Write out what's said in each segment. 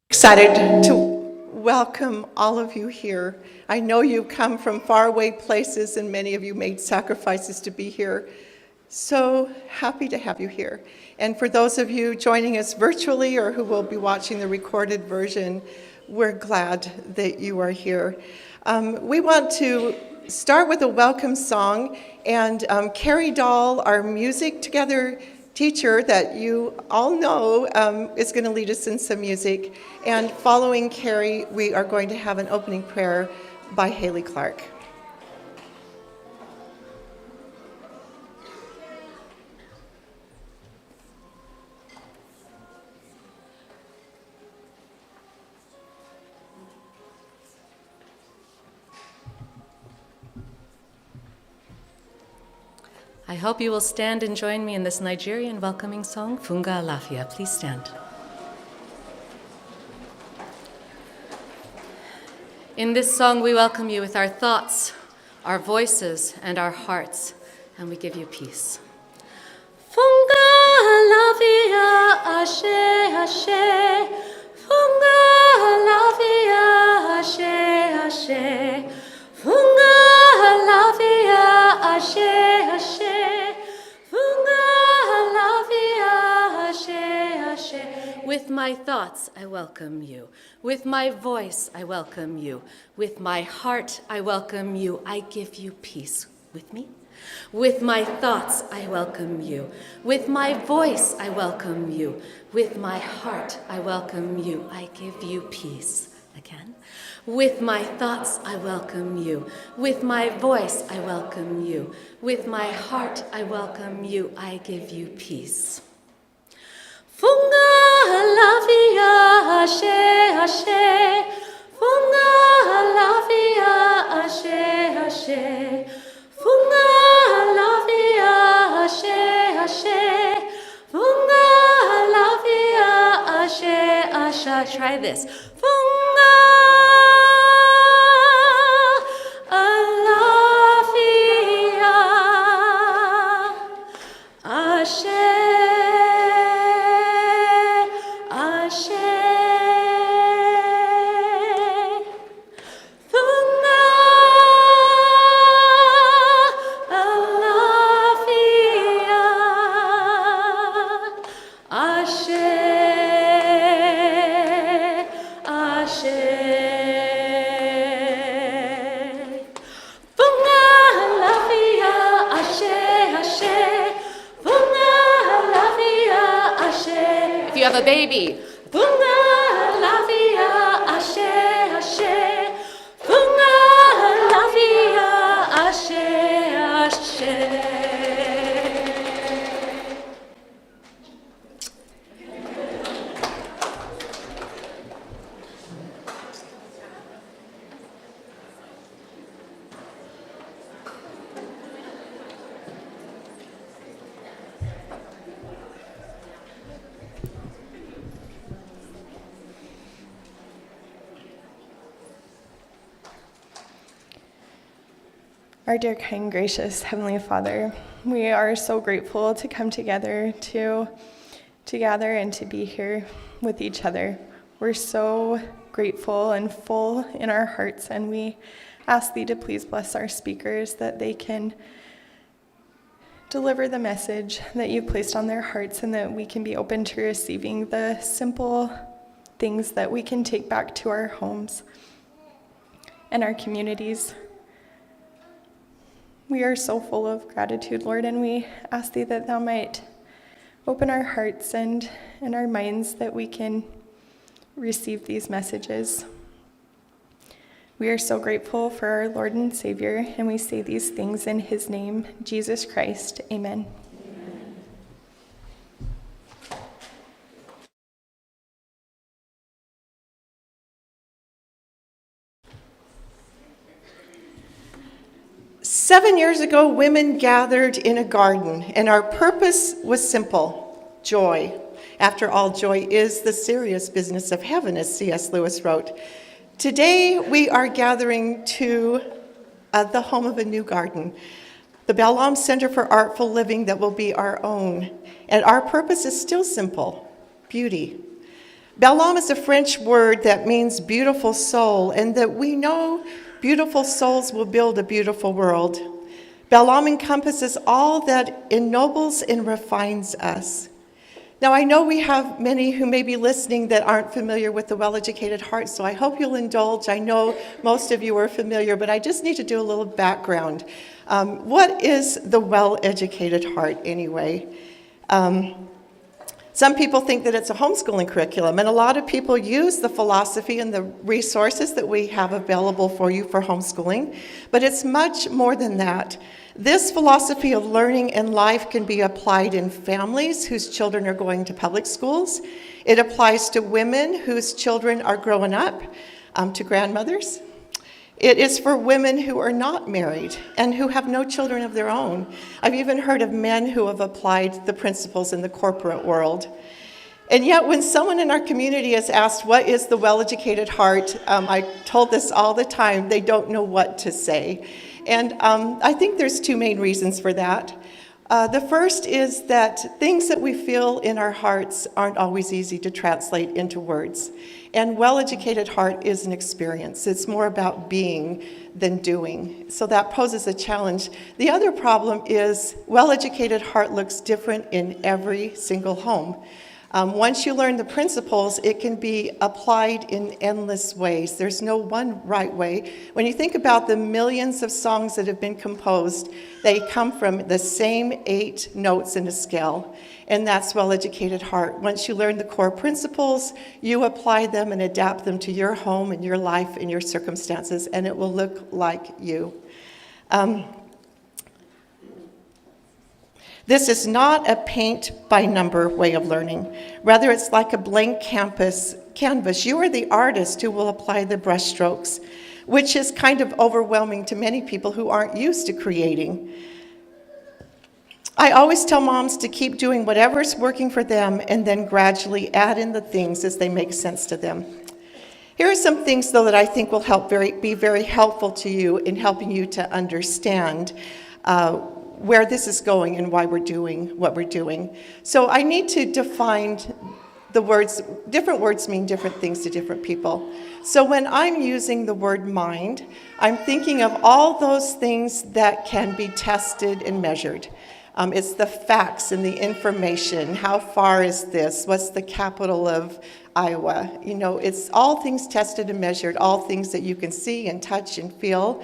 Excited to welcome all of you here. I know you've come from faraway places and many of you made sacrifices to be here. So happy to have you here. And for those of you joining us virtually or who will be watching the recorded version, we're glad that you are here. We want to start with a welcome song, and Carrie Dahl, our music together teacher that you all know, is going to lead us in some music. And following Carrie, we are going to have an opening prayer by Haley Clark. I hope you will stand and join me in this Nigerian welcoming song, Funga Alafia. Please stand. In this song, we welcome you with our thoughts, our voices, and our hearts, and we give you peace. Funga Alafia, Ashe, Ashe. Funga Alafia, Ashe, Ashe. Funga Alafia, Ashe, Ashe. With my thoughts, I welcome you. With my voice, I welcome you. With my heart, I welcome you. I give you peace. With me? With my thoughts, I welcome you. With my voice, I welcome you. With my heart, I welcome you. I give you peace. Again. With my thoughts, I welcome you. With my voice, I welcome you. With my heart, I welcome you. I give you peace. Funga Alafia, Ashe, Ashe. Funga Alafia, Ashe, Ashe. Funga Alafia, Ashe, Ashe. Funga Alafia, Ashe, Ashe. Try this. Funga Alafia, Ashe. Have a baby. Funga Alafia, Ashe, Ashe. Funga Alafia, Ashe, Ashe. Our dear, kind, gracious Heavenly Father, we are so grateful to come together to gather and to be here with each other. We're so grateful and full in our hearts, and we ask Thee to please bless our speakers that they can deliver the message that You've placed on their hearts, and that we can be open to receiving the simple things that we can take back to our homes and our communities. We are so full of gratitude, Lord, and we ask Thee that Thou might open our hearts and our minds that we can receive these messages. We are so grateful for our Lord and Savior, and we say these things in His name, Jesus Christ. Amen. Seven years ago, women gathered in a garden, and our purpose was simple: joy. After all, joy is the serious business of heaven, as C.S. Lewis wrote. Today, we are gathering to the home of a new garden, the Belle-Âme Center for Artful Living, that will be our own. And our purpose is still simple: beauty. Belle-Âme is a French word that means beautiful soul, and that we know beautiful souls will build a beautiful world. Belle-Âme encompasses all that ennobles and refines us. Now, I know we have many who may be listening that aren't familiar with the Well-Educated Heart, so I hope you'll indulge. I know most of you are familiar, but I just need to do a little background. What is the Well-Educated Heart anyway? Some people think that it's a homeschooling curriculum, and a lot of people use the philosophy and the resources that we have available for you for homeschooling, but it's much more than that. This philosophy of learning and life can be applied in families whose children are going to public schools. It applies to women whose children are growing up, to grandmothers. It is for women who are not married and who have no children of their own. I've even heard of men who have applied the principles in the corporate world. And yet, when someone in our community is asked, what is the Well-Educated Heart? I told this all the time, they don't know what to say. And I think there's two main reasons for that. The first is that things that we feel in our hearts aren't always easy to translate into words. And Well-Educated Heart is an experience. It's more about being than doing. So that poses a challenge. The other problem is Well-Educated Heart looks different in every single home. Once you learn the principles, it can be applied in endless ways. There's no one right way. When you think about the millions of songs that have been composed, they come from the same 8 notes in a scale, and that's Well-Educated Heart. Once you learn the core principles, you apply them and adapt them to your home and your life and your circumstances, and it will look like you. This is not a paint-by-number way of learning. Rather, it's like a blank canvas. You are the artist who will apply the brushstrokes, which is kind of overwhelming to many people who aren't used to creating. I always tell moms to keep doing whatever's working for them and then gradually add in the things as they make sense to them. Here are some things, though, that I think will be very helpful to you in helping you to understand where this is going and why we're doing what we're doing. So I need to define the words. Different words mean different things to different people. So when I'm using the word mind, I'm thinking of all those things that can be tested and measured. It's the facts and the information. How far is this? What's the capital of Iowa? You know, it's all things tested and measured, all things that you can see and touch and feel.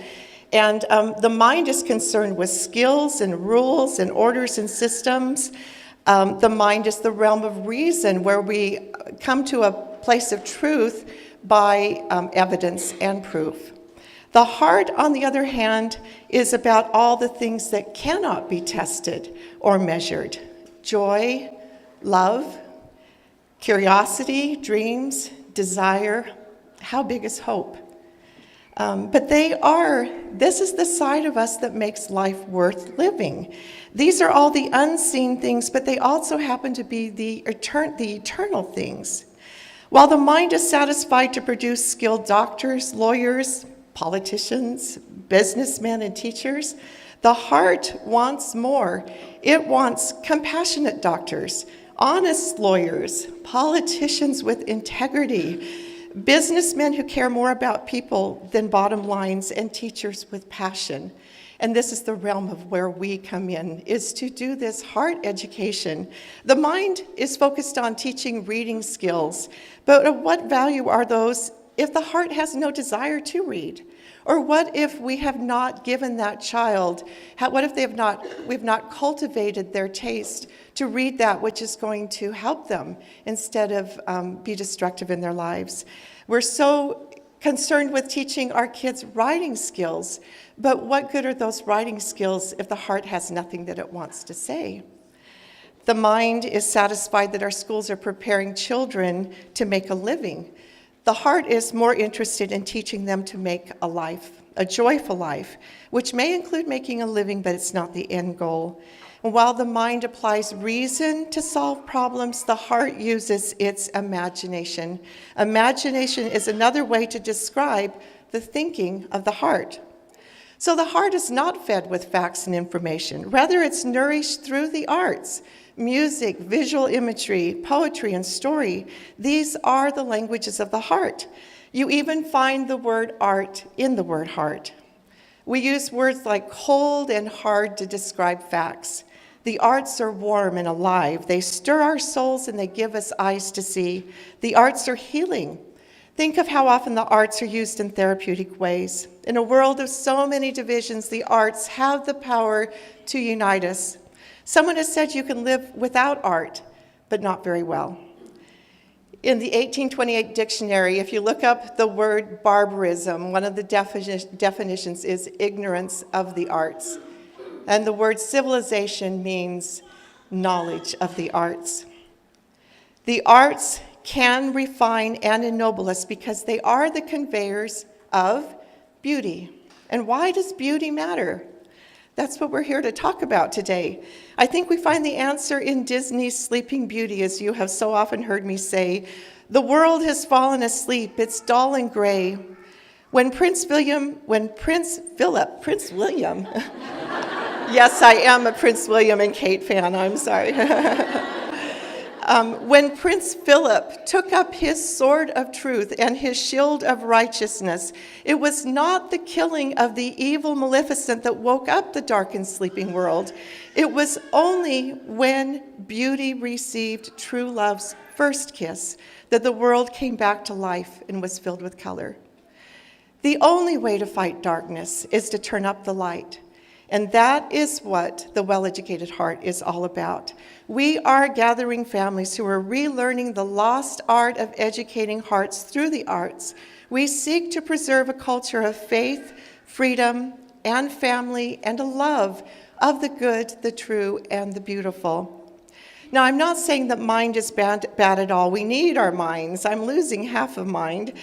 And the mind is concerned with skills and rules and orders and systems. The mind is the realm of reason, where we come to a place of truth by evidence and proof. The heart, on the other hand, is about all the things that cannot be tested or measured: joy, love, curiosity, dreams, desire. How big is hope? But this is the side of us that makes life worth living. These are all the unseen things, but they also happen to be the eternal things. While the mind is satisfied to produce skilled doctors, lawyers, politicians, businessmen, and teachers, the heart wants more. It wants compassionate doctors, honest lawyers, politicians with integrity, businessmen who care more about people than bottom lines, and teachers with passion. And this is the realm of where we come in, is to do this heart education. The mind is focused on teaching reading skills, but of what value are those if the heart has no desire to read? Or what if we have not given that child, what if we've not cultivated their taste to read that which is going to help them instead of be destructive in their lives? We're so concerned with teaching our kids writing skills, but what good are those writing skills if the heart has nothing that it wants to say? The mind is satisfied that our schools are preparing children to make a living. The heart is more interested in teaching them to make a life, a joyful life, which may include making a living, but it's not the end goal. And while the mind applies reason to solve problems, the heart uses its imagination. Imagination is another way to describe the thinking of the heart. So the heart is not fed with facts and information. Rather, it's nourished through the arts. Music, visual imagery, poetry, and story. These are the languages of the heart. You even find the word art in the word heart. We use words like cold and hard to describe facts. The arts are warm and alive. They stir our souls and they give us eyes to see. The arts are healing. Think of how often the arts are used in therapeutic ways. In a world of so many divisions, the arts have the power to unite us. Someone has said you can live without art, but not very well. In the 1828 dictionary, if you look up the word barbarism, one of the definitions is ignorance of the arts. And the word civilization means knowledge of the arts. The arts can refine and ennoble us because they are the conveyors of beauty. And why does beauty matter? That's what we're here to talk about today. I think we find the answer in Disney's Sleeping Beauty, as you have so often heard me say. The world has fallen asleep, it's dull and gray. When Prince William, yes, I am a Prince William and Kate fan, I'm sorry. When Prince Philip took up his sword of truth and his shield of righteousness, it was not the killing of the evil Maleficent that woke up the dark and sleeping world. It was only when beauty received true love's first kiss that the world came back to life and was filled with color. The only way to fight darkness is to turn up the light. And that is what the Well-Educated Heart is all about. We are gathering families who are relearning the lost art of educating hearts through the arts. We seek to preserve a culture of faith, freedom, and family, and a love of the good, the true, and the beautiful. Now, I'm not saying that mind is bad at all. We need our minds. I'm losing half of mind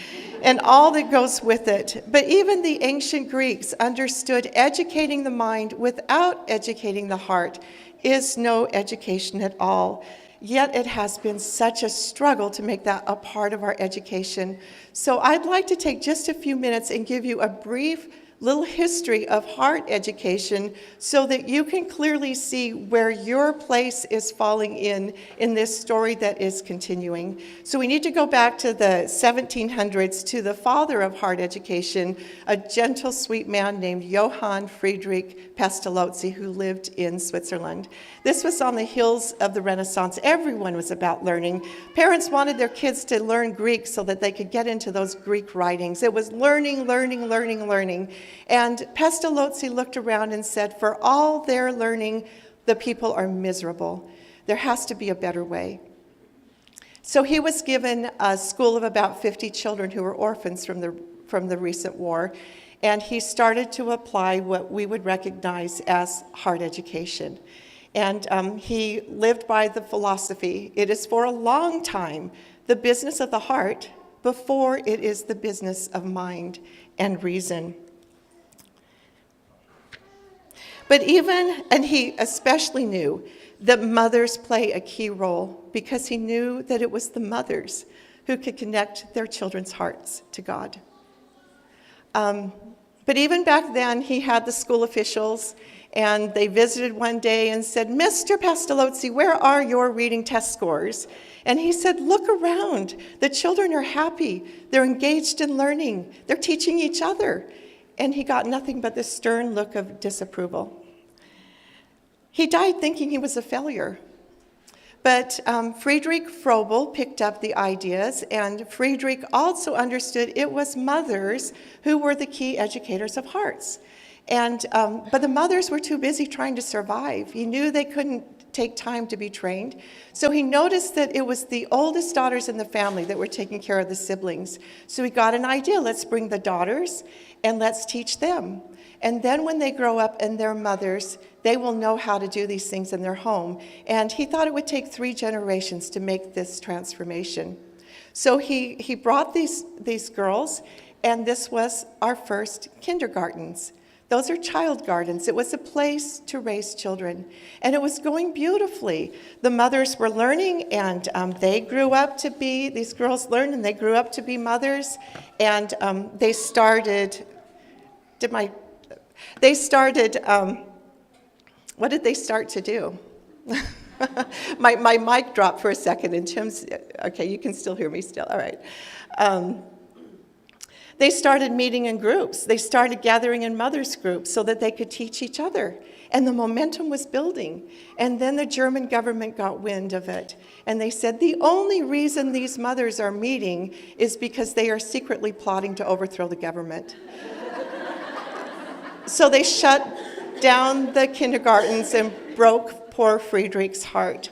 and all that goes with it. But even the ancient Greeks understood educating the mind without educating the heart is no education at all. Yet it has been such a struggle to make that a part of our education. So I'd like to take just a few minutes and give you a brief little history of heart education so that you can clearly see where your place is falling in this story that is continuing. So we need to go back to the 1700s to the father of heart education, a gentle, sweet man named Johann Friedrich Pestalozzi, who lived in Switzerland. This was on the heels of the Renaissance. Everyone was about learning. Parents wanted their kids to learn Greek so that they could get into those Greek writings. It was learning, learning, learning, learning. And Pestalozzi looked around and said, for all their learning, the people are miserable. There has to be a better way. So he was given a school of about 50 children who were orphans from the recent war, and he started to apply what we would recognize as heart education. And he lived by the philosophy, it is for a long time the business of the heart before it is the business of mind and reason. But and he especially knew that mothers play a key role because he knew that it was the mothers who could connect their children's hearts to God. But even back then, he had the school officials, and they visited one day and said, "Mr. Pestalozzi, where are your reading test scores?" And he said, "Look around. The children are happy. They're engaged in learning. They're teaching each other." And he got nothing but this stern look of disapproval. He died thinking he was a failure. But Friedrich Froebel picked up the ideas, and Friedrich also understood it was mothers who were the key educators of hearts. But the mothers were too busy trying to survive. He knew they couldn't take time to be trained. So he noticed that it was the oldest daughters in the family that were taking care of the siblings. So he got an idea: let's bring the daughters and let's teach them. And then when they grow up and they're mothers, they will know how to do these things in their home. And he thought it would take 3 generations to make this transformation. So he brought these girls, and this was our first kindergartens. Those are child gardens. It was a place to raise children, and it was going beautifully. The mothers were learning, and they grew up to be, these girls learned, and they grew up to be mothers, and they started, what did they start to do? My mic dropped for a second, and Tim's, okay, you can still hear me still, all right. They started meeting in groups. They started gathering in mothers' groups so that they could teach each other. And the momentum was building. And then the German government got wind of it. And they said, the only reason these mothers are meeting is because they are secretly plotting to overthrow the government. So they shut down the kindergartens and broke poor Friedrich's heart.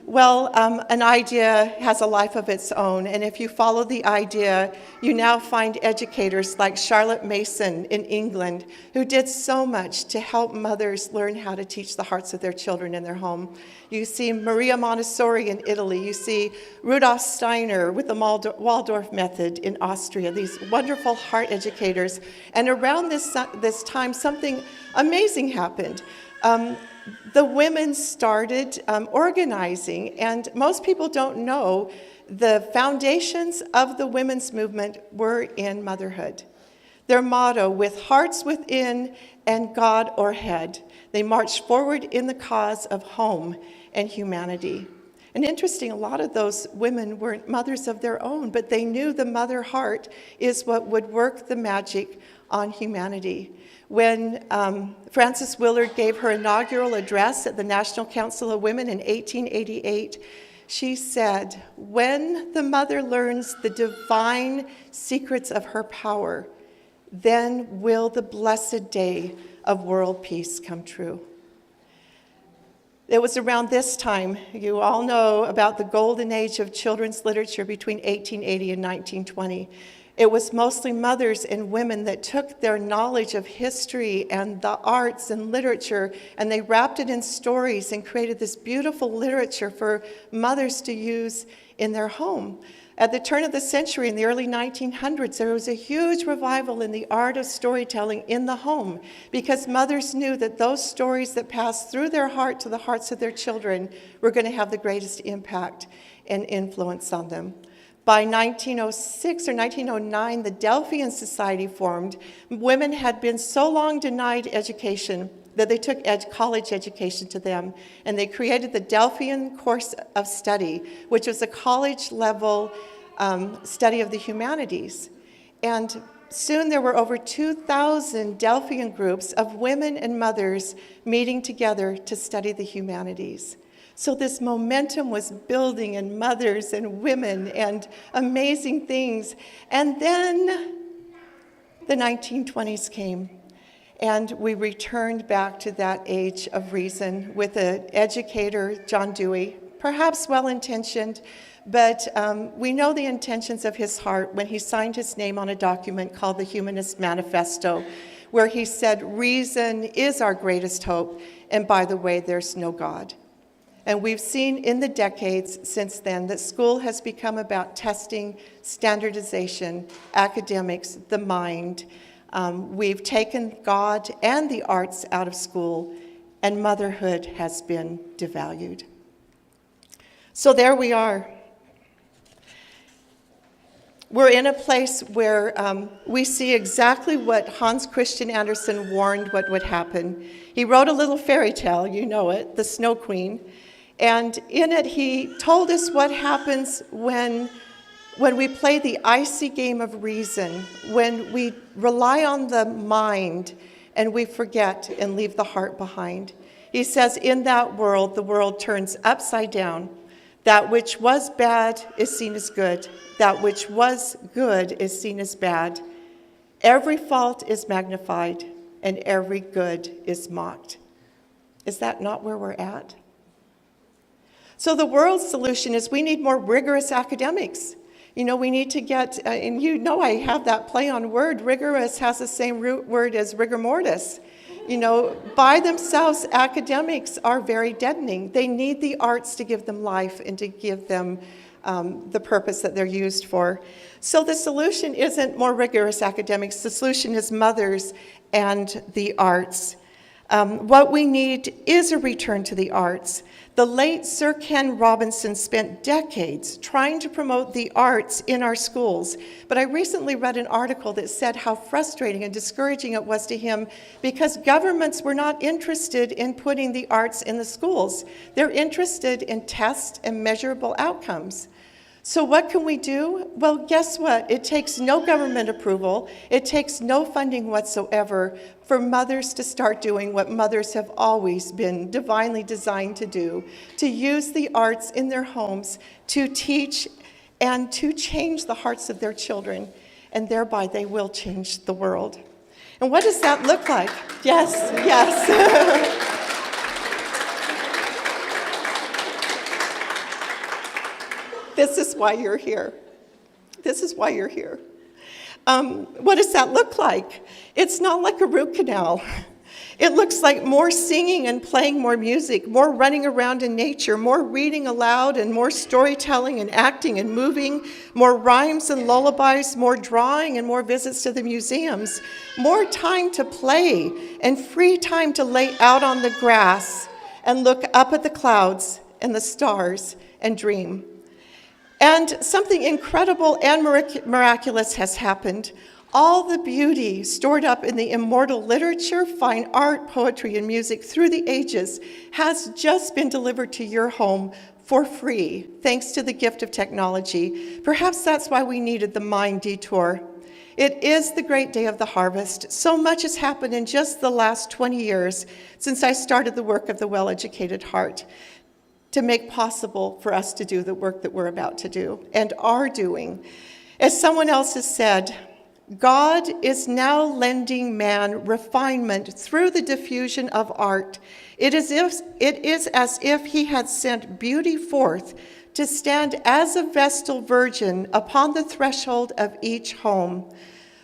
Well, an idea has a life of its own, and if you follow the idea, you now find educators like Charlotte Mason in England, who did so much to help mothers learn how to teach the hearts of their children in their home. You see Maria Montessori in Italy. You see Rudolf Steiner with the Waldorf method in Austria, these wonderful heart educators. And around this time, something amazing happened. The women started organizing, and most people don't know the foundations of the women's movement were in motherhood. Their motto, with hearts within and God o'erhead, they marched forward in the cause of home and humanity. And interesting, a lot of those women weren't mothers of their own, but they knew the mother heart is what would work the magic on humanity. When Frances Willard gave her inaugural address at the National Council of Women in 1888, she said, "When the mother learns the divine secrets of her power, then will the blessed day of world peace come true." It was around this time, you all know about the golden age of children's literature between 1880 and 1920. It was mostly mothers and women that took their knowledge of history and the arts and literature, and they wrapped it in stories and created this beautiful literature for mothers to use in their home. At the turn of the century, in the early 1900s, there was a huge revival in the art of storytelling in the home, because mothers knew that those stories that passed through their heart to the hearts of their children were going to have the greatest impact and influence on them. By 1906 or 1909, the Delphian Society formed. Women had been so long denied education that they took college education to them, and they created the Delphian Course of Study, which was a college-level study of the humanities. And soon there were over 2,000 Delphian groups of women and mothers meeting together to study the humanities. So this momentum was building in mothers and women and amazing things. And then the 1920s came, and we returned back to that age of reason with an educator, John Dewey, perhaps well-intentioned, but we know the intentions of his heart when he signed his name on a document called the Humanist Manifesto, where he said, "Reason is our greatest hope, and by the way, there's no God." And we've seen in the decades since then that school has become about testing, standardization, academics, the mind. We've taken God and the arts out of school, and motherhood has been devalued. So there we are. We're in a place where we see exactly what Hans Christian Andersen warned what would happen. He wrote a little fairy tale, you know it, The Snow Queen, and in it he told us what happens when we play the icy game of reason, when we rely on the mind and we forget and leave the heart behind. He says, in that world, the world turns upside down. That which was bad is seen as good. That which was good is seen as bad. Every fault is magnified, and every good is mocked. Is that not where we're at? So the world's solution is we need more rigorous academics. You know, we need to get, and you know I have that play on word. Rigorous has the same root word as rigor mortis. You know, by themselves, academics are very deadening. They need the arts to give them life and to give them the purpose that they're used for. So the solution isn't more rigorous academics. The solution is mothers and the arts. What we need is a return to the arts. The late Sir Ken Robinson spent decades trying to promote the arts in our schools, but I recently read an article that said how frustrating and discouraging it was to him because governments were not interested in putting the arts in the schools. They're interested in tests and measurable outcomes. So what can we do? Well, guess what? It takes no government approval. It takes no funding whatsoever for mothers to start doing what mothers have always been divinely designed to do, to use the arts in their homes to teach and to change the hearts of their children, and thereby they will change the world. And what does that look like? Yes, yes. This is why you're here. This is why you're here. What does that look like? It's not like a root canal. It looks like more singing and playing more music, more running around in nature, more reading aloud and more storytelling and acting and moving, more rhymes and lullabies, more drawing and more visits to the museums, more time to play and free time to lay out on the grass and look up at the clouds and the stars and dream. And something incredible and miraculous has happened. All the beauty stored up in the immortal literature, fine art, poetry, and music through the ages has just been delivered to your home for free, thanks to the gift of technology. Perhaps that's why we needed the Mind Detour. It is the great day of the harvest. So much has happened in just the last 20 years since I started the work of the Well-Educated Heart, to make possible for us to do the work that we're about to do and are doing. As someone else has said, God is now lending man refinement through the diffusion of art. It is as if he had sent beauty forth to stand as a Vestal Virgin upon the threshold of each home.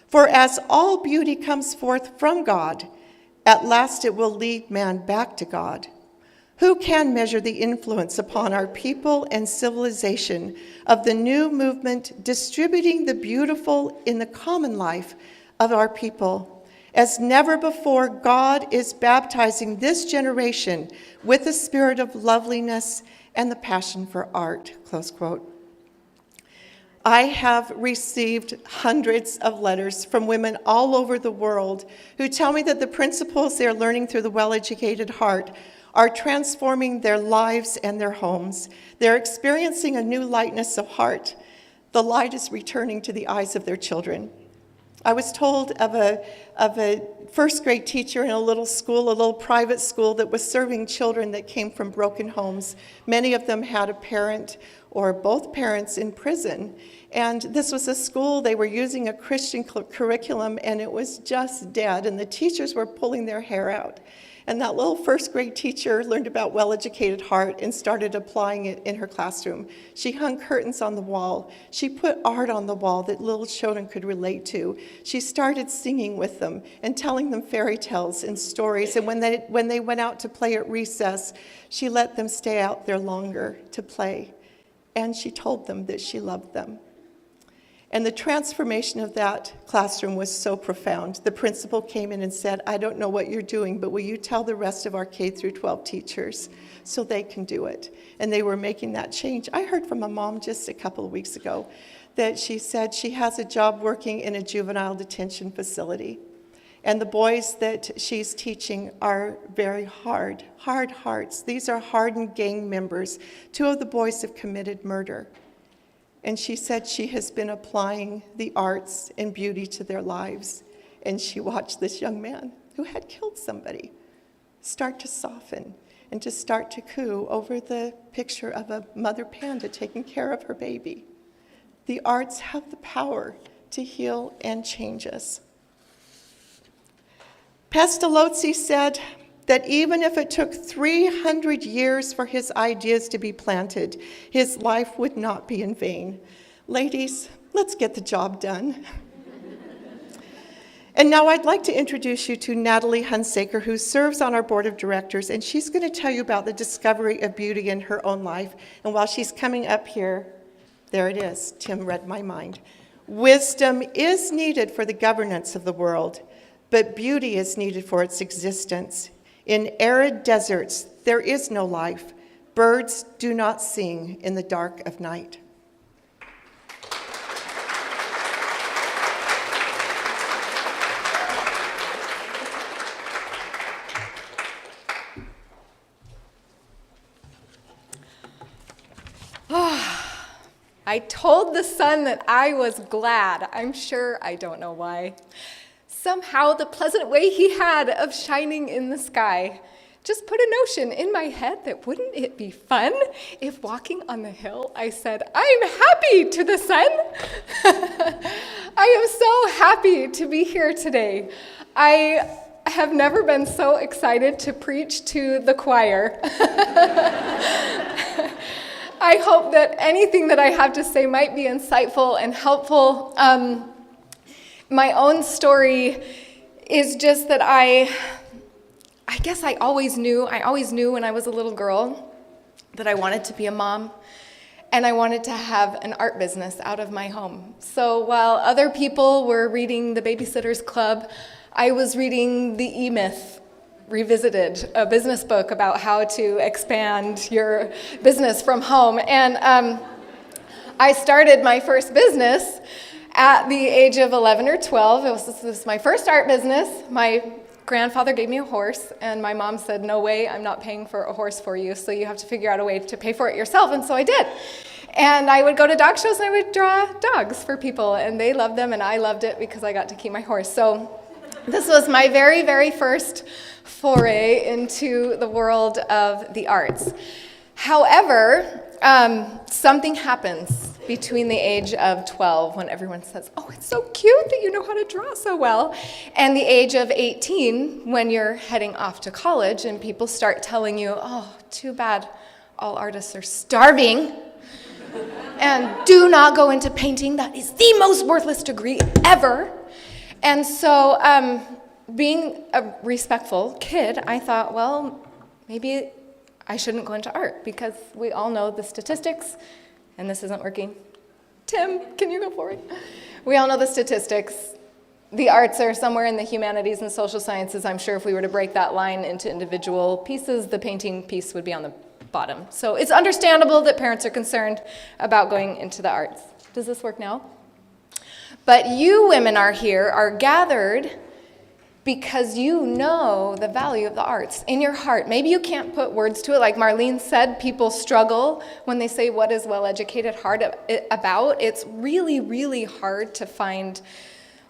For as all beauty comes forth from God, at last it will lead man back to God. Who can measure the influence upon our people and civilization of the new movement distributing the beautiful in the common life of our people? As never before, God is baptizing this generation with the spirit of loveliness and the passion for art, close quote. I have received hundreds of letters from women all over the world who tell me that the principles they're learning through the Well-Educated Heart are transforming their lives and their homes. They're experiencing a new lightness of heart. The light is returning to the eyes of their children. I was told of a first grade teacher in a little school, a little private school that was serving children that came from broken homes. Many of them had a parent or both parents in prison. And this was a school, they were using a Christian curriculum, and it was just dead, and the teachers were pulling their hair out. And that little first grade teacher learned about Well-Educated Heart and started applying it in her classroom. She hung curtains on the wall. She put art on the wall that little children could relate to. She started singing with them and telling them fairy tales and stories. And when they went out to play at recess, she let them stay out there longer to play. And she told them that she loved them. And the transformation of that classroom was so profound. The principal came in and said, I don't know what you're doing, but will you tell the rest of our K through 12 teachers so they can do it? And they were making that change. I heard from a mom just a couple of weeks ago that she said she has a job working in a juvenile detention facility. And the boys that she's teaching are very hard hearts. These are hardened gang members. 2 of the boys have committed murder. And she said she has been applying the arts and beauty to their lives. And she watched this young man who had killed somebody start to soften and to start to coo over the picture of a mother panda taking care of her baby. The arts have the power to heal and change us. Pestalozzi said that even if it took 300 years for his ideas to be planted, his life would not be in vain. Ladies, let's get the job done. And now I'd like to introduce you to Natalie Hunsaker, who serves on our board of directors, and she's going to tell you about the discovery of beauty in her own life. And while she's coming up here, there it is. Tim read my mind. Wisdom is needed for the governance of the world, but beauty is needed for its existence. In arid deserts, there is no life. Birds do not sing in the dark of night. I told the sun that I was glad. I'm sure I don't know why. Somehow the pleasant way he had of shining in the sky just put a notion in my head that wouldn't it be fun if walking on the hill I said, I'm happy to the sun. I am so happy to be here today. I have never been so excited to preach to the choir. I hope that anything that I have to say might be insightful and helpful. My own story is just that I guess I always knew when I was a little girl that I wanted to be a mom and I wanted to have an art business out of my home. So while other people were reading The Babysitter's Club, I was reading The E-Myth Revisited, a business book about how to expand your business from home. And I started my first business at the age of 11 or 12. This was my first art business. My grandfather gave me a horse, and my mom said, no way, I'm not paying for a horse for you, so you have to figure out a way to pay for it yourself, and so I did. And I would go to dog shows, and I would draw dogs for people, and they loved them, and I loved it because I got to keep my horse. So this was my very, very first foray into the world of the arts. However, something happens between the age of 12 when everyone says, oh, it's so cute that you know how to draw so well, and the age of 18 when you're heading off to college and people start telling you, oh, too bad all artists are starving, and do not go into painting. That is the most worthless degree ever. And so being a respectful kid, I thought, well, maybe I shouldn't go into art because we all know the statistics, and this isn't working. Tim, can you go forward? We all know the statistics. The arts are somewhere in the humanities and social sciences. I'm sure if we were to break that line into individual pieces, the painting piece would be on the bottom. So it's understandable that parents are concerned about going into the arts. Does this work now? But you women are here, are gathered because you know the value of the arts in your heart. Maybe you can't put words to it. Like Marlene said, people struggle when they say what is well-educated about. It's really, really hard to find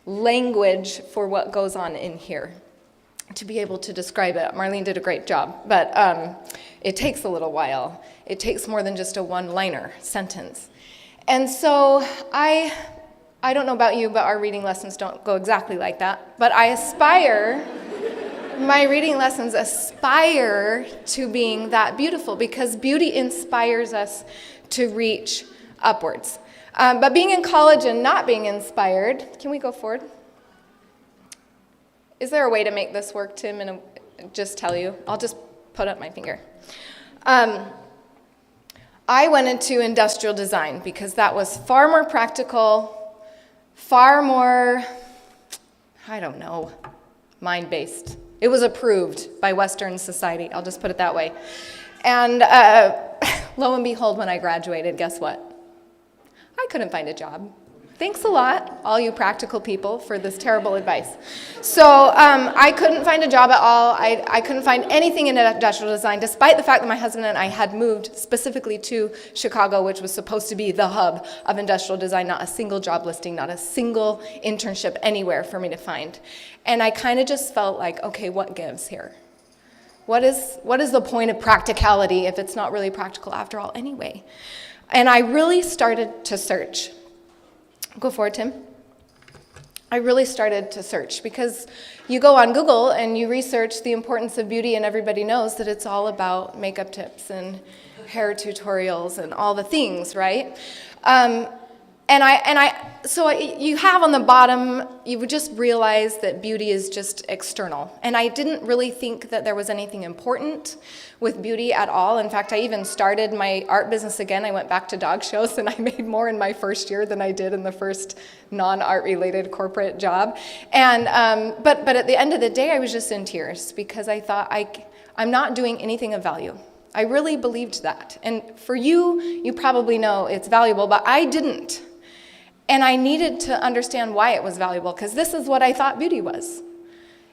language for what goes on in here, to be able to describe it. Marlene did a great job, but it takes a little while. It takes more than just a one-liner sentence. And so I don't know about you, but our reading lessons don't go exactly like that. But I aspire, my reading lessons aspire to being that beautiful because beauty inspires us to reach upwards. But being in college and not being inspired, can we go forward? Is there a way to make this work, Tim, and just tell you? I'll just put up my finger. I went into industrial design because that was far more practical, far more, I don't know, mind-based. It was approved by Western society, I'll just put it that way. And lo and behold, when I graduated, guess what? I I couldn't find a job. Thanks a lot, all you practical people, for this terrible advice. So I couldn't find a job at all. I couldn't find anything in industrial design, despite the fact that my husband and I had moved specifically to Chicago, which was supposed to be the hub of industrial design. Not a single job listing, not a single internship anywhere for me to find. And I kind of just felt like, okay, what gives here? What is the point of practicality if it's not really practical after all anyway? And I really started to search. Go forward, Tim. I really started to search because you go on Google and you research the importance of beauty, and everybody knows that it's all about makeup tips and hair tutorials and all the things, right? So you have on the bottom, you would just realize that beauty is just external. And I didn't really think that there was anything important with beauty at all. In fact, I even started my art business again. I went back to dog shows, and I made more in my first year than I did in the first non-art related corporate job. And but at the end of the day, I was just in tears because I thought I'm not doing anything of value. I really believed that. And for you, you probably know it's valuable, but I didn't. And I needed to understand why it was valuable, because this is what I thought beauty was.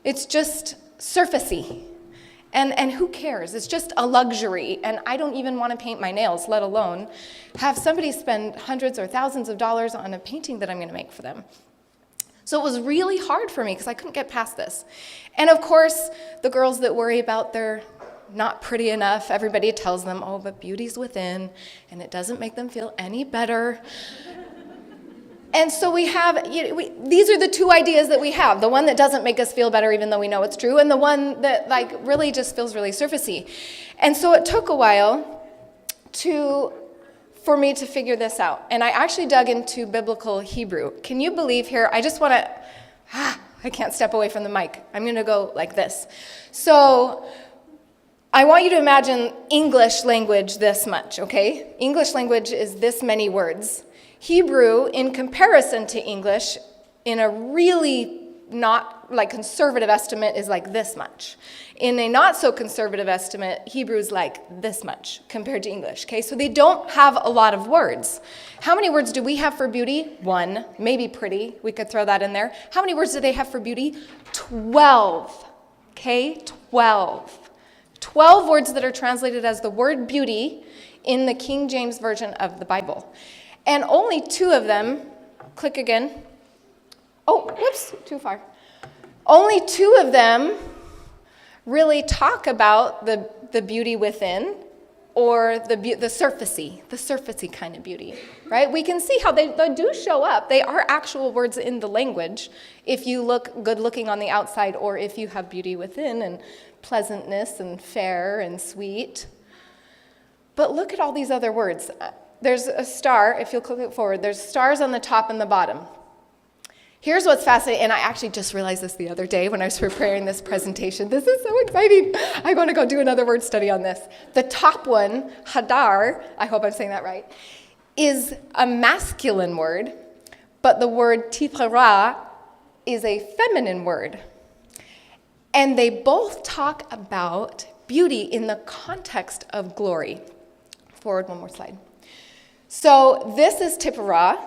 It's just surfacey. And who cares? It's just a luxury. And I don't even want to paint my nails, let alone have somebody spend hundreds or thousands of dollars on a painting that I'm going to make for them. So it was really hard for me because I couldn't get past this. And of course, the girls that worry about their not pretty enough, everybody tells them, oh, but beauty's within, and it doesn't make them feel any better. And so we have, these are the two ideas that we have. The one that doesn't make us feel better even though we know it's true, and the one that really just feels really surfacey. And so it took a while for me to figure this out. And I actually dug into biblical Hebrew. Can you believe here, I just want to, I can't step away from the mic. I'm going to go like this. So I want you to imagine English language this much, okay? English language is this many words. Hebrew, in comparison to English, in a really not conservative estimate, is like this much. In a not so conservative estimate, Hebrew is like this much compared to English, okay? So they don't have a lot of words. How many words do we have for beauty? 1, maybe pretty. We could throw that in there. How many words do they have for beauty? 12, okay? 12. 12 words that are translated as the word beauty in the King James Version of the Bible. And only 2 of them, click again. Oh, whoops, too far. Only 2 of them really talk about the beauty within, or the surfacey kind of beauty, right? We can see how they do show up. They are actual words in the language if you look good looking on the outside, or if you have beauty within and pleasantness and fair and sweet. But look at all these other words. There's a star, if you'll click it forward, there's stars on the top and the bottom. Here's what's fascinating, and I actually just realized this the other day when I was preparing this presentation. This is so exciting. I'm going to go do another word study on this. The top one, hadar, I hope I'm saying that right, is a masculine word, but the word tiphrah is a feminine word. And they both talk about beauty in the context of glory. Forward one more slide. So this is tiphrah,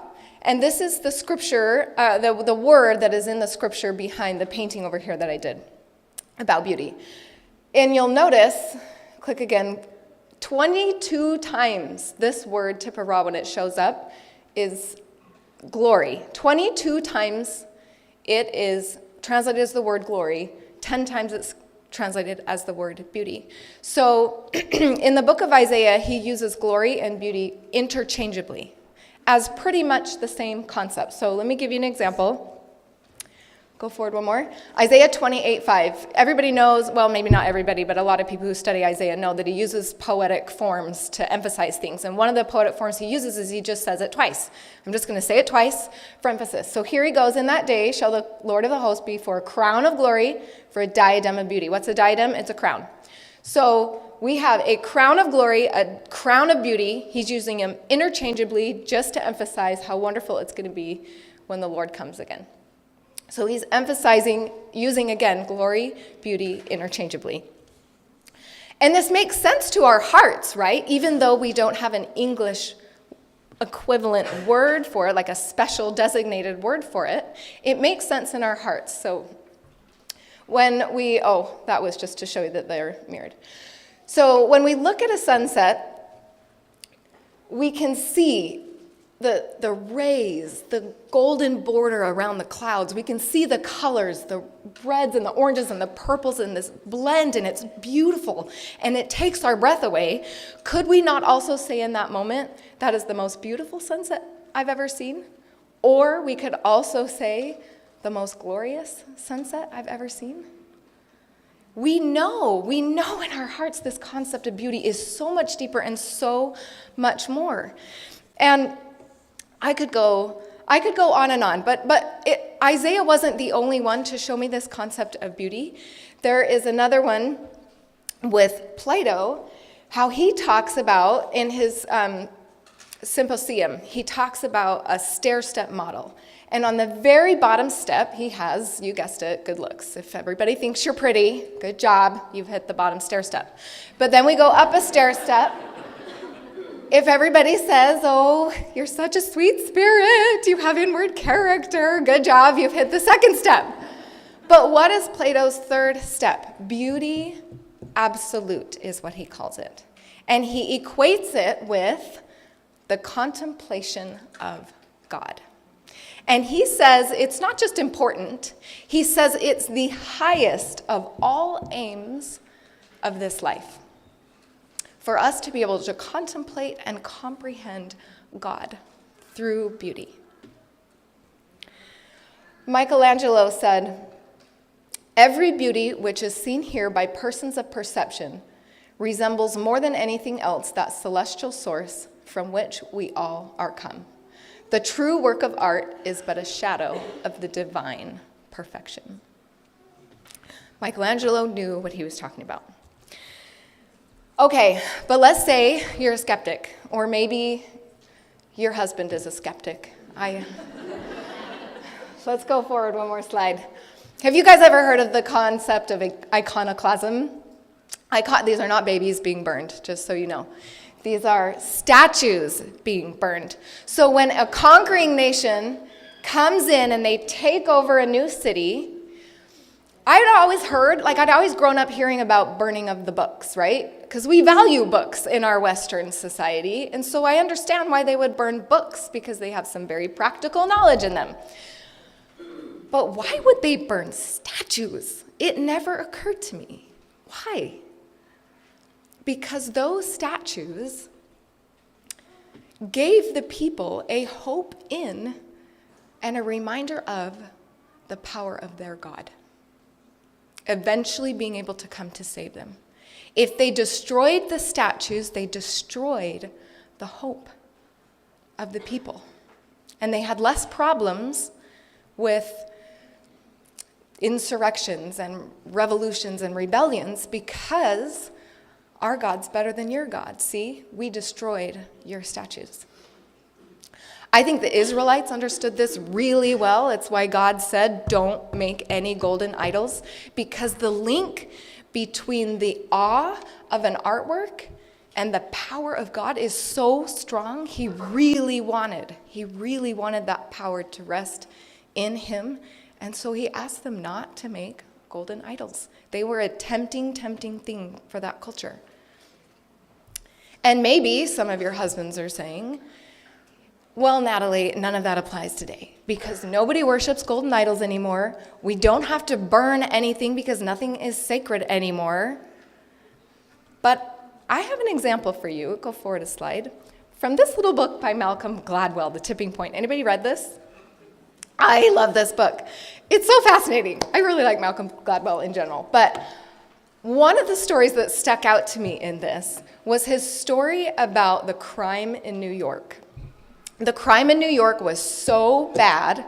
and this is the scripture, the word that is in the scripture behind the painting over here that I did about beauty. And you'll notice, click again, 22 times this word tiphrah, when it shows up, is glory. 22 times it is translated as the word glory. 10 times it's translated as the word beauty. So in the book of Isaiah, he uses glory and beauty interchangeably as pretty much the same concept. So let me give you an example. Go forward one more. Isaiah 28:5. Everybody knows, well, maybe not everybody, but a lot of people who study Isaiah know that he uses poetic forms to emphasize things. And one of the poetic forms he uses is he just says it twice. I'm just going to say it twice for emphasis. So here he goes. In that day shall the Lord of the hosts be for a crown of glory, for a diadem of beauty. What's a diadem? It's a crown. So we have a crown of glory, a crown of beauty. He's using them interchangeably just to emphasize how wonderful it's going to be when the Lord comes again. So he's emphasizing, using again, glory, beauty interchangeably. And this makes sense to our hearts, right? Even though we don't have an English equivalent word for it, like a special designated word for it, it makes sense in our hearts. So when we, that was just to show you that they're mirrored. So when we look at a sunset, we can see the rays, the golden border around the clouds. We can see the colors, the reds and the oranges and the purples in this blend, and it's beautiful, and it takes our breath away. Could we not also say in that moment, that is the most beautiful sunset I've ever seen? Or we could also say, the most glorious sunset I've ever seen? We know in our hearts this concept of beauty is so much deeper and so much more. And I could go on and on, but Isaiah wasn't the only one to show me this concept of beauty. There is another one with Plato, how he talks about in his Symposium, he talks about a stair-step model. And on the very bottom step, he has, you guessed it, good looks. If everybody thinks you're pretty, good job, you've hit the bottom stair step. But then we go up a stair step. If everybody says, oh, you're such a sweet spirit, you have inward character, good job, you've hit the second step. But what is Plato's third step? Beauty absolute is what he calls it. And he equates it with the contemplation of God. And he says it's not just important, he says it's the highest of all aims of this life. For us to be able to contemplate and comprehend God through beauty. Michelangelo said, "Every beauty which is seen here by persons of perception resembles more than anything else that celestial source from which we all are come. The true work of art is but a shadow of the divine perfection." Michelangelo knew what he was talking about. Okay, but let's say you're a skeptic, or maybe your husband is a skeptic. Let's go forward one more slide. Have you guys ever heard of the concept of iconoclasm? These are not babies being burned, just so you know. These are statues being burned. So when a conquering nation comes in and they take over a new city, I'd always grown up hearing about burning of the books, right? Because we value books in our Western society, and so I understand why they would burn books, because they have some very practical knowledge in them. But why would they burn statues? It never occurred to me. Why? Because those statues gave the people a hope in and a reminder of the power of their God, eventually being able to come to save them. If they destroyed the statues, they destroyed the hope of the people. And they had less problems with insurrections and revolutions and rebellions, because our God's better than your God. See, we destroyed your statues. I think the Israelites understood this really well. It's why God said, don't make any golden idols, because the link between the awe of an artwork and the power of God is so strong. He really wanted that power to rest in him. And so he asked them not to make golden idols. They were a tempting thing for that culture. And maybe some of your husbands are saying, well, Natalie, none of that applies today, because nobody worships golden idols anymore. We don't have to burn anything because nothing is sacred anymore. But I have an example for you. Go forward a slide. From this little book by Malcolm Gladwell, The Tipping Point. Anybody read this? I love this book. It's so fascinating. I really like Malcolm Gladwell in general. But one of the stories that stuck out to me in this was his story about the crime in New York. The crime in New York was so bad,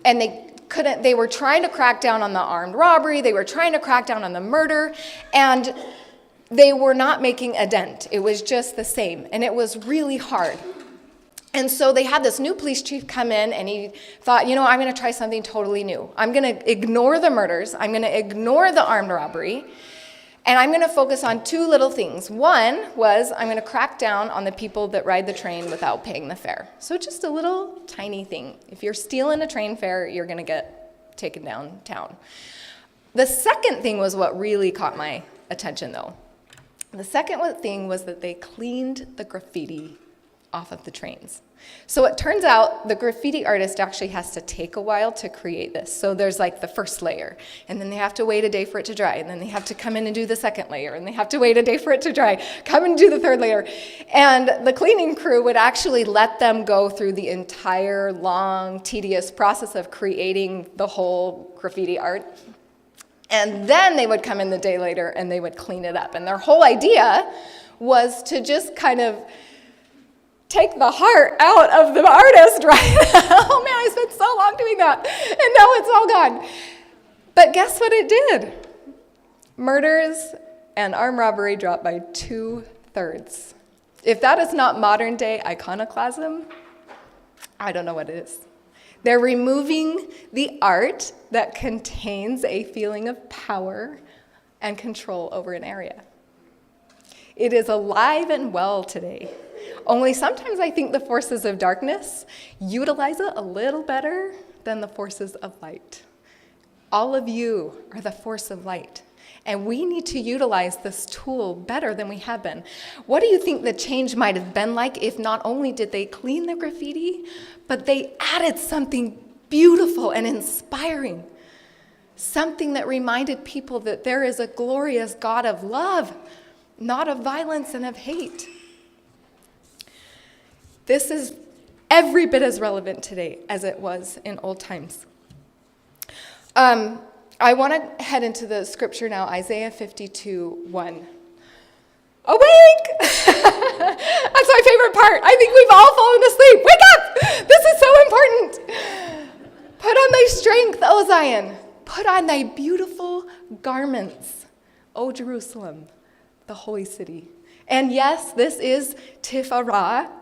and they were trying to crack down on the armed robbery, they were trying to crack down on the murder, and they were not making a dent. It was just the same, and it was really hard. And so they had this new police chief come in, and he thought, I'm going to try something totally new. I'm going to ignore the murders, I'm going to ignore the armed robbery, And I'm going to focus on two little things. One was I'm going to crack down on the people that ride the train without paying the fare. So just a little tiny thing. If you're stealing a train fare, you're going to get taken downtown. The second thing was what really caught my attention, though. The second thing was that they cleaned the graffiti off of the trains. So it turns out the graffiti artist actually has to take a while to create this. So there's like the first layer, and then they have to wait a day for it to dry, and then they have to come in and do the second layer, and they have to wait a day for it to dry, come and do the third layer. And the cleaning crew would actually let them go through the entire long, tedious process of creating the whole graffiti art. And then they would come in the day later and they would clean it up. And their whole idea was to just kind of take the heart out of the artist, right? Oh man, I spent so long doing that, and now it's all gone. But guess what it did? Murders and armed robbery dropped by 2/3. If that is not modern day iconoclasm, I don't know what it is. They're removing the art that contains a feeling of power and control over an area. It is alive and well today. Only sometimes I think the forces of darkness utilize it a little better than the forces of light. All of you are the force of light, and we need to utilize this tool better than we have been. What do you think the change might have been like if not only did they clean the graffiti, but they added something beautiful and inspiring? Something that reminded people that there is a glorious God of love, not of violence and of hate. This is every bit as relevant today as it was in old times. I want to head into the scripture now, Isaiah 52:1. Awake! That's my favorite part. I think we've all fallen asleep. Wake up! This is so important. Put on thy strength, O Zion. Put on thy beautiful garments, O Jerusalem, the holy city. And yes, this is Tifarah.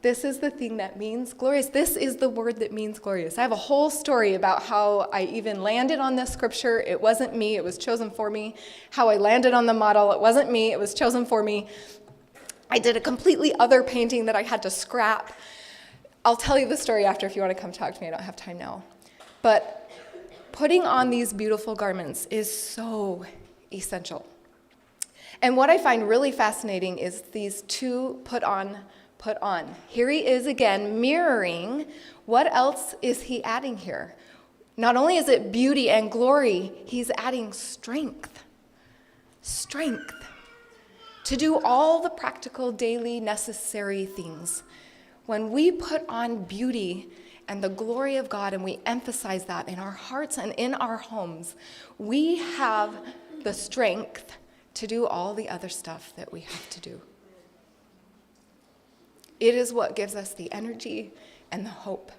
This is the thing that means glorious. This is the word that means glorious. I have a whole story about how I even landed on this scripture. It wasn't me, it was chosen for me. How I landed on the model, it wasn't me, it was chosen for me. I did a completely other painting that I had to scrap. I'll tell you the story after if you want to come talk to me. I don't have time now. But putting on these beautiful garments is so essential. And what I find really fascinating is these two put on. Here he is again mirroring. What else is he adding here? Not only is it beauty and glory, he's adding strength. Strength to do all the practical, daily, necessary things. When we put on beauty and the glory of God and we emphasize that in our hearts and in our homes, we have the strength to do all the other stuff that we have to do. It is what gives us the energy and the hope.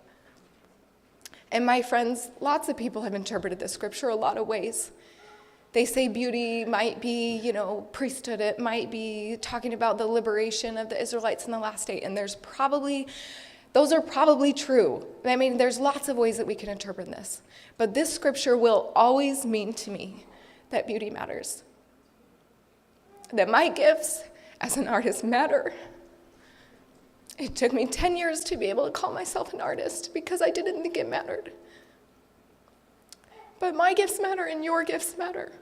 And my friends, lots of people have interpreted this scripture a lot of ways. They say beauty might be, priesthood. It might be talking about the liberation of the Israelites in the last day. And those are probably true. I mean, there's lots of ways that we can interpret this. But this scripture will always mean to me that beauty matters. That my gifts as an artist matter. It took me 10 years to be able to call myself an artist because I didn't think it mattered. But my gifts matter and your gifts matter.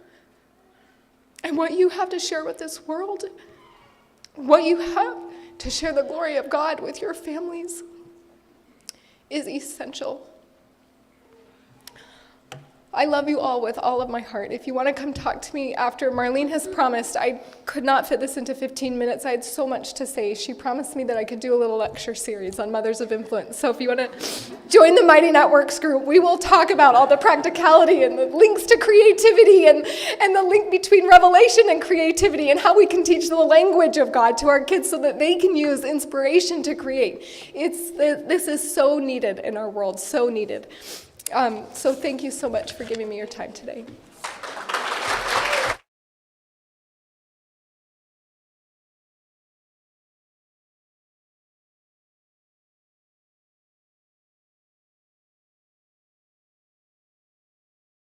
And what you have to share with this world, what you have to share the glory of God with your families is essential. I love you all with all of my heart. If you want to come talk to me after, Marlene has promised. I could not fit this into 15 minutes. I had so much to say. She promised me that I could do a little lecture series on Mothers of Influence. So if you want to join the Mighty Networks group, we will talk about all the practicality and the links to creativity and the link between revelation and creativity and how we can teach the language of God to our kids so that they can use inspiration to create. This is so needed in our world, so needed. So thank you so much for giving me your time today.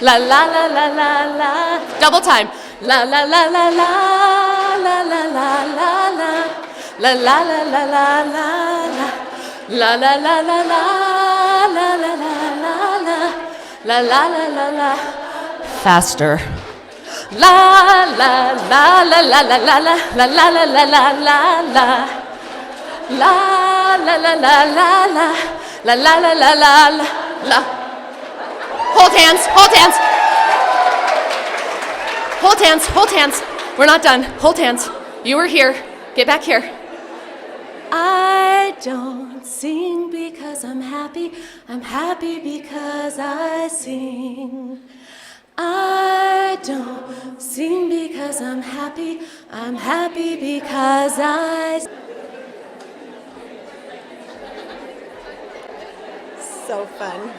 La la la la la la. Double time. La la la la la la la la la la. La la la la la la la. La la la la la la la la la la. La la la la la. Faster. La la la la la la la la la la la la la la la. La la la la la la la la la la la la. Hold hands, hold hands. Hold hands, hold hands. We're not done. Hold hands. You were here. Get back here. I don't sing because I'm happy because I sing. I don't sing because I'm happy because I sing. So fun.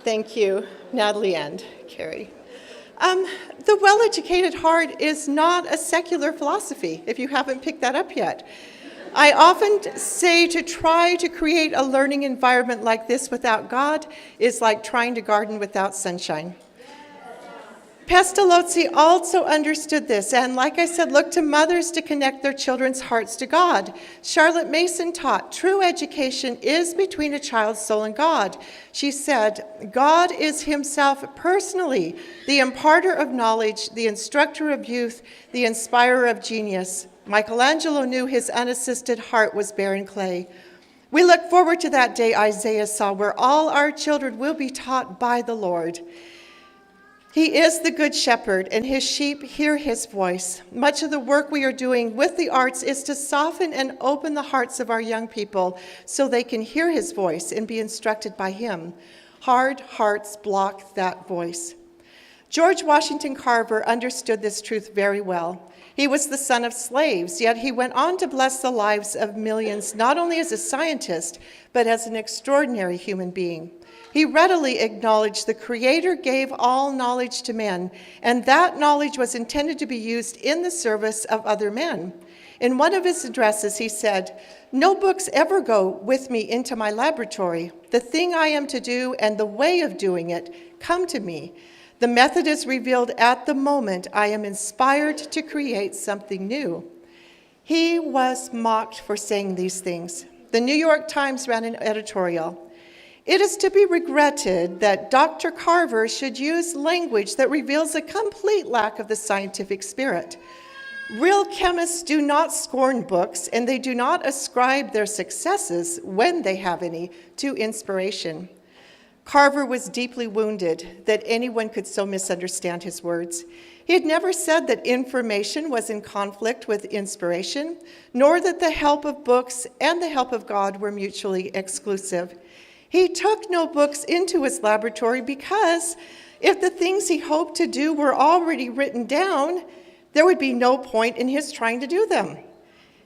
Thank you, Natalie and Carrie. The well-educated heart is not a secular philosophy, if you haven't picked that up yet. I often say to try to create a learning environment like this without God is like trying to garden without sunshine. Pestalozzi also understood this, and like I said, looked to mothers to connect their children's hearts to God. Charlotte Mason taught, true education is between a child's soul and God. She said, God is himself personally the imparter of knowledge, the instructor of youth, the inspirer of genius. Michelangelo knew his unassisted heart was barren clay. We look forward to that day Isaiah saw, where all our children will be taught by the Lord. He is the good shepherd, and his sheep hear his voice. Much of the work we are doing with the arts is to soften and open the hearts of our young people so they can hear his voice and be instructed by him. Hard hearts block that voice. George Washington Carver understood this truth very well. He was the son of slaves, yet he went on to bless the lives of millions, not only as a scientist, but as an extraordinary human being. He readily acknowledged the Creator gave all knowledge to men, and that knowledge was intended to be used in the service of other men. In one of his addresses, he said, "No books ever go with me into my laboratory. The thing I am to do and the way of doing it come to me. The method is revealed at the moment I am inspired to create something new." He was mocked for saying these things. The New York Times ran an editorial. It is to be regretted that Dr. Carver should use language that reveals a complete lack of the scientific spirit. Real chemists do not scorn books, and they do not ascribe their successes, when they have any, to inspiration. Carver was deeply wounded that anyone could so misunderstand his words. He had never said that information was in conflict with inspiration, nor that the help of books and the help of God were mutually exclusive. He took no books into his laboratory because if the things he hoped to do were already written down, there would be no point in his trying to do them.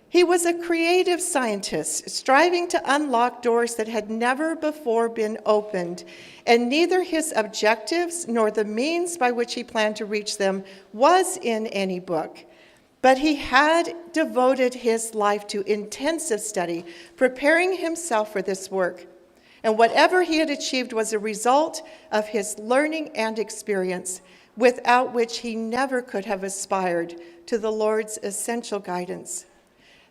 He was a creative scientist, striving to unlock doors that had never before been opened, and neither his objectives nor the means by which he planned to reach them was in any book. But he had devoted his life to intensive study, preparing himself for this work. And whatever he had achieved was a result of his learning and experience, without which he never could have aspired to the Lord's essential guidance.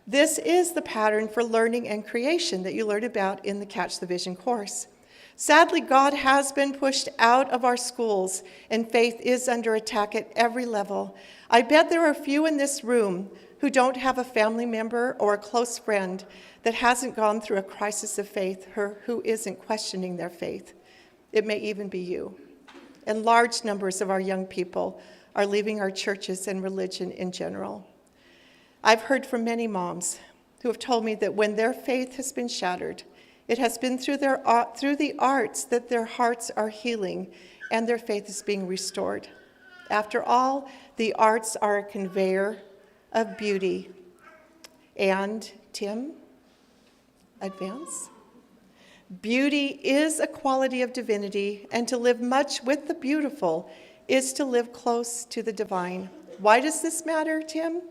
This is the pattern for learning and creation that you learned about in the Catch the Vision course. Sadly, God has been pushed out of our schools, and faith is under attack at every level. I bet there are few in this room who don't have a family member or a close friend that hasn't gone through a crisis of faith or who isn't questioning their faith. It may even be you. And large numbers of our young people are leaving our churches and religion in general. I've heard from many moms who have told me that when their faith has been shattered, it has been through the arts that their hearts are healing and their faith is being restored. After all, the arts are a conveyor of beauty. And, Tim, advance. Beauty is a quality of divinity, and to live much with the beautiful is to live close to the divine. Why does this matter, Tim?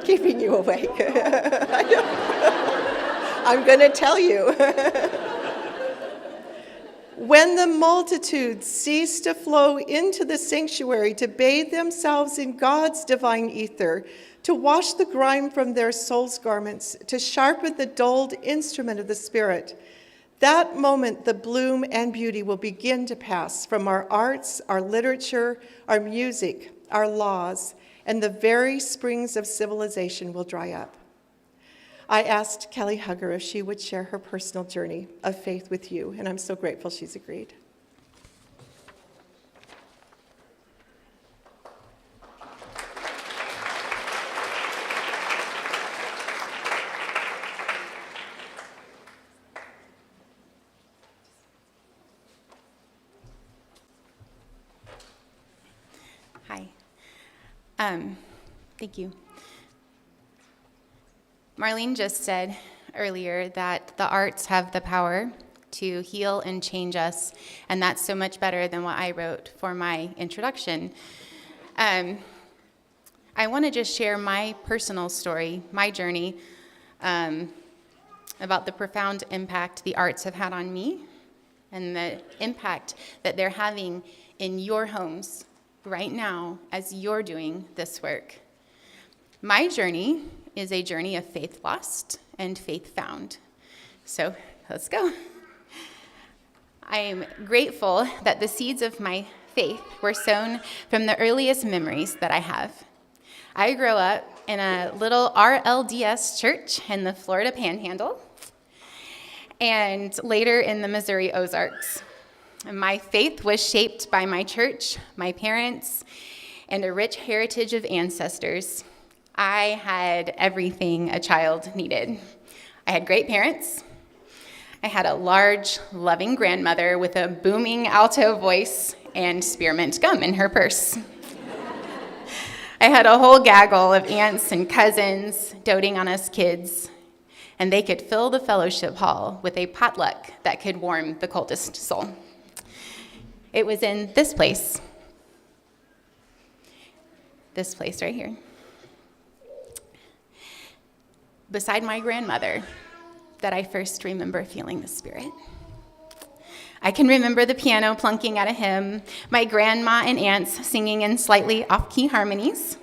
Keeping you awake. I'm going to tell you. When the multitudes ceased to flow into the sanctuary to bathe themselves in God's divine ether, to wash the grime from their souls' garments, to sharpen the dulled instrument of the Spirit, that moment the bloom and beauty will begin to pass from our arts, our literature, our music, our laws, and the very springs of civilization will dry up. I asked Kelly Hugger if she would share her personal journey of faith with you, and I'm so grateful she's agreed. Hi. Thank you. Marlene just said earlier that the arts have the power to heal and change us, and that's so much better than what I wrote for my introduction. I want to just share my personal story, my journey, about the profound impact the arts have had on me and the impact that they're having in your homes right now as you're doing this work. My journey is a journey of faith lost and faith found. So let's go. I am grateful that the seeds of my faith were sown from the earliest memories that I have. I grew up in a little RLDS church in the Florida Panhandle and later in the Missouri Ozarks. My faith was shaped by my church, my parents, and a rich heritage of ancestors. I had everything a child needed. I had great parents. I had a large, loving grandmother with a booming alto voice and spearmint gum in her purse. I had a whole gaggle of aunts and cousins doting on us kids, and they could fill the fellowship hall with a potluck that could warm the coldest soul. It was in this place right here, beside my grandmother, that I first remember feeling the Spirit. I can remember the piano plunking at a hymn, my grandma and aunts singing in slightly off-key harmonies,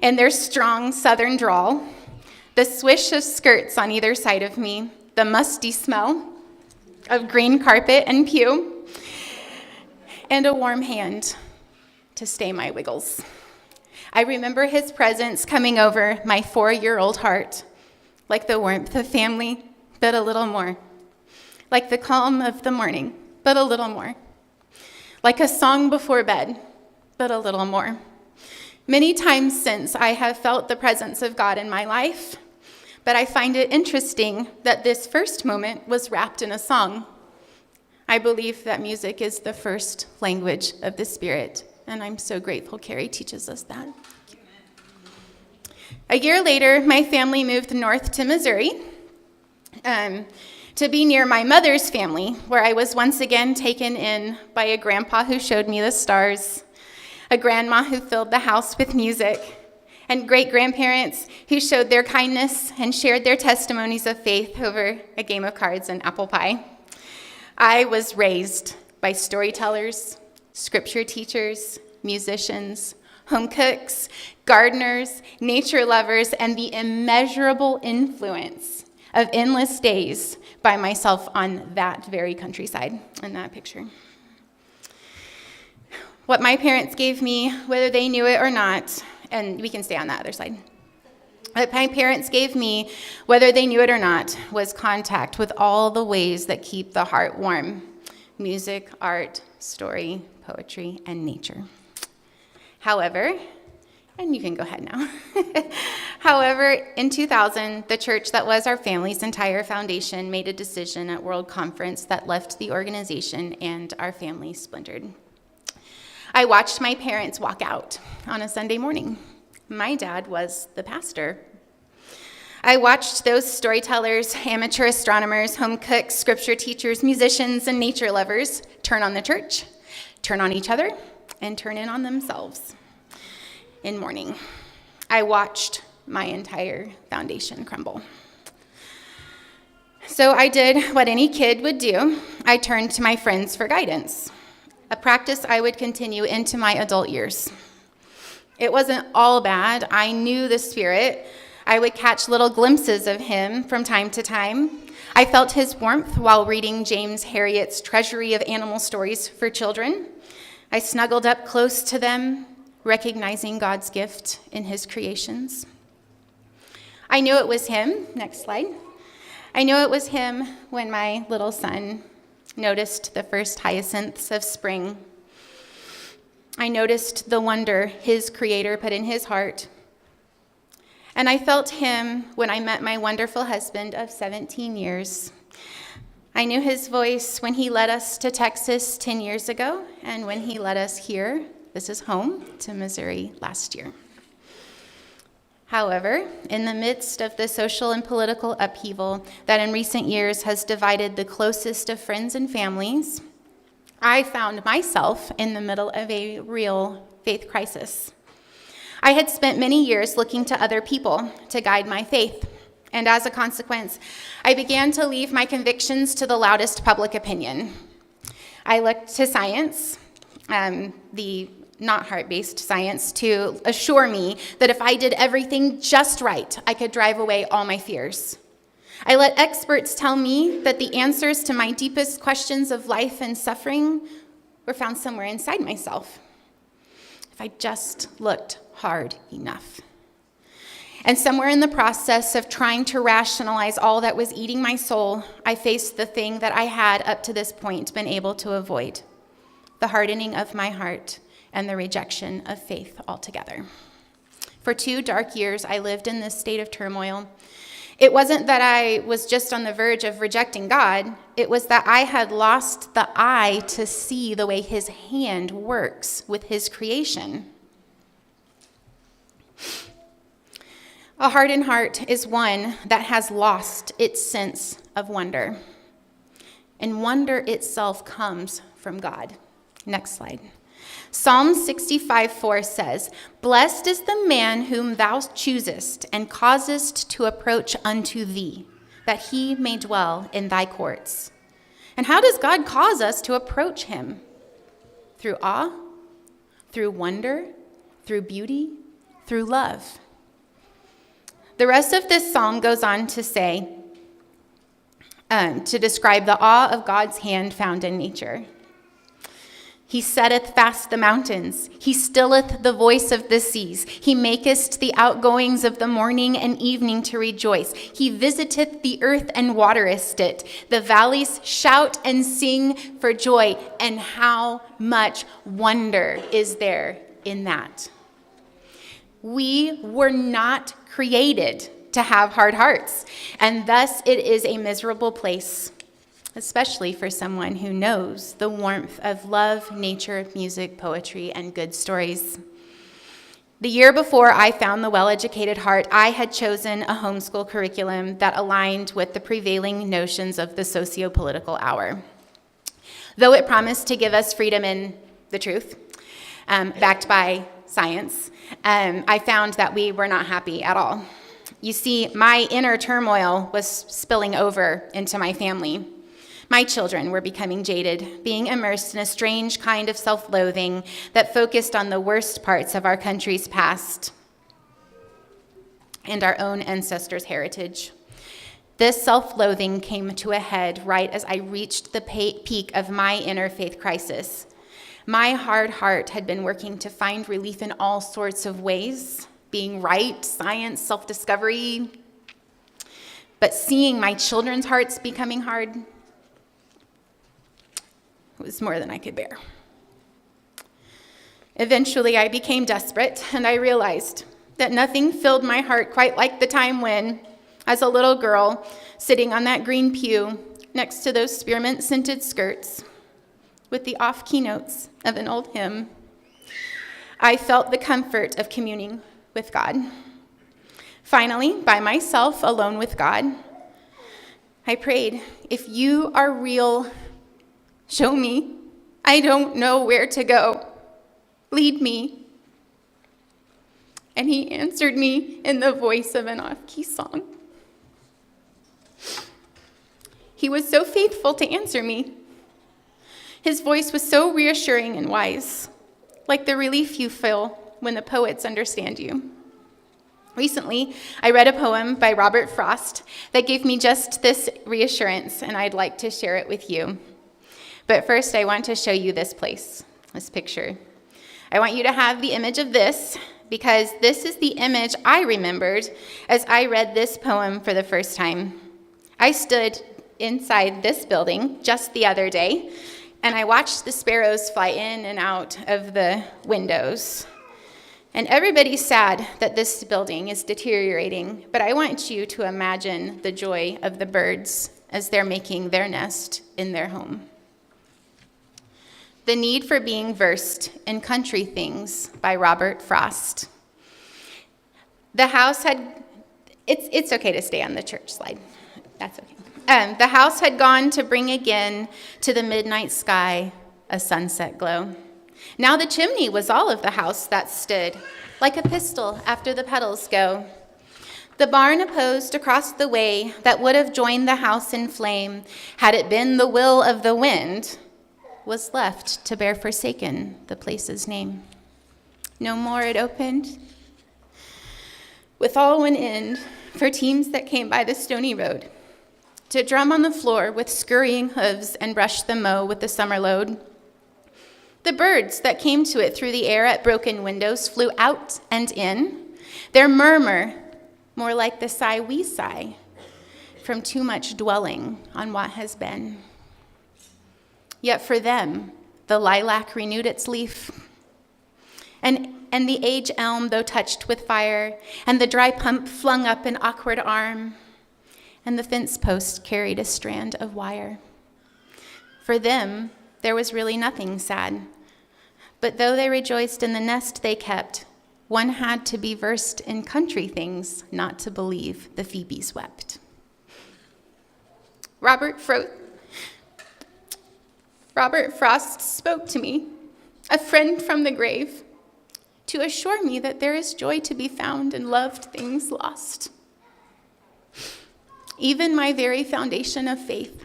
and their strong southern drawl, the swish of skirts on either side of me, the musty smell of green carpet and pew, and a warm hand to stay my wiggles. I remember his presence coming over my 4-year-old heart, like the warmth of family, but a little more. Like the calm of the morning, but a little more. Like a song before bed, but a little more. Many times since, I have felt the presence of God in my life, but I find it interesting that this first moment was wrapped in a song. I believe that music is the first language of the Spirit, and I'm so grateful Carrie teaches us that. A year later, my family moved north to Missouri to be near my mother's family, where I was once again taken in by a grandpa who showed me the stars, a grandma who filled the house with music, and great-grandparents who showed their kindness and shared their testimonies of faith over a game of cards and apple pie. I was raised by storytellers, scripture teachers, musicians, home cooks, gardeners, nature lovers, and the immeasurable influence of endless days by myself on that very countryside in that picture. What my parents gave me, whether they knew it or not, and we can stay on that other side. What my parents gave me, whether they knew it or not, was contact with all the ways that keep the heart warm: music, art, story, poetry, and nature. However, and you can go ahead now. However, in 2000, the church that was our family's entire foundation made a decision at World Conference that left the organization and our family splintered. I watched my parents walk out on a Sunday morning. My dad was the pastor. I watched those storytellers, amateur astronomers, home cooks, scripture teachers, musicians, and nature lovers turn on the church, turn on each other, and turn in on themselves in mourning. I watched my entire foundation crumble. So I did what any kid would do. I turned to my friends for guidance, a practice I would continue into my adult years. It wasn't all bad. I knew the Spirit. I would catch little glimpses of him from time to time. I felt his warmth while reading James Herriot's Treasury of Animal Stories for Children. I snuggled up close to them, recognizing God's gift in his creations. I knew it was him. Next slide. I knew it was him when my little son noticed the first hyacinths of spring. I noticed the wonder his creator put in his heart. And I felt him when I met my wonderful husband of 17 years. I knew his voice when he led us to Texas 10 years ago, and when he led us here, this is home, to Missouri last year. However, in the midst of the social and political upheaval that in recent years has divided the closest of friends and families, I found myself in the middle of a real faith crisis. I had spent many years looking to other people to guide my faith, and as a consequence, I began to leave my convictions to the loudest public opinion. I looked to science, the not heart-based science, to assure me that if I did everything just right, I could drive away all my fears. I let experts tell me that the answers to my deepest questions of life and suffering were found somewhere inside myself, if I just looked hard enough. And somewhere in the process of trying to rationalize all that was eating my soul, I faced the thing that I had up to this point been able to avoid, the hardening of my heart and the rejection of faith altogether. For 2 dark years, I lived in this state of turmoil. It wasn't that I was just on the verge of rejecting God. It was that I had lost the eye to see the way his hand works with his creation. A hardened heart is one that has lost its sense of wonder. And wonder itself comes from God. Next slide. Psalm 65:4 says, "Blessed is the man whom thou choosest and causest to approach unto thee, that he may dwell in thy courts." And how does God cause us to approach him? Through awe, through wonder, through beauty, through love. The rest of this psalm goes on to say, to describe the awe of God's hand found in nature. He setteth fast the mountains. He stilleth the voice of the seas. He maketh the outgoings of the morning and evening to rejoice. He visiteth the earth and watereth it. The valleys shout and sing for joy. And how much wonder is there in that? We were not created to have hard hearts, and thus it is a miserable place, especially for someone who knows the warmth of love, nature, music, poetry, and good stories. The year before I found the Well-Educated Heart, I had chosen a homeschool curriculum that aligned with the prevailing notions of the socio-political hour. Though it promised to give us freedom in the truth, backed by science, I found that we were not happy at all. You see, my inner turmoil was spilling over into my family. My children were becoming jaded, being immersed in a strange kind of self-loathing that focused on the worst parts of our country's past and our own ancestors' heritage. This self-loathing came to a head right as I reached the peak of my inner faith crisis. My hard heart had been working to find relief in all sorts of ways, being right, science, self-discovery, but seeing my children's hearts becoming hard was more than I could bear. Eventually, I became desperate, and I realized that nothing filled my heart quite like the time when, as a little girl, sitting on that green pew next to those spearmint-scented skirts, with the off-key notes of an old hymn, I felt the comfort of communing with God. Finally, by myself, alone with God, I prayed, "If you are real, show me. I don't know where to go. Lead me." and he answered me in the voice of an off-key song. He was so faithful to answer me. His voice was so reassuring and wise, like the relief you feel when the poets understand you. Recently, I read a poem by Robert Frost that gave me just this reassurance, and I'd like to share it with you. But first, I want to show you this place, this picture. I want you to have the image of this, because this is the image I remembered as I read this poem for the first time. I stood inside this building just the other day, and I watched the sparrows fly in and out of the windows. And everybody's sad that this building is deteriorating, but I want you to imagine the joy of the birds as they're making their nest in their home. The Need for Being Versed in Country Things by Robert Frost. The house had, it's okay to stay on the church slide. That's okay. The house had gone to bring again to the midnight sky a sunset glow. Now the chimney was all of the house that stood, like a pistol after the petals go. The barn opposed across the way that would have joined the house in flame, had it been the will of the wind, was left to bear forsaken the place's name. No more it opened, with all one end for teams that came by the stony road, to drum on the floor with scurrying hooves and brush the mow with the summer load. The birds that came to it through the air at broken windows flew out and in, their murmur more like the sigh we sigh from too much dwelling on what has been. Yet for them, the lilac renewed its leaf, and the age elm, though touched with fire, and the dry pump flung up an awkward arm, and the fence post carried a strand of wire. For them, there was really nothing sad. But though they rejoiced in the nest they kept, one had to be versed in country things not to believe the phoebes wept. Robert Frost spoke to me, a friend from the grave, to assure me that there is joy to be found in loved things lost. Even my very foundation of faith,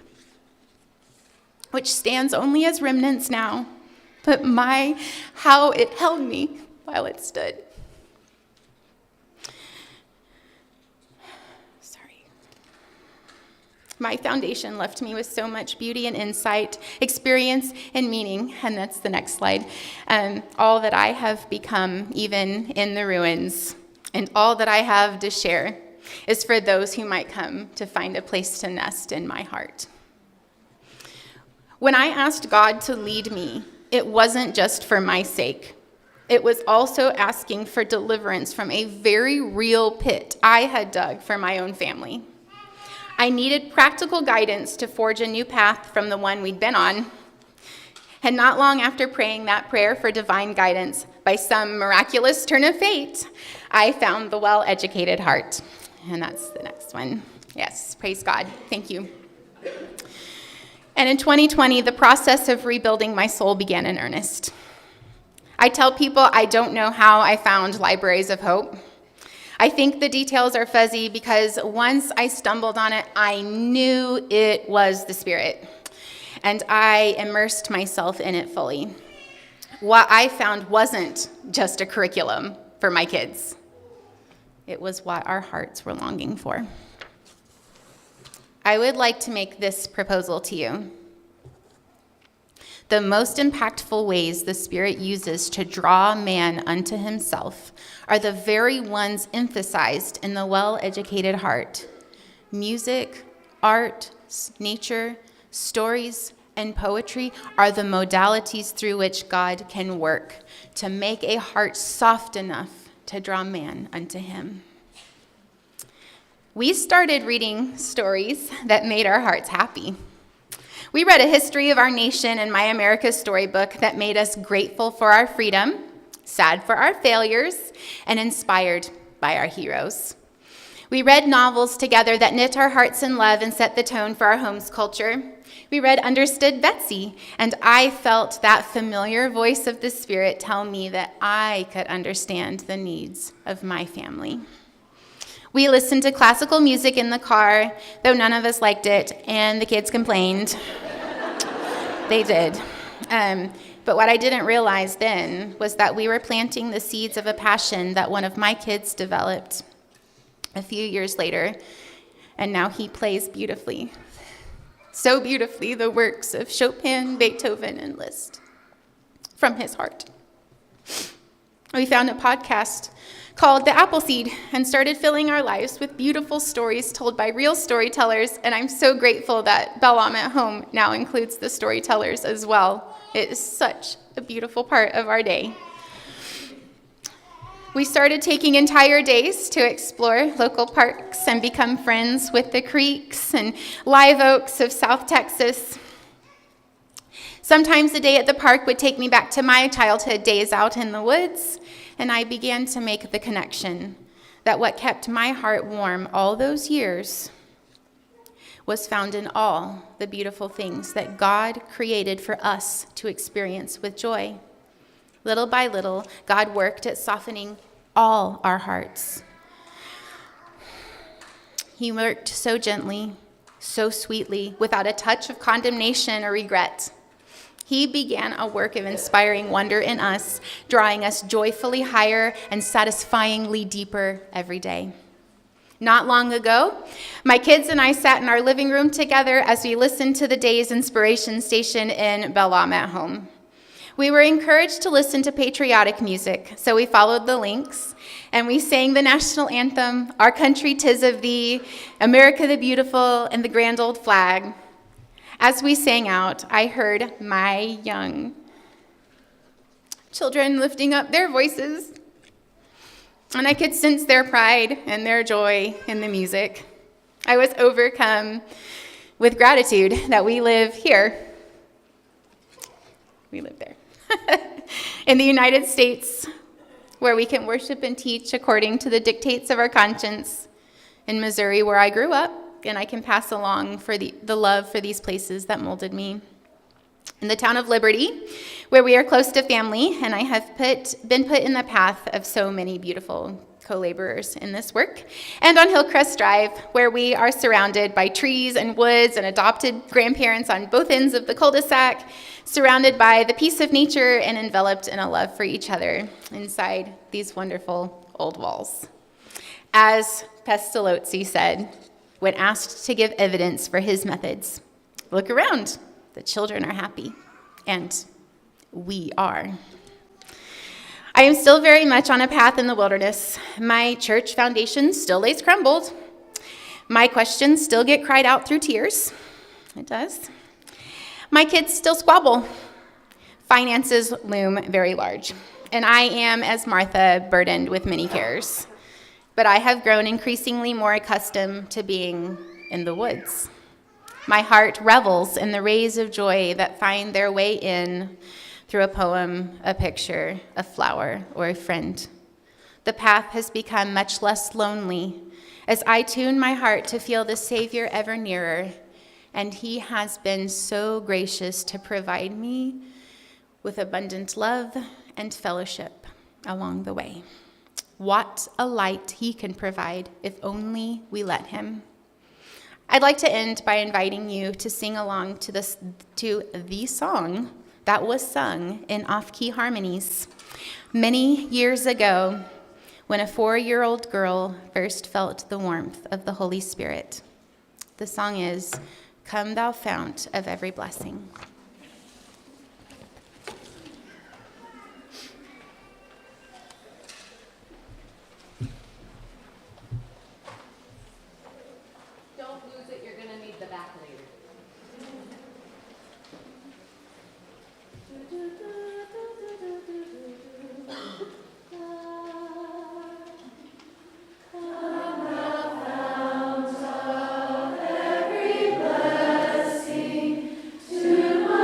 which stands only as remnants now, but how it held me while it stood. Sorry. My foundation left me with so much beauty and insight, experience and meaning, and that's the next slide. All that I have become, even in the ruins, and all that I have to share is for those who might come to find a place to nest in my heart. When I asked God to lead me, it wasn't just for my sake. It was also asking for deliverance from a very real pit I had dug for my own family. I needed practical guidance to forge a new path from the one we'd been on. And not long after praying that prayer for divine guidance, by some miraculous turn of fate, I found the well-educated heart. And that's the next one. Yes, praise God. Thank you. And in 2020, the process of rebuilding my soul began in earnest. I tell people I don't know how I found Libraries of Hope. I think the details are fuzzy because once I stumbled on it, I knew it was the Spirit, and I immersed myself in it fully. What I found wasn't just a curriculum for my kids. It was what our hearts were longing for. I would like to make this proposal to you. The most impactful ways the Spirit uses to draw man unto himself are the very ones emphasized in the well-educated heart. Music, art, nature, stories, and poetry are the modalities through which God can work to make a heart soft enough to draw man unto him. We started reading stories that made our hearts happy. We read a history of our nation in My America's Storybook that made us grateful for our freedom, sad for our failures, and inspired by our heroes. We read novels together that knit our hearts in love and set the tone for our home's culture. We read Understood Betsy, and I felt that familiar voice of the Spirit tell me that I could understand the needs of my family. We listened to classical music in the car, though none of us liked it, and the kids complained. They did. But what I didn't realize then was that we were planting the seeds of a passion that one of my kids developed a few years later, and now he plays beautifully. So beautifully, the works of Chopin, Beethoven, and Liszt from his heart. We found a podcast called The Appleseed and started filling our lives with beautiful stories told by real storytellers, and I'm so grateful that Balaam at Home now includes the storytellers as well. It is such a beautiful part of our day. We started taking entire days to explore local parks and become friends with the creeks and live oaks of South Texas. Sometimes a day at the park would take me back to my childhood days out in the woods, and I began to make the connection that what kept my heart warm all those years was found in all the beautiful things that God created for us to experience with joy. Little by little, God worked at softening all our hearts. He worked so gently, so sweetly, without a touch of condemnation or regret. He began a work of inspiring wonder in us, drawing us joyfully higher and satisfyingly deeper every day. Not long ago, my kids and I sat in our living room together as we listened to the day's inspiration station in Balaam at Home. We were encouraged to listen to patriotic music, so we followed the links, and we sang the national anthem, Our Country 'Tis of Thee, America the Beautiful, and the Grand Old Flag. As we sang out, I heard my young children lifting up their voices, and I could sense their pride and their joy in the music. I was overcome with gratitude that we live here. We live there. In the United States, where we can worship and teach according to the dictates of our conscience. In Missouri, where I grew up, and I can pass along for the love for these places that molded me. In the town of Liberty, where we are close to family, and I have been put in the path of so many beautiful co-laborers in this work. And on Hillcrest Drive, where we are surrounded by trees and woods and adopted grandparents on both ends of the cul-de-sac, surrounded by the peace of nature and enveloped in a love for each other inside these wonderful old walls. As Pestalozzi said, when asked to give evidence for his methods, look around. The children are happy, and we are. I am still very much on a path in the wilderness. My church foundation still lays crumbled. My questions still get cried out through tears. It does. My kids still squabble. Finances loom very large, and I am, as Martha, burdened with many cares. But I have grown increasingly more accustomed to being in the woods. My heart revels in the rays of joy that find their way in through a poem, a picture, a flower, or a friend. The path has become much less lonely as I tune my heart to feel the Savior ever nearer, and he has been so gracious to provide me with abundant love and fellowship along the way. What a light he can provide if only we let him. I'd like to end by inviting you to sing along to the song that was sung in off-key harmonies many years ago when a 4-year-old girl first felt the warmth of the Holy Spirit. The song is, Come Thou Fount of Every Blessing. Don't lose it, you're going to need the back later. To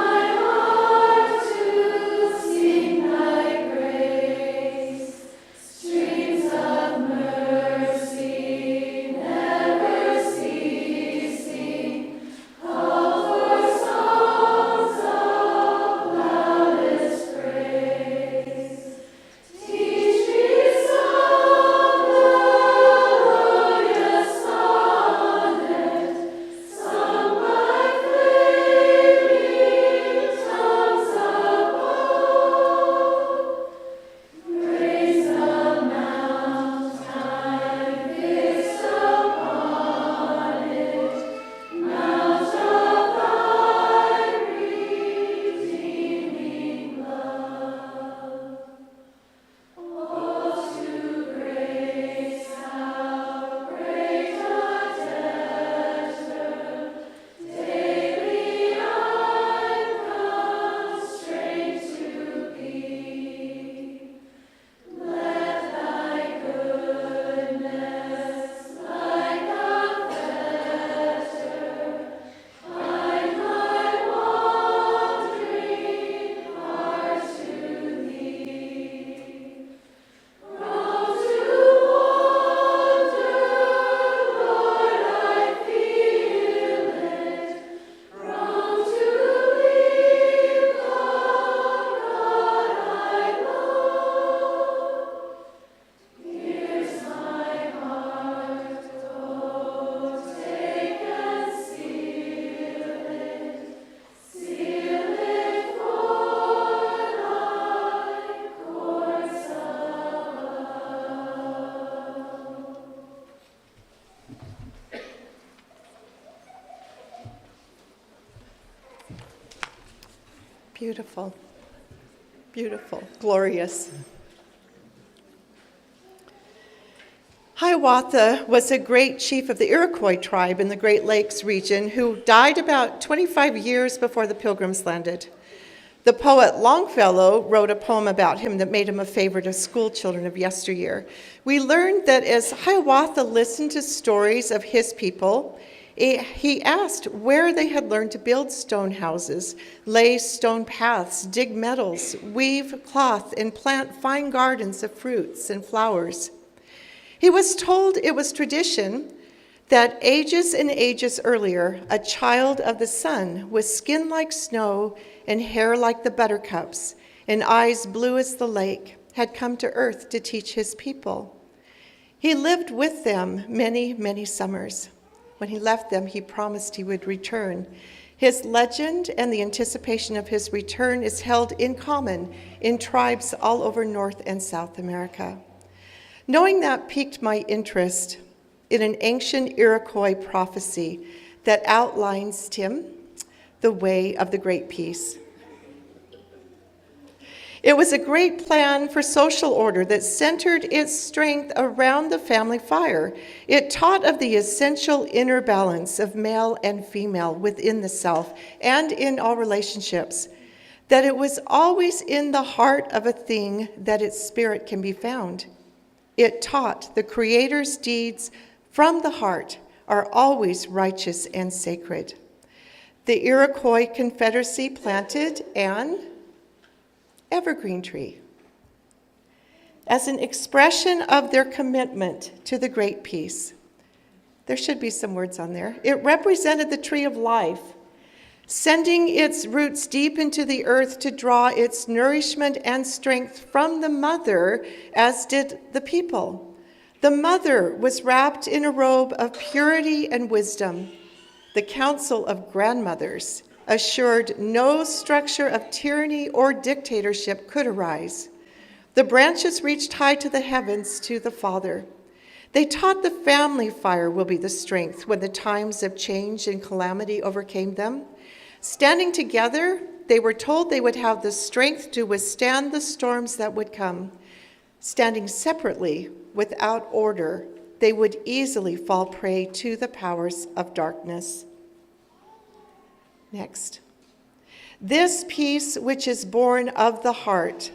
Beautiful. Beautiful. Glorious. Hiawatha was a great chief of the Iroquois tribe in the Great Lakes region who died about 25 years before the Pilgrims landed. The poet Longfellow wrote a poem about him that made him a favorite of school children of yesteryear. We learned that as Hiawatha listened to stories of his people, he asked where they had learned to build stone houses, lay stone paths, dig metals, weave cloth, and plant fine gardens of fruits and flowers. He was told it was tradition that ages and ages earlier, a child of the sun with skin like snow and hair like the buttercups and eyes blue as the lake had come to earth to teach his people. He lived with them many, many summers. When he left them, he promised he would return. His legend and the anticipation of his return is held in common in tribes all over North and South America. Knowing that piqued my interest in an ancient Iroquois prophecy that outlines Tim, the way of the Great Peace. It was a great plan for social order that centered its strength around the family fire. It taught of the essential inner balance of male and female within the self and in all relationships, that it was always in the heart of a thing that its spirit can be found. It taught the Creator's deeds from the heart are always righteous and sacred. The Iroquois Confederacy planted an evergreen tree as an expression of their commitment to the Great Peace. There should be some words on there. It represented the tree of life, sending its roots deep into the earth to draw its nourishment and strength from the mother, as did the people. The mother was wrapped in a robe of purity and wisdom. The council of grandmothers assured no structure of tyranny or dictatorship could arise. The branches reached high to the heavens to the Father. They taught the family fire will be the strength when the times of change and calamity overcame them. Standing together, they were told they would have the strength to withstand the storms that would come. Standing separately, without order, they would easily fall prey to the powers of darkness. Next. This peace which is born of the heart,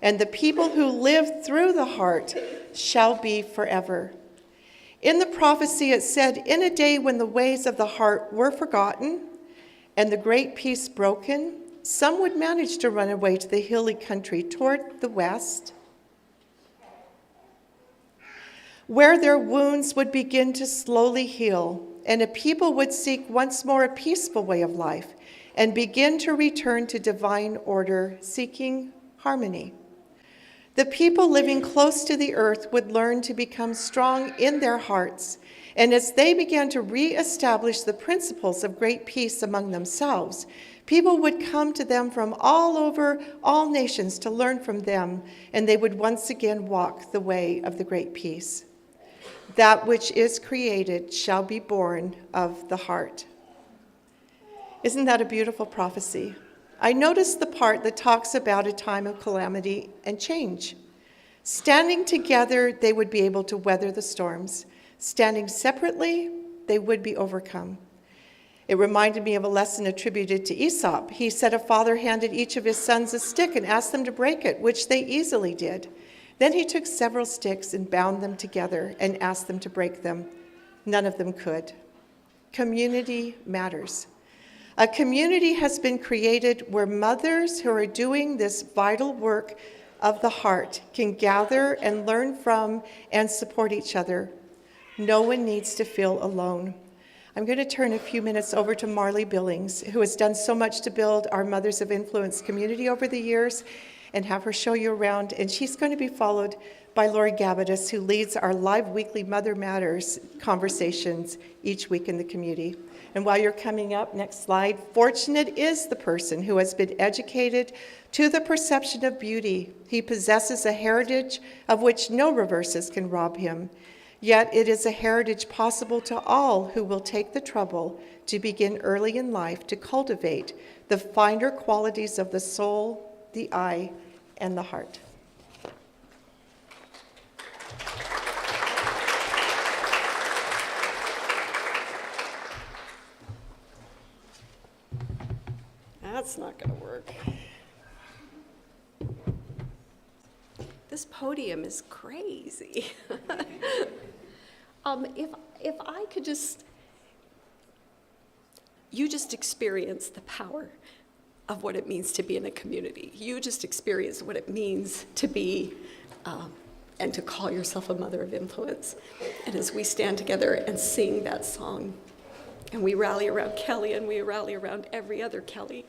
and the people who live through the heart shall be forever. In the prophecy it said, in a day when the ways of the heart were forgotten, and the great peace broken, some would manage to run away to the hilly country toward the west, where their wounds would begin to slowly heal, and a people would seek once more a peaceful way of life and begin to return to divine order, seeking harmony. The people living close to the earth would learn to become strong in their hearts, and as they began to reestablish the principles of great peace among themselves, people would come to them from all over all nations to learn from them, and they would once again walk the way of the great peace. That which is created shall be born of the heart. Isn't that a beautiful prophecy? I noticed the part that talks about a time of calamity and change. Standing together, they would be able to weather the storms. Standing separately, they would be overcome. It reminded me of a lesson attributed to Aesop. He said a father handed each of his sons a stick and asked them to break it, which they easily did. Then he took several sticks and bound them together and asked them to break them. None of them could. Community matters. A community has been created where mothers who are doing this vital work of the heart can gather and learn from and support each other. No one needs to feel alone. I'm going to turn a few minutes over to Marley Billings, who has done so much to build our Mothers of Influence community over the years, and have her show you around. And she's going to be followed by Lori Gabidis, who leads our live weekly Mother Matters conversations each week in the community. And while you're coming up, next slide, fortunate is the person who has been educated to the perception of beauty. He possesses a heritage of which no reverses can rob him. Yet it is a heritage possible to all who will take the trouble to begin early in life to cultivate the finer qualities of the soul, the eye, and the heart. That's not going to work. This podium is crazy. If I could just, you just experience the power of what it means to be in a community. You just experience what it means to be and to call yourself a mother of influence. And as we stand together and sing that song, and we rally around Kelly and we rally around every other Kelly,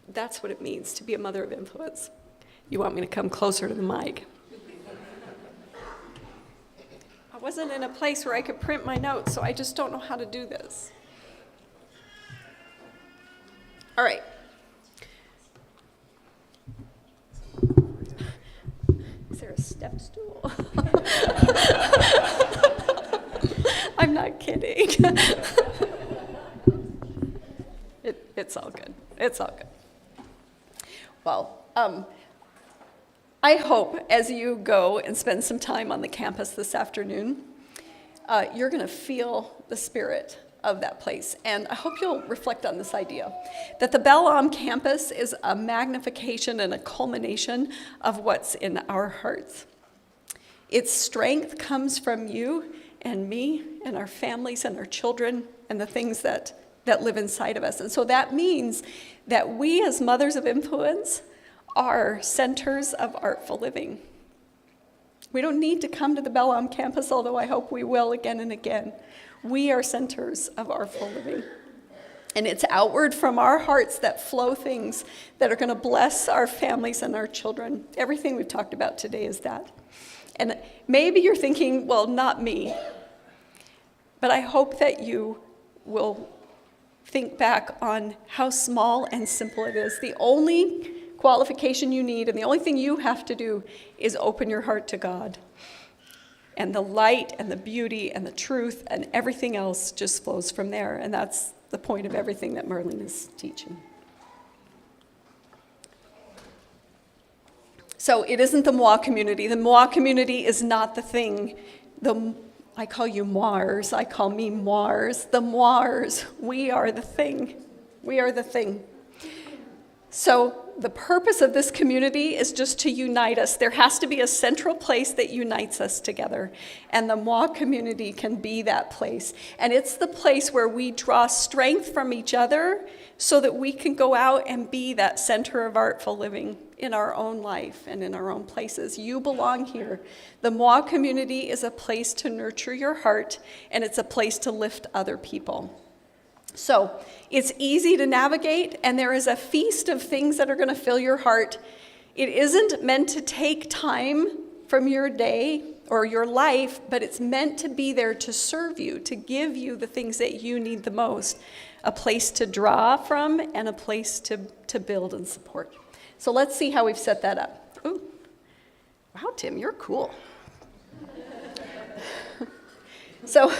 that's what it means to be a mother of influence. You want me to come closer to the mic? I wasn't in a place where I could print my notes, so I just don't know how to do this. All right. Is there a step stool? I'm not kidding. It's all good. It's all good. Well, I hope as you go and spend some time on the campus this afternoon, you're going to feel the spirit of that place. And I hope you'll reflect on this idea that the Belle campus is a magnification and a culmination of what's in our hearts. Its strength comes from you and me and our families and our children and the things that live inside of us. And so that means that we as mothers of influence are centers of artful living. We don't need to come to the Belle campus, although I hope we will again and again. We are centers of artful living. And it's outward from our hearts that flow things that are going to bless our families and our children. Everything we've talked about today is that. And maybe you're thinking, well, not me. But I hope that you will think back on how small and simple it is. The only qualification you need and the only thing you have to do is open your heart to God. And the light and the beauty and the truth and everything else just flows from there. And that's the point of everything that Merlin is teaching. So it isn't the moi community. The moi community is not the thing. I call you moires. I call me moires. The moires. We are the thing. We are the thing. So the purpose of this community is just to unite us. There has to be a central place that unites us together. And the moi community can be that place. And it's the place where we draw strength from each other so that we can go out and be that center of artful living in our own life and in our own places. You belong here. The moi community is a place to nurture your heart, and it's a place to lift other people. So it's easy to navigate, and there is a feast of things that are going to fill your heart. It isn't meant to take time from your day or your life, but it's meant to be there to serve you, to give you the things that you need the most, a place to draw from and a place to build and support. So let's see how we've set that up. Ooh. Wow, Tim, you're cool. So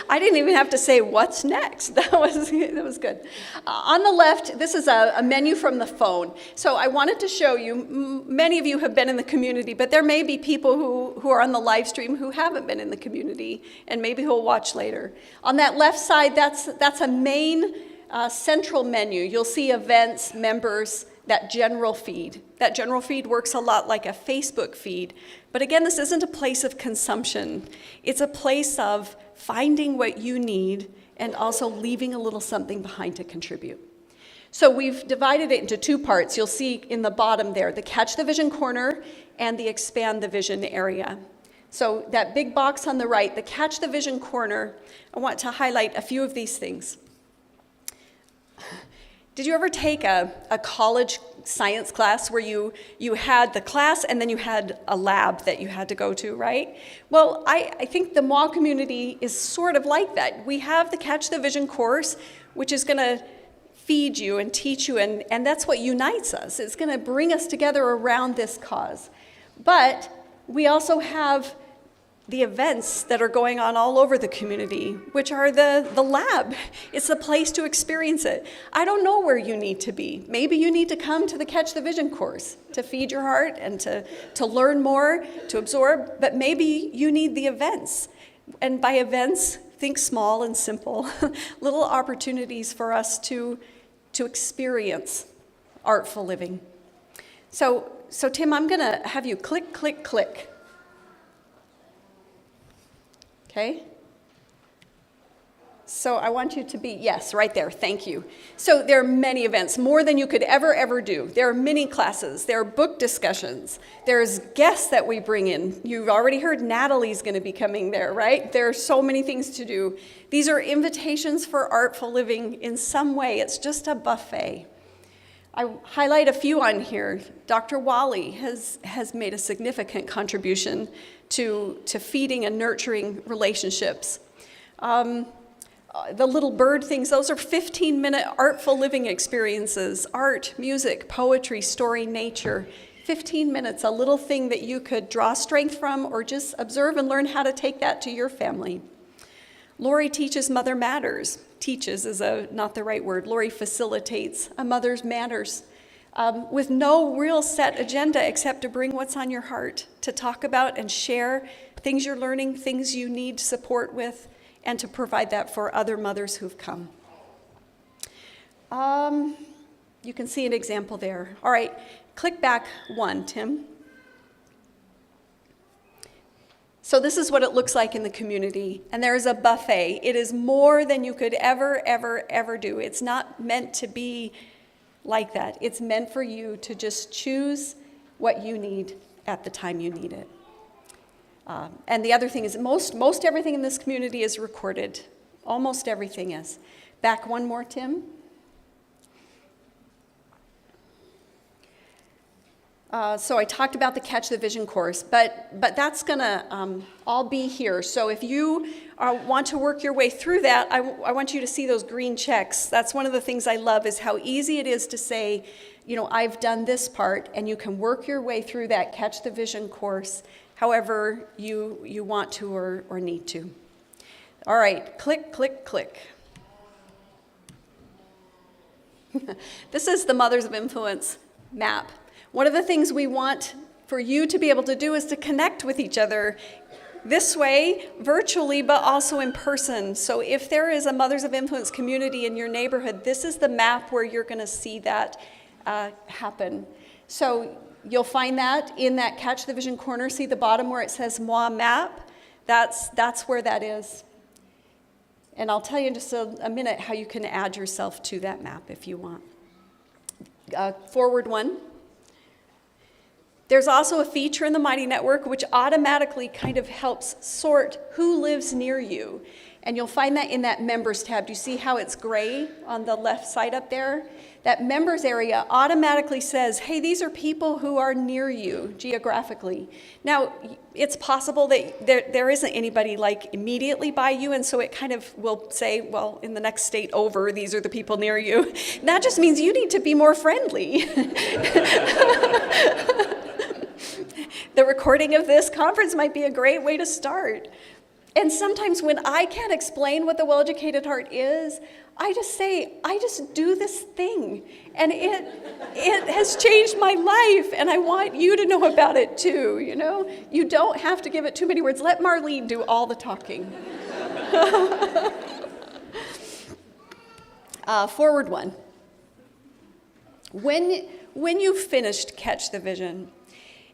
I didn't even have to say what's next. That was good. On the left, this is a menu from the phone. So I wanted to show you, many of you have been in the community, but there may be people who are on the live stream who haven't been in the community and maybe who'll watch later. On that left side, that's a main central menu. You'll see events, members, that general feed. That general feed works a lot like a Facebook feed. But again, this isn't a place of consumption. It's a place of finding what you need and also leaving a little something behind to contribute. So we've divided it into two parts. You'll see in the bottom there, the Catch the Vision corner and the Expand the Vision area. So that big box on the right, the Catch the Vision corner, I want to highlight a few of these things. Did you ever take a college science class where you had the class and then you had a lab that you had to go to, right? Well, I think the moi community is sort of like that. We have the Catch the Vision course, which is going to feed you and teach you, and that's what unites us. It's going to bring us together around this cause. But we also have the events that are going on all over the community, which are the lab. It's the place to experience it. I don't know where you need to be. Maybe you need to come to the Catch the Vision course to feed your heart and to learn more, to absorb, but maybe you need the events. And by events, think small and simple, little opportunities for us to experience artful living. So Tim, I'm gonna have you click, click, click. Okay? So I want you to be, yes, right there, thank you. So there are many events, more than you could ever do. There are mini classes, there are book discussions, there's guests that we bring in. You've already heard Natalie's gonna be coming there, right? There are so many things to do. These are invitations for artful living in some way. It's just a buffet. I highlight a few on here. Dr. Wally has made a significant contribution to feeding and nurturing relationships. The little bird things, those are 15-minute artful living experiences. Art, music, poetry, story, nature. 15 minutes, a little thing that you could draw strength from or just observe and learn how to take that to your family. Lori teaches Mother Matters. Teaches is not the right word. Lori facilitates a Mother's Matters with no real set agenda except to bring what's on your heart, to talk about and share things you're learning, things you need support with, and to provide that for other mothers who've come. You can see an example there. All right, click back one, Tim. So this is what it looks like in the community, and there is a buffet. It is more than you could ever do. It's not meant to be like that. It's meant for you to just choose what you need at the time you need it. And the other thing is most everything in this community is recorded. Almost everything is. Back one more, Tim. So I talked about the Catch the Vision course, but that's gonna all be here. So if you want to work your way through that, I want you to see those green checks. That's one of the things I love is how easy it is to say, you know, I've done this part, and you can work your way through that Catch the Vision course however you want to or need to. All right, click, click, click. This is the Mothers of Influence map. One of the things we want for you to be able to do is to connect with each other this way, virtually, but also in person. So if there is a Mothers of Influence community in your neighborhood, this is the map where you're going to see that happen. So you'll find that in that Catch the Vision corner. See the bottom where it says Moi map? That's where that is. And I'll tell you in just a minute how you can add yourself to that map if you want. Forward one. There's also a feature in the Mighty Network which automatically kind of helps sort who lives near you. And you'll find that in that Members tab. Do you see how it's gray on the left side up there? That Members area automatically says, hey, these are people who are near you geographically. Now, it's possible that there isn't anybody like immediately by you, and so it kind of will say, well, in the next state over, these are the people near you. That just means you need to be more friendly. The recording of this conference might be a great way to start. And sometimes when I can't explain what the Well-Educated Heart is, I just say, I just do this thing. And it has changed my life, and I want you to know about it too, you know? You don't have to give it too many words. Let Marlene do all the talking. Forward one. When you've finished Catch the Vision,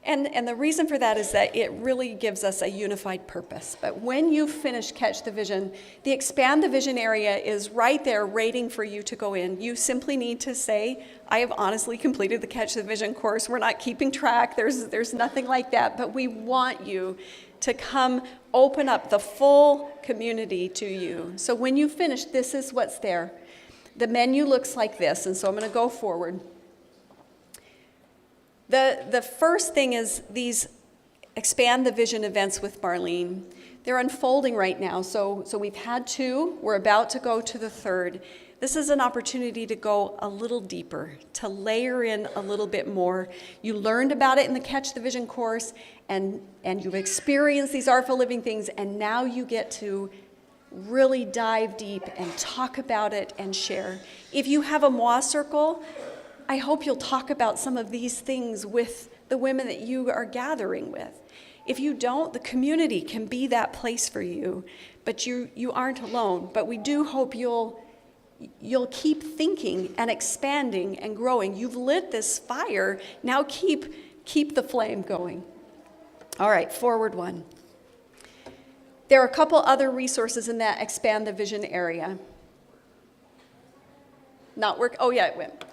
and the reason for that is that it really gives us a unified purpose. But when you finish Catch the Vision, the Expand the Vision area is right there waiting for you to go in. You simply need to say, I have honestly completed the Catch the Vision course. We're not keeping track. There's nothing like that. But we want you to come open up the full community to you. So when you finish, this is what's there. The menu looks like this, and so I'm going to go forward. The first thing is these Expand the Vision events with Marlene. They're unfolding right now. So we've had 2. We're about to go to the 3rd. This is an opportunity to go a little deeper, to layer in a little bit more. You learned about it in the Catch the Vision course, and you've experienced these Artful Living things, and now you get to really dive deep and talk about it and share. If you have a moi circle, I hope you'll talk about some of these things with the women that you are gathering with. If you don't, the community can be that place for you, but you aren't alone. But we do hope you'll keep thinking and expanding and growing. You've lit this fire. Now keep the flame going. All right, forward one. There are a couple other resources in that Expand the Vision area. Not work. Oh yeah, it went.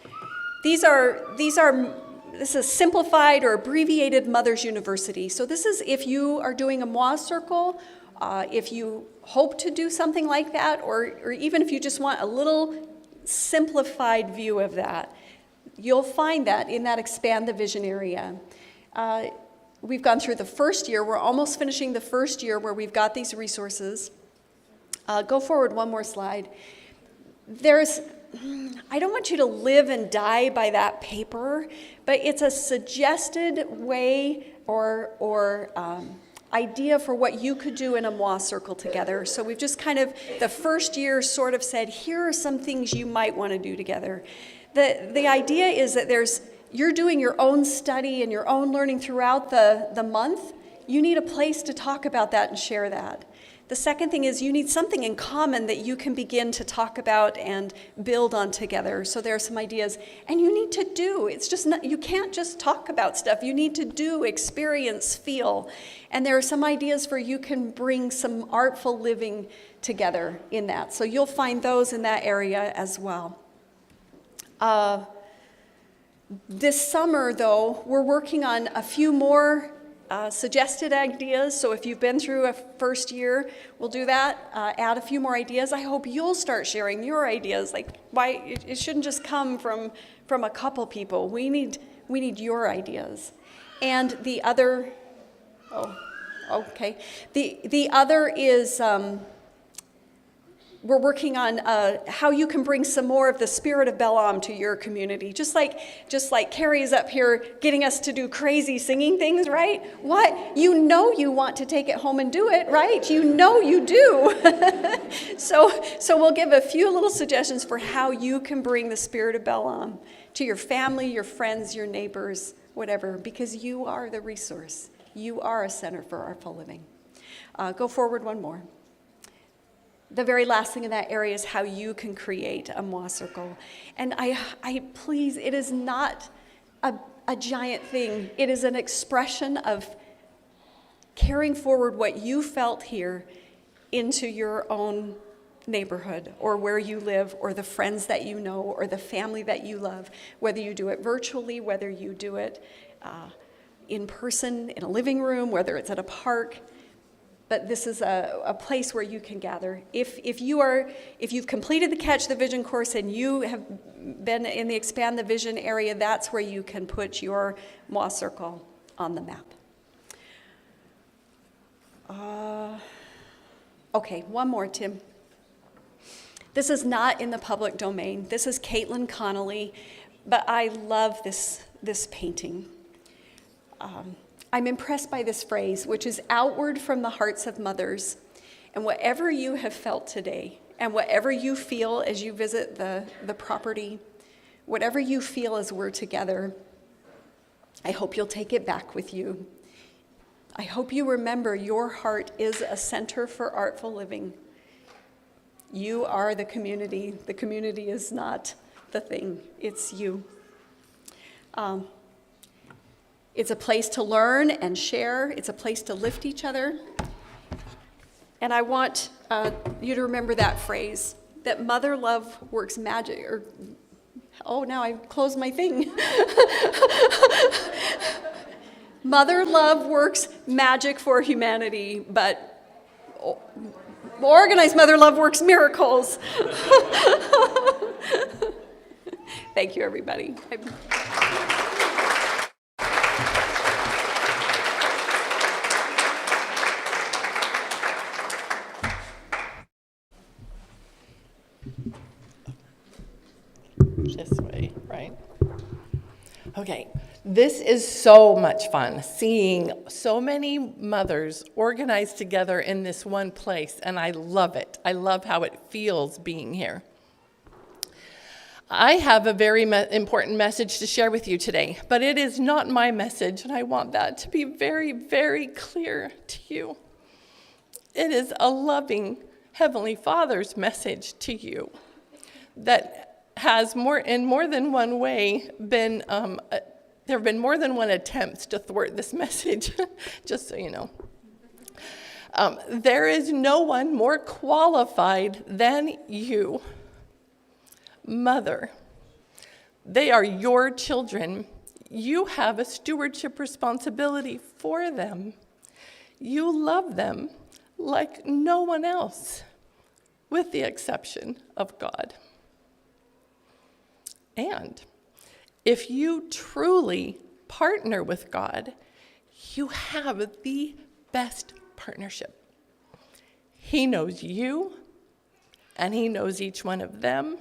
This is simplified or abbreviated Mothers University. So this is if you are doing a moi circle, if you hope to do something like that, or even if you just want a little simplified view of that, you'll find that in that Expand the Vision area. We've gone through the first year. We're almost finishing the first year where we've got these resources. Go forward one more slide. I don't want you to live and die by that paper, but it's a suggested way or idea for what you could do in a moi circle together. So we've just kind of, the first year sort of said, here are some things you might want to do together. The idea is that you're doing your own study and your own learning throughout the month. You need a place to talk about that and share that. The second thing is you need something in common that you can begin to talk about and build on together. So there are some ideas. And you need to do. It's just not, you can't just talk about stuff. You need to do, experience, feel. And there are some ideas for you can bring some artful living together in that. So you'll find those in that area as well. This summer, though, we're working on a few more suggested ideas. So if you've been through a first year, we'll do that, add a few more ideas. I hope you'll start sharing your ideas. Like, why it shouldn't just come from a couple people. We need your ideas. And the other, the other is, we're working on how you can bring some more of the spirit of Balaam to your community. Just like Carrie is up here getting us to do crazy singing things, right? What? You know you want to take it home and do it, right? You know you do. So we'll give a few little suggestions for how you can bring the spirit of Balaam to your family, your friends, your neighbors, whatever, because you are the resource. You are a center for Artful Living. Go forward one more. The very last thing in that area is how you can create a moi circle. And I please, it is not a giant thing. It is an expression of carrying forward what you felt here into your own neighborhood or where you live or the friends that you know or the family that you love, whether you do it virtually, whether you do it in person in a living room, whether it's at a park. But this is a place where you can gather. If you've completed the Catch the Vision course and you have been in the Expand the Vision area, that's where you can put your moi circle on the map. Okay, one more, Tim. This is not in the public domain. This is Caitlin Connolly, but I love this painting. I'm impressed by this phrase, which is outward from the hearts of mothers. And whatever you have felt today, and whatever you feel as you visit the property, whatever you feel as we're together, I hope you'll take it back with you. I hope you remember your heart is a center for Artful Living. You are the community. The community is not the thing. It's you. It's a place to learn and share. It's a place to lift each other. And I want you to remember that phrase, that mother love works magic, now I closed my thing. Mother love works magic for humanity, but organized mother love works miracles. Thank you, everybody. Okay, this is so much fun, seeing so many mothers organized together in this one place, and I love it. I love how it feels being here. I have a very important message to share with you today, but it is not my message, and I want that to be very, very clear to you. It is a loving Heavenly Father's message to you that has in more than one way been, there have been more than one attempts to thwart this message, just so you know. There is no one more qualified than you. Mother, they are your children. You have a stewardship responsibility for them. You love them like no one else, with the exception of God. And if you truly partner with God, you have the best partnership. He knows you, and He knows each one of them,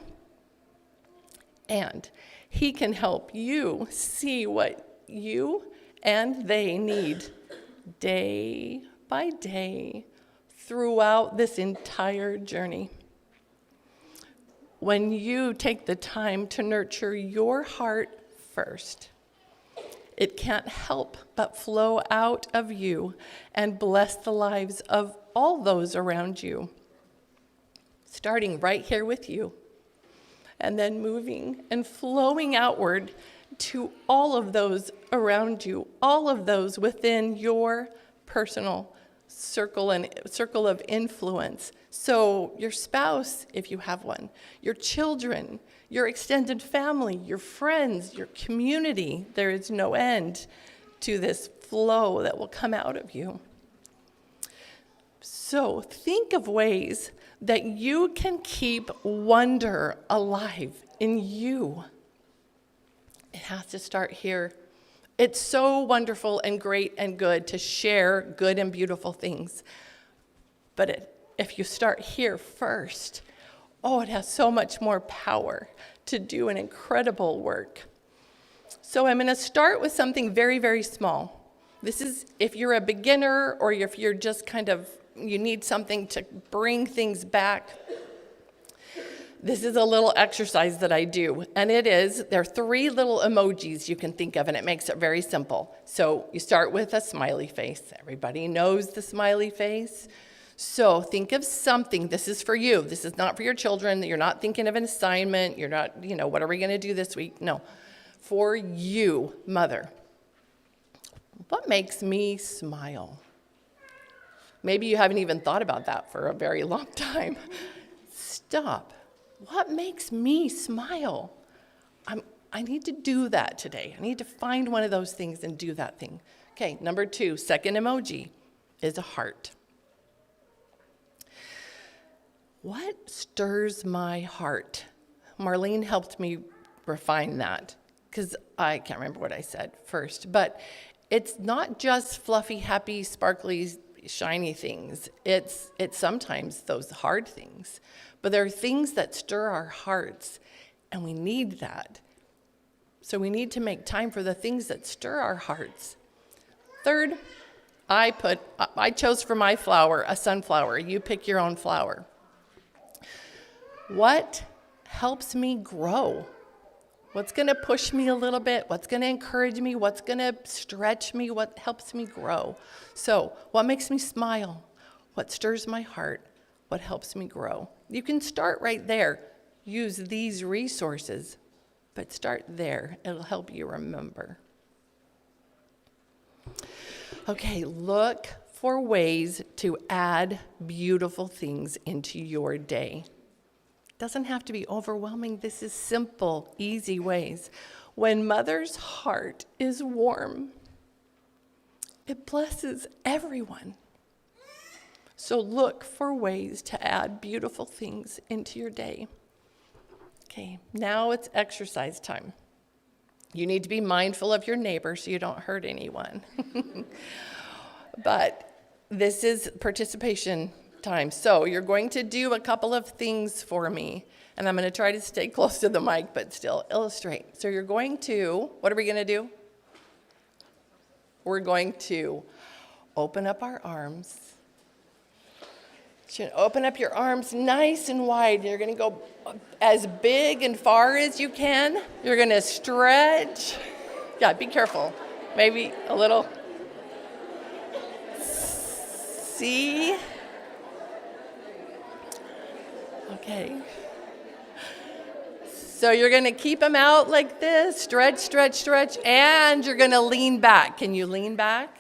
and He can help you see what you and they need day by day throughout this entire journey. When you take the time to nurture your heart first, it can't help but flow out of you and bless the lives of all those around you, starting right here with you, and then moving and flowing outward to all of those around you, all of those within your personal circle of influence. So your spouse, if you have one, your children, your extended family, your friends, your community, there is no end to this flow that will come out of you. So think of ways that you can keep wonder alive in you. It has to start here. It's so wonderful and great and good to share good and beautiful things. But if you start here first, it has so much more power to do an incredible work. So I'm going to start with something very, very small. This is if you're a beginner or if you're just you need something to bring things back. This is a little exercise that I do, and there are 3 little emojis you can think of, and it makes it very simple. So you start with a smiley face. Everybody knows the smiley face. So think of something. This is for you. This is not for your children. You're not thinking of an assignment. You're not, what are we going to do this week? No. For you, mother. What makes me smile? Maybe you haven't even thought about that for a very long time. Stop. What makes me smile? I need to do that today. I need to find one of those things and do that thing. Okay, number 2, second emoji is a heart. What stirs my heart? Marlene helped me refine that because I can't remember what I said first, but it's not just fluffy, happy, sparkly, shiny things. It's sometimes those hard things. But there are things that stir our hearts, and we need that. So we need to make time for the things that stir our hearts. Third, I chose for my flower a sunflower. You pick your own flower. What helps me grow? What's going to push me a little bit? What's going to encourage me? What's going to stretch me? What helps me grow? So, what makes me smile? What stirs my heart? What helps me grow? You can start right there. Use these resources, but start there. It'll help you remember. Okay, look for ways to add beautiful things into your day. Doesn't have to be overwhelming. This is simple, easy ways. When mother's heart is warm, it blesses everyone. So look for ways to add beautiful things into your day. Okay, now it's exercise time. You need to be mindful of your neighbor so you don't hurt anyone. But this is participation time. So you're going to do a couple of things for me. And I'm going to try to stay close to the mic, but still illustrate. So you're going to, what are we going to do? We're going to open up our arms. You should open up your arms nice and wide. You're going to go as big and far as you can. You're going to stretch. Yeah, be careful. Maybe a little. See? Okay. So you're going to keep them out like this. Stretch, stretch, stretch. And you're going to lean back. Can you lean back?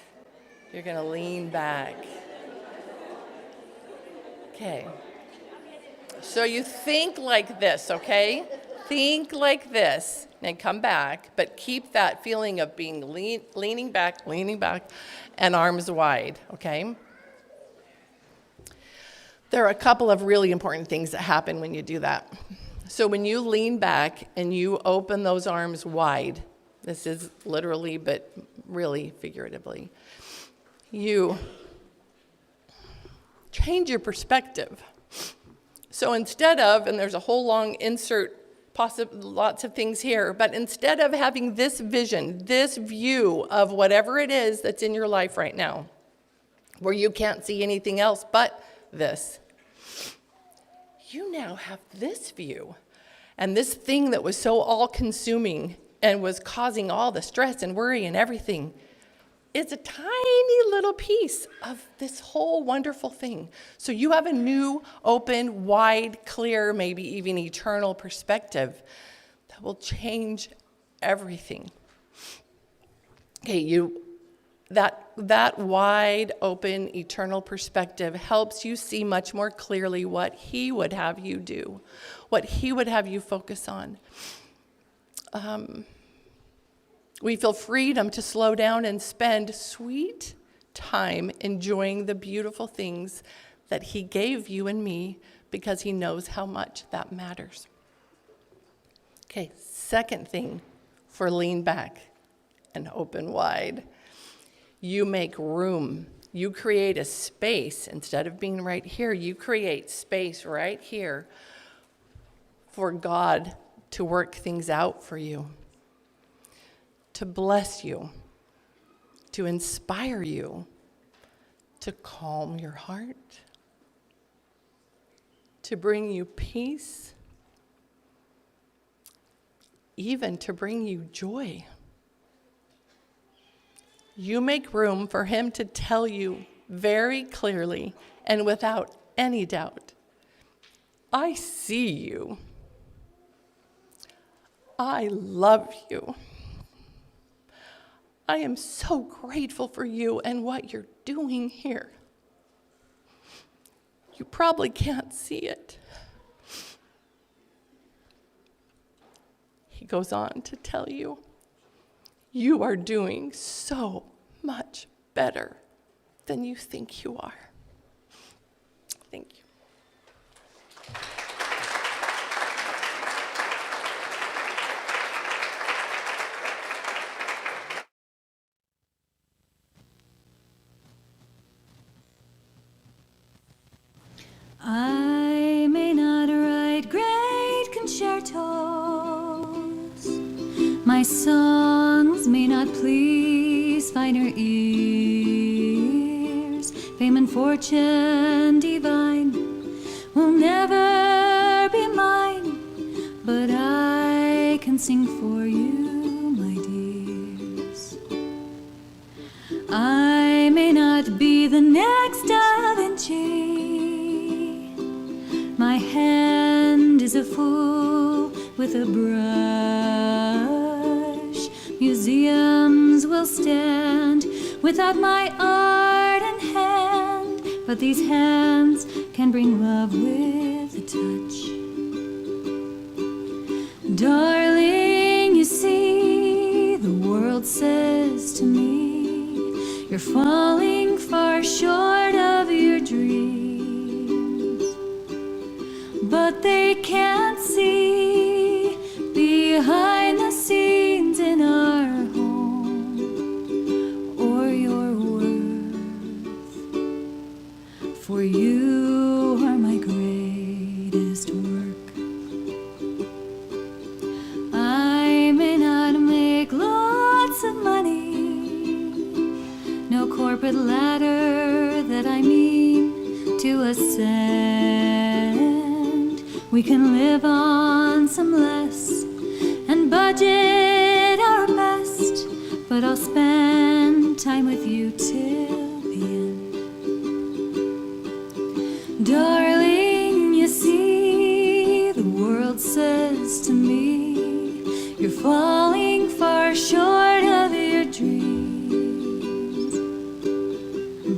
You're going to lean back. Okay. So you think like this, okay? Think like this. And come back, but keep that feeling of being leaning back, and arms wide, okay? There are a couple of really important things that happen when you do that. So when you lean back and you open those arms wide, this is literally, but really figuratively, you change your perspective. So instead of, and there's a whole long insert, lots of things here, but instead of having this vision, this view of whatever it is that's in your life right now, where you can't see anything else but this, you now have this view. And this thing that was so all-consuming and was causing all the stress and worry and everything is a tiny little piece of this whole wonderful thing. So you have a new, open, wide, clear, maybe even eternal perspective that will change everything. Okay, that wide, open, eternal perspective helps you see much more clearly what He would have you do, what He would have you focus on. We feel freedom to slow down and spend sweet time enjoying the beautiful things that He gave you and me because He knows how much that matters. Okay, second thing for lean back and open wide. You make room. You create a space. Instead of being right here, you create space right here for God to work things out for you, to bless you, to inspire you, to calm your heart, to bring you peace, even to bring you joy. You make room for Him to tell you very clearly and without any doubt, I see you. I love you. I am so grateful for you and what you're doing here. You probably can't see it. He goes on to tell you, you are doing so much better than you think you are. Thank you. I may not write great concertos. My songs may not please finer ears. Fame and fortune divine will never be mine, but I can sing for you, my dears. I may not be the next Da Vinci. My hand is a fool with a brush. Museums will stand without my art in hand, but these hands can bring love with a touch. Darling, you see, the world says to me, you're falling far short of your dreams. But they can't see behind the scenes in our home or your worth. For you are my greatest work. corporate ladder that I mean to ascend. We can live on some less and budget our best, but I'll spend time with you till the end. Darling, you see, the world says to me, you're falling far short of your dreams,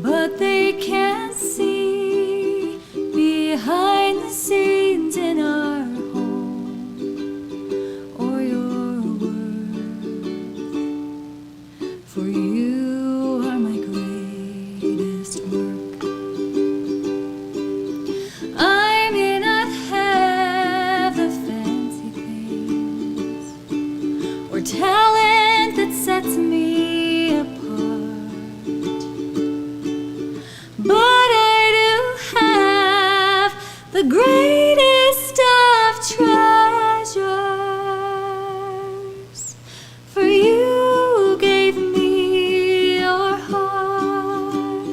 but they can't see behind the scenes in our home or your worth, for you are my greatest work. I may not have the fancy things or talent that sets me apart, but I do have the greatest of treasures, for you gave me your heart.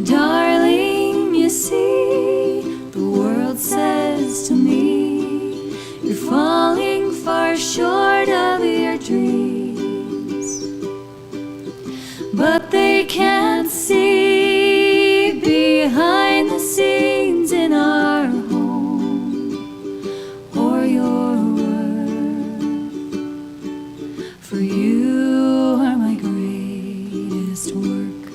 Darling, you see, the world says to me, you're falling far short of your dreams, but they can't see behind the scenes in our home or your worth, for you are my greatest work.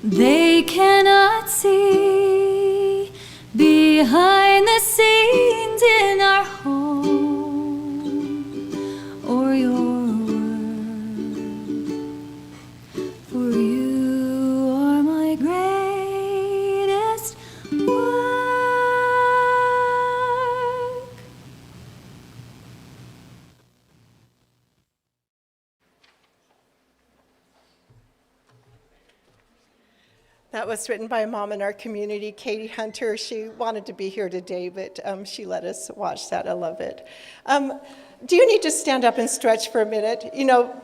They cannot see behind the scenes in our home or your worth, for you are my greatest work. That was written by a mom in our community, Katie Hunter. She wanted to be here today, but she let us watch that. I love it. Do you need to stand up and stretch for a minute? You know,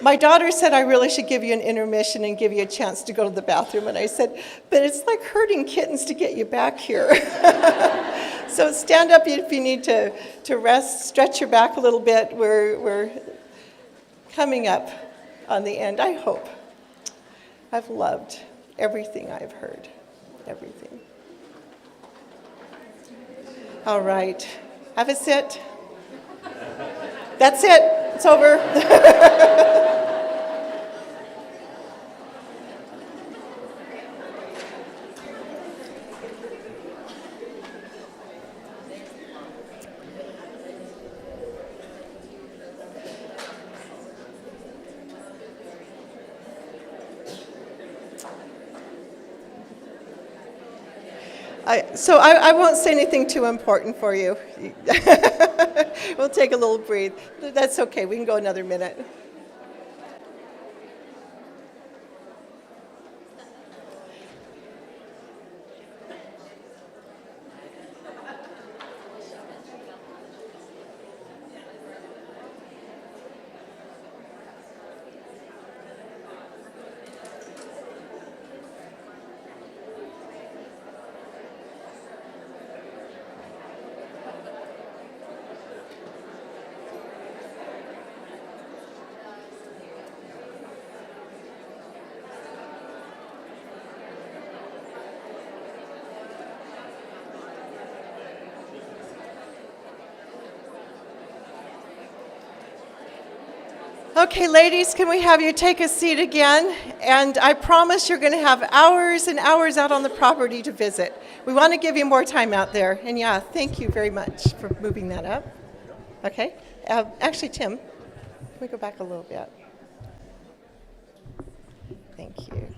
my daughter said I really should give you an intermission and give you a chance to go to the bathroom. And I said, but it's like herding kittens to get you back here. So stand up if you need to rest, stretch your back a little bit. We're coming up on the end, I hope. I've loved everything I've heard, everything. All right, have a sit. That's it, it's over. I won't say anything too important for you. We'll take a little breathe. That's okay, we can go another minute. Okay, ladies, can we have you take a seat again? And I promise you're going to have hours and hours out on the property to visit. We want to give you more time out there. And yeah, thank you very much for moving that up. Okay. Actually, Tim, can we go back a little bit? Thank you.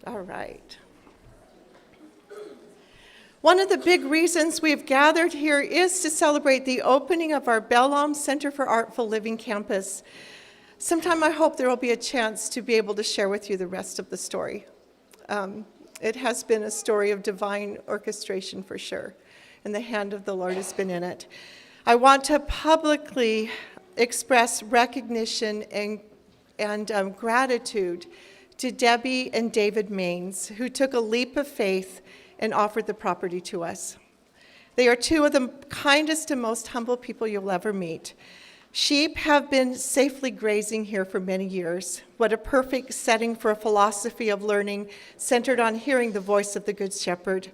All right. One of the big reasons we've gathered here is to celebrate the opening of our Bellam Center for Artful Living campus. Sometime I hope there will be a chance to be able to share with you the rest of the story. It has been a story of divine orchestration for sure, and the hand of the Lord has been in it. I want to publicly express recognition and gratitude to Debbie and David Maines, who took a leap of faith and offered the property to us. They are two of the kindest and most humble people you'll ever meet. Sheep have been safely grazing here for many years. What a perfect setting for a philosophy of learning centered on hearing the voice of the Good Shepherd.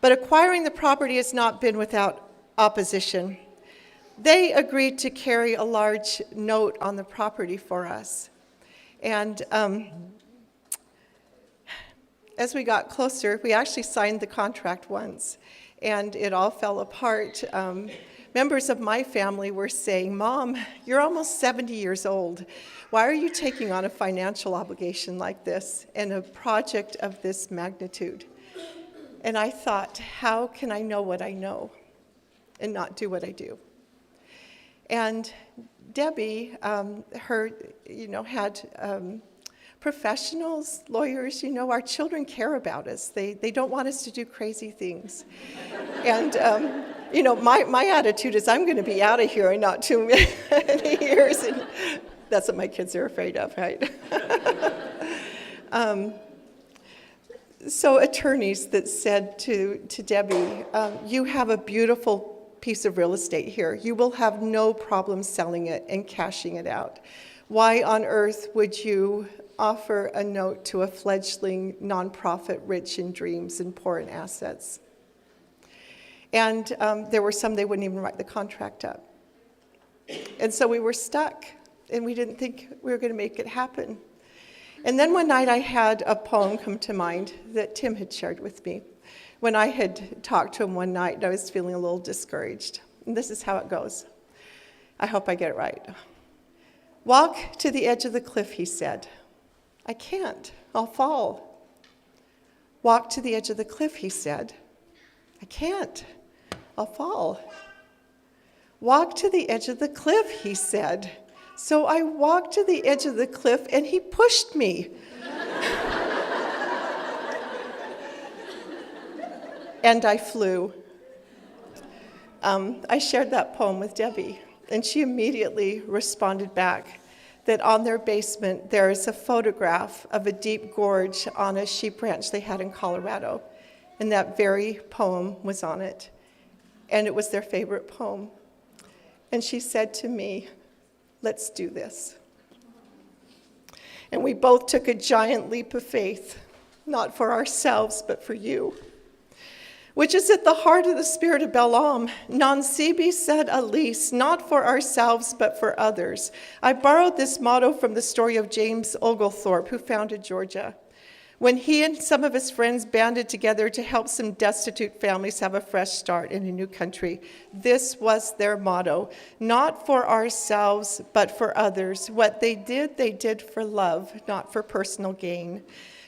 But acquiring the property has not been without opposition. They agreed to carry a large note on the property for us. And as we got closer, we actually signed the contract once, and it all fell apart. Members of my family were saying, "Mom, you're almost 70 years old. Why are you taking on a financial obligation like this and a project of this magnitude?" And I thought, how can I know what I know and not do what I do? And Debbie, had professionals, lawyers. Our children care about us. They don't want us to do crazy things. And, my attitude is I'm going to be out of here in not too many years. And that's what my kids are afraid of, right? So attorneys that said to Debbie, you have a beautiful piece of real estate here. You will have no problem selling it and cashing it out. Why on earth would you offer a note to a fledgling nonprofit rich in dreams and poor in assets? And there were some they wouldn't even write the contract up. And so we were stuck, and we didn't think we were going to make it happen. And then one night I had a poem come to mind that Tim had shared with me when I had talked to him one night and I was feeling a little discouraged. And this is how it goes. I hope I get it right. "Walk to the edge of the cliff," he said. "I can't, I'll fall." "Walk to the edge of the cliff," he said. "I can't, I'll fall." "Walk to the edge of the cliff," he said. So I walked to the edge of the cliff and he pushed me. And I flew. I shared that poem with Debbie, and she immediately responded back that on their basement there is a photograph of a deep gorge on a sheep ranch they had in Colorado, and that very poem was on it, and it was their favorite poem. And she said to me, "Let's do this." And we both took a giant leap of faith, not for ourselves, but for you, which is at the heart of the spirit of Balaam. Non sibi sed alis, not for ourselves, but for others. I borrowed this motto from the story of James Oglethorpe, who founded Georgia. When he and some of his friends banded together to help some destitute families have a fresh start in a new country, this was their motto: not for ourselves, but for others. What they did for love, not for personal gain.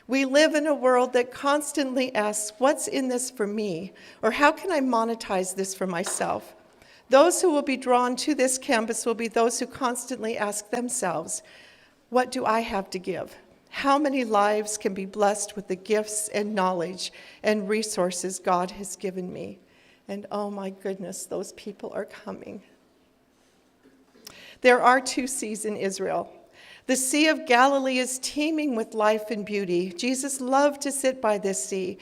We live in a world that constantly asks, what's in this for me? Or how can I monetize this for myself? Those who will be drawn to this campus will be those who constantly ask themselves, what do I have to give? How many lives can be blessed with the gifts and knowledge and resources God has given me? And oh my goodness, those people are coming. There are 2 seas in Israel. The Sea of Galilee is teeming with life and beauty. Jesus loved to sit by this sea.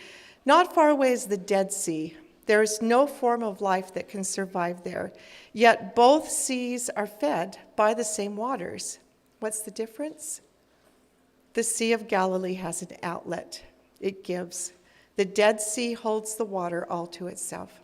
Not far away is the Dead Sea. There is no form of life that can survive there. Yet both seas are fed by the same waters. What's the difference? The Sea of Galilee has an outlet. It gives. The Dead Sea holds the water all to itself.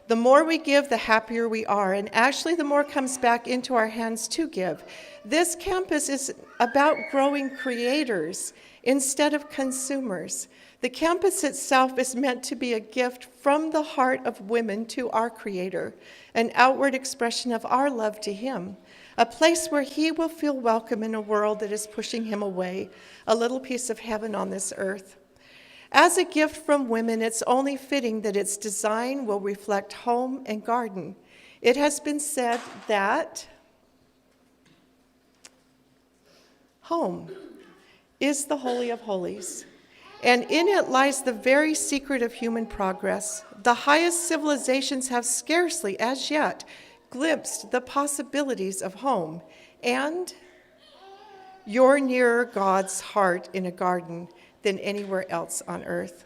The more we give, the happier we are, and actually the more comes back into our hands to give. This campus is about growing creators instead of consumers. The campus itself is meant to be a gift from the heart of women to our Creator, an outward expression of our love to Him, a place where He will feel welcome in a world that is pushing Him away, a little piece of heaven on this earth. As a gift from women, it's only fitting that its design will reflect home and garden. It has been said that home is the Holy of Holies, and in it lies the very secret of human progress. The highest civilizations have scarcely, as yet, glimpsed the possibilities of home, and you're nearer God's heart in a garden than anywhere else on earth.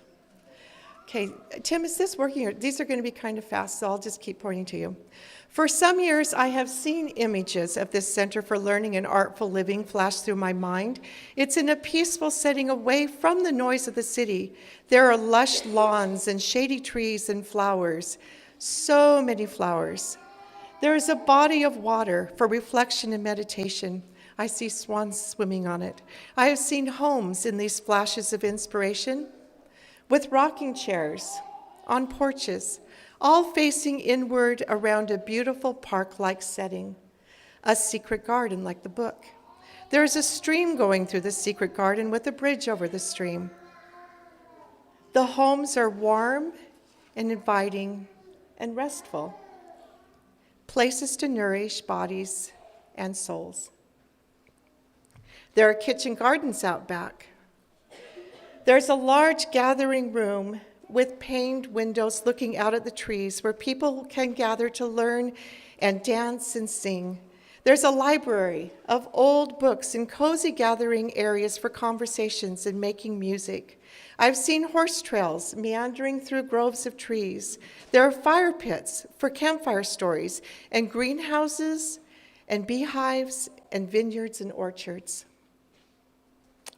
Okay, Tim, is this working? These are going to be kind of fast, so I'll just keep pointing to you. For some years, I have seen images of this Center for Learning and Artful Living flash through my mind. It's in a peaceful setting away from the noise of the city. There are lush lawns and shady trees and flowers, so many flowers. There is a body of water for reflection and meditation. I see swans swimming on it. I have seen homes in these flashes of inspiration, with rocking chairs on porches, all facing inward around a beautiful park-like setting, a secret garden like the book. There is a stream going through the secret garden with a bridge over the stream. The homes are warm and inviting and restful, places to nourish bodies and souls. There are kitchen gardens out back. There's a large gathering room with paned windows looking out at the trees where people can gather to learn and dance and sing. There's a library of old books and cozy gathering areas for conversations and making music. I've seen horse trails meandering through groves of trees. There are fire pits for campfire stories, and greenhouses and beehives and vineyards and orchards.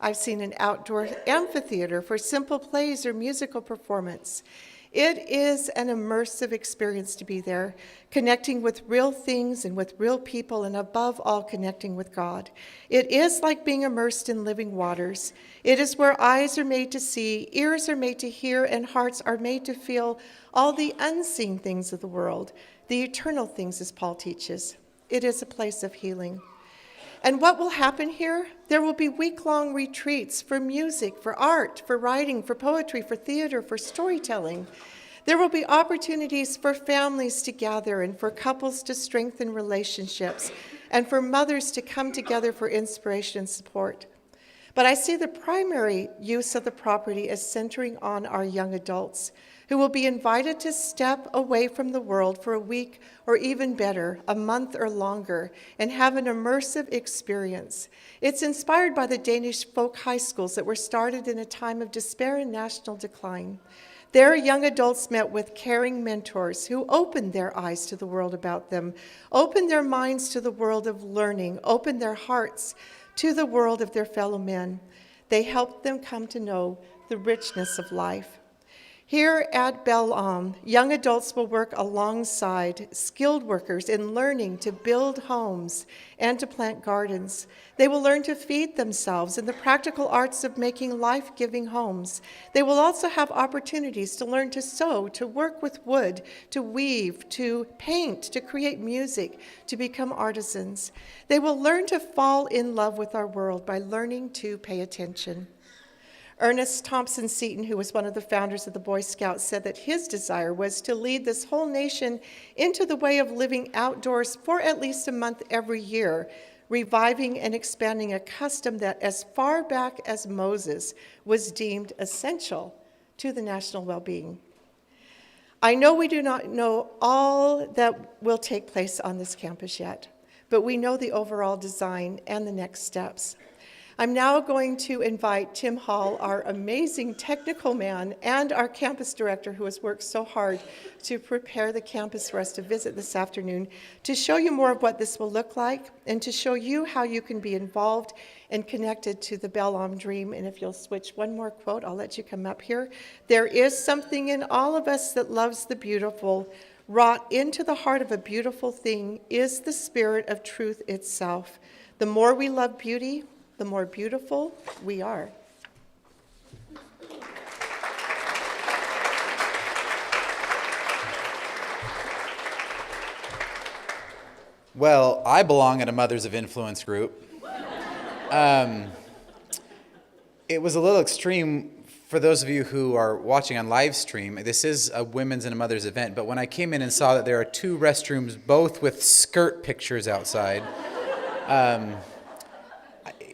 I've seen an outdoor amphitheater for simple plays or musical performance. It is an immersive experience to be there, connecting with real things and with real people, and above all, connecting with God. It is like being immersed in living waters. It is where eyes are made to see, ears are made to hear, and hearts are made to feel all the unseen things of the world, the eternal things, as Paul teaches. It is a place of healing. And what will happen here? There will be week-long retreats for music, for art, for writing, for poetry, for theater, for storytelling. There will be opportunities for families to gather and for couples to strengthen relationships and for mothers to come together for inspiration and support. But I see the primary use of the property as centering on our young adults, who will be invited to step away from the world for a week, or even better, a month or longer, and have an immersive experience. It's inspired by the Danish folk high schools that were started in a time of despair and national decline. There, young adults met with caring mentors who opened their eyes to the world about them, opened their minds to the world of learning, opened their hearts to the world of their fellow men. They helped them come to know the richness of life. Here at Bel-Am, young adults will work alongside skilled workers in learning to build homes and to plant gardens. They will learn to feed themselves in the practical arts of making life-giving homes. They will also have opportunities to learn to sew, to work with wood, to weave, to paint, to create music, to become artisans. They will learn to fall in love with our world by learning to pay attention. Ernest Thompson Seton, who was one of the founders of the Boy Scouts, said that his desire was to lead this whole nation into the way of living outdoors for at least a month every year, reviving and expanding a custom that as far back as Moses was deemed essential to the national well-being. I know we do not know all that will take place on this campus yet, but we know the overall design and the next steps. I'm now going to invite Tim Hall, our amazing technical man, and our campus director, who has worked so hard to prepare the campus for us to visit this afternoon, to show you more of what this will look like and to show you how you can be involved and connected to the Bel-Am dream. And if you'll switch one more quote, I'll let you come up here. There is something in all of us that loves the beautiful. Wrought into the heart of a beautiful thing is the spirit of truth itself. The more we love beauty, the more beautiful we are. Well, I belong in a Mothers of Influence group. It was a little extreme for those of you who are watching on live stream. This is a women's and a mother's event, but when I came in and saw that there are two restrooms, both with skirt pictures outside,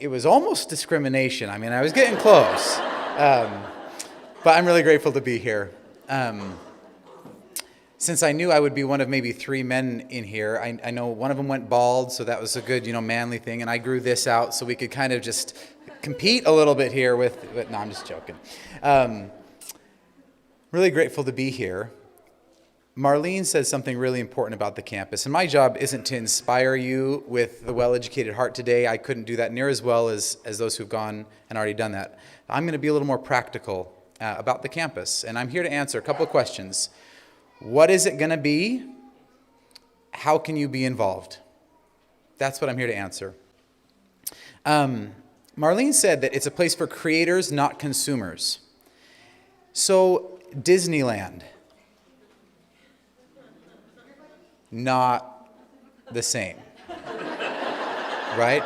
it was almost discrimination. I mean, I was getting close. But I'm really grateful to be here. since I knew I would be one of maybe 3 men in here, I know one of them went bald, so that was a good, manly thing, and I grew this out so we could kind of just compete a little bit here no, I'm just joking. Really grateful to be here. Marlene said something really important about the campus, and my job isn't to inspire you with the well-educated heart today. I couldn't do that near as well as those who've gone and already done that. I'm going to be a little more practical about the campus, and I'm here to answer a couple of questions. What is it going to be? How can you be involved? That's what I'm here to answer. Marlene said that it's a place for creators, not consumers. So, Disneyland. Not the same, right?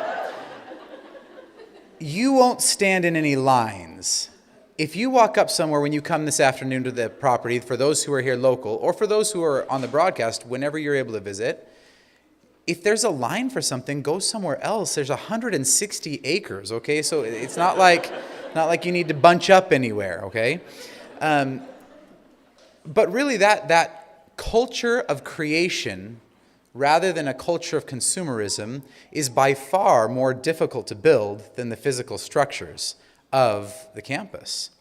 You won't stand in any lines. If you walk up somewhere when you come this afternoon to the property, for those who are here local, or for those who are on the broadcast, whenever you're able to visit, if there's a line for something, go somewhere else. There's 160 acres, okay? So it's not like you need to bunch up anywhere, okay? But really that culture of creation, rather than a culture of consumerism, is by far more difficult to build than the physical structures of the campus.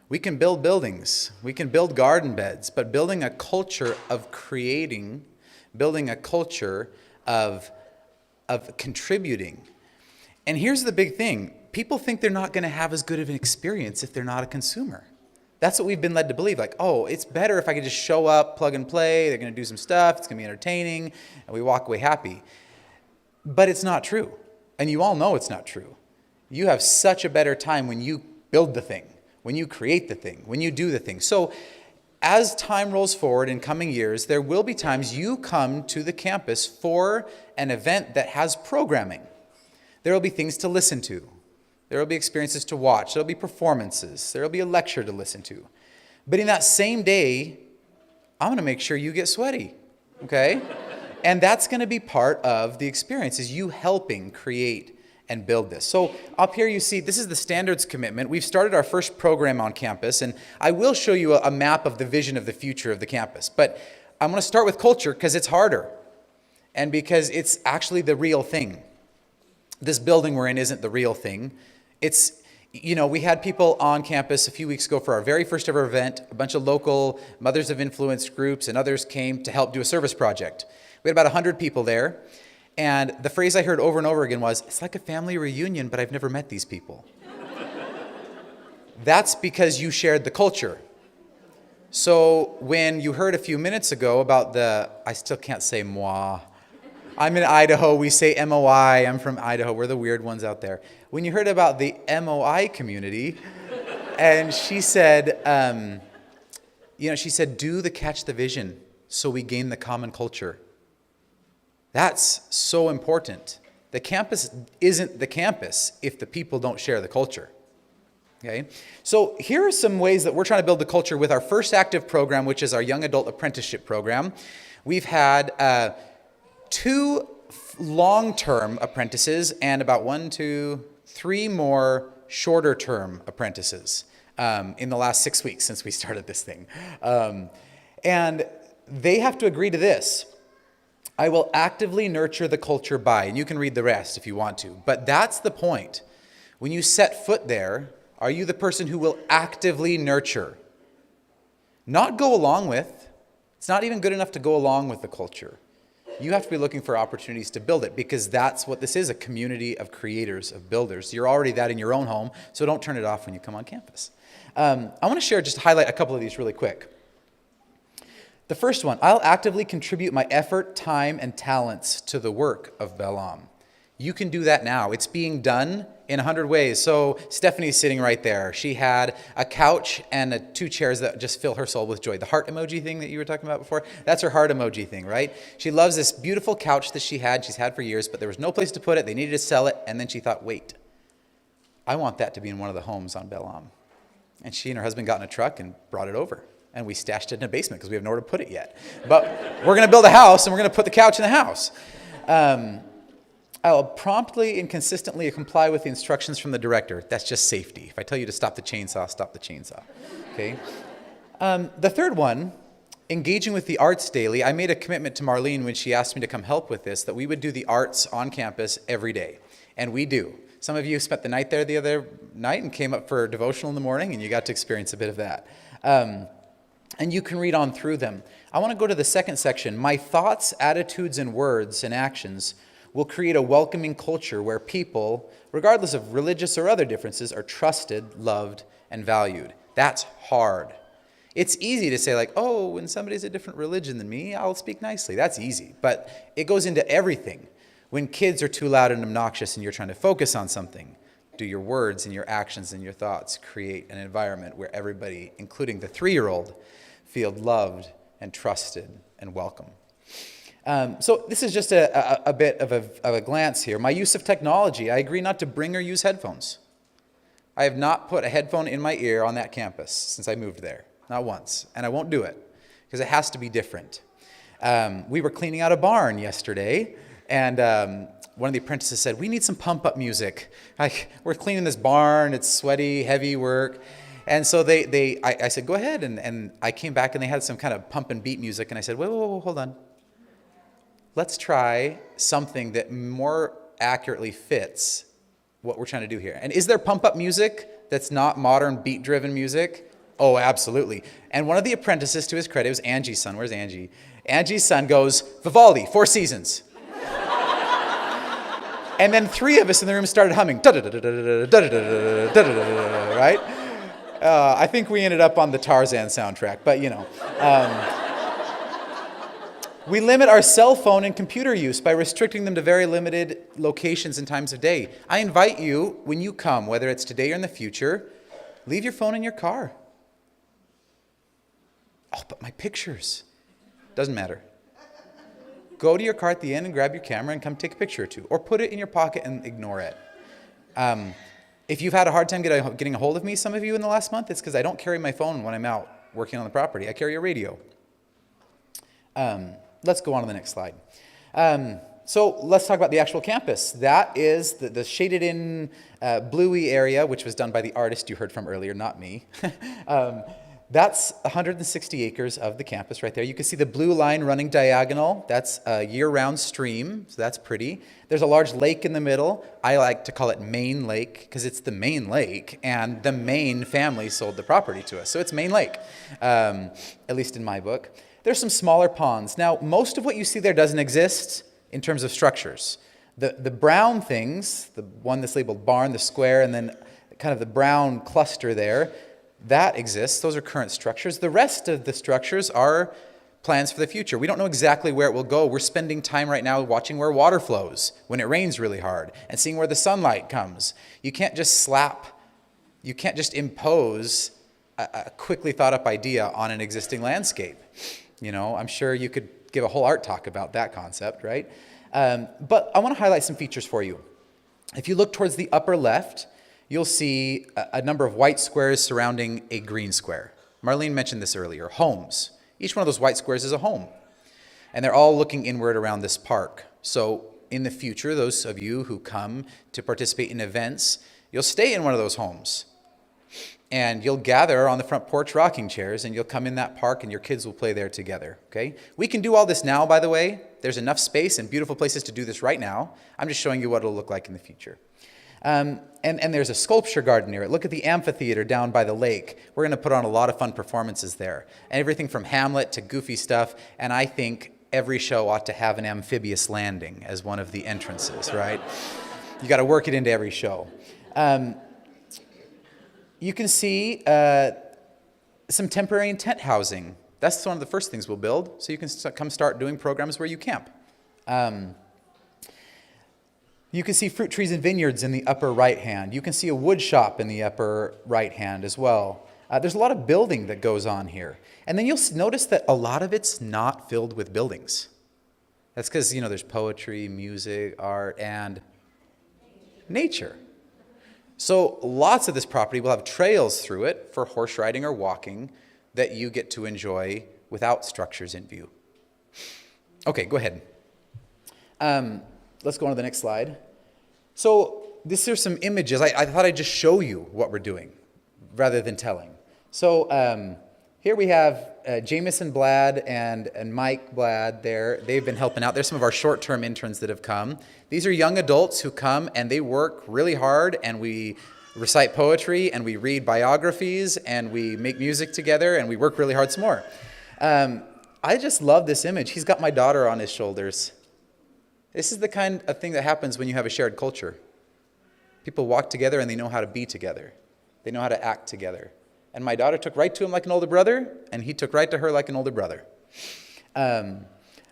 We can build buildings, we can build garden beds, but building a culture of creating, building a culture of contributing. And here's the big thing. People think they're not going to have as good of an experience if they're not a consumer. That's what we've been led to believe. Like, oh, it's better if I could just show up, plug and play, they're going to do some stuff, it's going to be entertaining, and we walk away happy. But it's not true. And you all know it's not true. You have such a better time when you build the thing, when you create the thing, when you do the thing. So as time rolls forward in coming years, there will be times you come to the campus for an event that has programming. There will be things to listen to. There will be experiences to watch. There will be performances. There will be a lecture to listen to. But in that same day, I'm going to make sure you get sweaty, okay? And that's going to be part of the experience, is you helping create and build this. So up here you see, this is the standards commitment. We've started our first program on campus, and I will show you a map of the vision of the future of the campus. But I'm going to start with culture because it's harder and because it's actually the real thing. This building we're in isn't the real thing. It's, we had people on campus a few weeks ago for our very first ever event. A bunch of local Mothers of Influence groups and others came to help do a service project. We had about 100 people there. And the phrase I heard over and over again was, it's like a family reunion, but I've never met these people. That's because you shared the culture. So when you heard a few minutes ago about I still can't say moi. I'm in Idaho, we say MOI, I'm from Idaho, we're the weird ones out there. When you heard about the MOI community, and she said, do the catch the vision so we gain the common culture. That's so important. The campus isn't the campus if the people don't share the culture. Okay? So here are some ways that we're trying to build the culture with our first active program, which is our young adult apprenticeship program. We've had 2 long-term apprentices and about 3 more shorter-term apprentices in the last 6 weeks since we started this thing. And they have to agree to this. I will actively nurture the culture by, and you can read the rest if you want to, but that's the point. When you set foot there, are you the person who will actively nurture? Not go along with. It's not even good enough to go along with the culture. You have to be looking for opportunities to build it, because that's what this is, a community of creators, of builders. You're already that in your own home, so don't turn it off when you come on campus. I want to share, just to highlight a couple of these really quick. The first one, I'll actively contribute my effort, time, and talents to the work of Bel-Am. You can do that now. It's being done in 100 ways. So Stephanie's sitting right there. She had a couch and 2 chairs that just fill her soul with joy. The heart emoji thing that you were talking about before, that's her heart emoji thing, right? She loves this beautiful couch that she's had for years, but there was no place to put it. They needed to sell it, and then she thought, wait, I want that to be in one of the homes on Bel-Am. And she and her husband got in a truck and brought it over. And we stashed it in a basement because we have nowhere to put it yet. But we're going to build a house, and we're going to put the couch in the house. I'll promptly and consistently comply with the instructions from the director. That's just safety. If I tell you to stop the chainsaw, stop the chainsaw. Okay. The third one, engaging with the arts daily, I made a commitment to Marlene when she asked me to come help with this, that we would do the arts on campus every day. And we do. Some of you spent the night there the other night and came up for devotional in the morning, and you got to experience a bit of that. And you can read on through them. I want to go to the second section. My thoughts, attitudes, and words and actions will create a welcoming culture where people, regardless of religious or other differences, are trusted, loved, and valued. That's hard. It's easy to say, like, oh, when somebody's a different religion than me, I'll speak nicely. That's easy. But it goes into everything. When kids are too loud and obnoxious and you're trying to focus on something, do your words and your actions and your thoughts create an environment where everybody, including the 3-year-old, feel loved and trusted and welcome. So this is just a bit of a glance here. My use of technology, I agree not to bring or use headphones. I have not put a headphone in my ear on that campus since I moved there, not once, and I won't do it because it has to be different. We were cleaning out a barn yesterday, and one of the apprentices said, we need some pump-up music. We're cleaning this barn, it's sweaty, heavy work. And so I said, go ahead, and I came back and they had some kind of pump and beat music, and I said, whoa, hold on. Let's try something that more accurately fits what we're trying to do here. And is there pump-up music that's not modern beat-driven music? Oh, absolutely. And one of the apprentices, to his credit, was Angie's son. Where's Angie? Angie's son goes, Vivaldi, Four Seasons. And then 3 of us in the room started humming, right? I think we ended up on the Tarzan soundtrack, but you know. We limit our cell phone and computer use by restricting them to very limited locations and times of day. I invite you, when you come, whether it's today or in the future, leave your phone in your car. Oh, but my pictures. Doesn't matter. Go to your car at the end and grab your camera and come take a picture or two. Or put it in your pocket and ignore it. If you've had a hard time getting a hold of me, some of you in the last month, it's because I don't carry my phone when I'm out working on the property. I carry a radio. Let's go on to the next slide. So let's talk about the actual campus. That is the shaded in bluey area, which was done by the artist you heard from earlier, not me. That's 160 acres of the campus right there. You can see the blue line running diagonal. That's a year-round stream, so that's pretty. There's a large lake in the middle. I like to call it Main Lake because it's the main lake, and the Main family sold the property to us. So it's Main Lake, at least in my book. There's some smaller ponds. Now, most of what you see there doesn't exist in terms of structures. The brown things, the one that's labeled barn, the square, and then kind of the brown cluster there, that exists. Those are current structures. The rest of the structures are plans for the future. We don't know exactly where it will go. We're spending time right now watching where water flows when it rains really hard and seeing where the sunlight comes. You can't just impose a quickly thought up idea on an existing landscape. You know, I'm sure you could give a whole art talk about that concept, right? But I want to highlight some features for you. If you look towards the upper left, you'll see a number of white squares surrounding a green square. Marlene mentioned this earlier, homes. Each one of those white squares is a home. And they're all looking inward around this park. So in the future, those of you who come to participate in events, you'll stay in one of those homes. And you'll gather on the front porch rocking chairs, and you'll come in that park, and your kids will play there together, okay? We can do all this now, by the way. There's enough space and beautiful places to do this right now. I'm just showing you what it'll look like in the future. And there's a sculpture garden near it. Look at the amphitheater down by the lake. We're going to put on a lot of fun performances there. And everything from Hamlet to goofy stuff. And I think every show ought to have an amphibious landing as one of the entrances, right? You got to work it into every show. You can see some temporary tent housing. That's one of the first things we'll build. So you can come start doing programs where you camp. You can see fruit trees and vineyards in the upper right hand. You can see a wood shop in the upper right hand as well. There's a lot of building that goes on here. And then you'll notice that a lot of it's not filled with buildings. That's because, you know, there's poetry, music, art, and nature. So lots of this property will have trails through it for horse riding or walking that you get to enjoy without structures in view. Okay, go ahead. Let's go on to the next slide. So these are some images. I thought I'd just show you what we're doing rather than telling. So Here we have Jameson Blad and Mike Blad there. They've been helping out. They're some of our short-term interns that have come. These are young adults who come and they work really hard, and we recite poetry and we read biographies and we make music together and we work really hard some more. I just love this image. He's got my daughter on his shoulders. This is the kind of thing that happens when you have a shared culture. People walk together and they know how to be together. They know how to act together. And my daughter took right to him like an older brother, and he took right to her like an older brother. On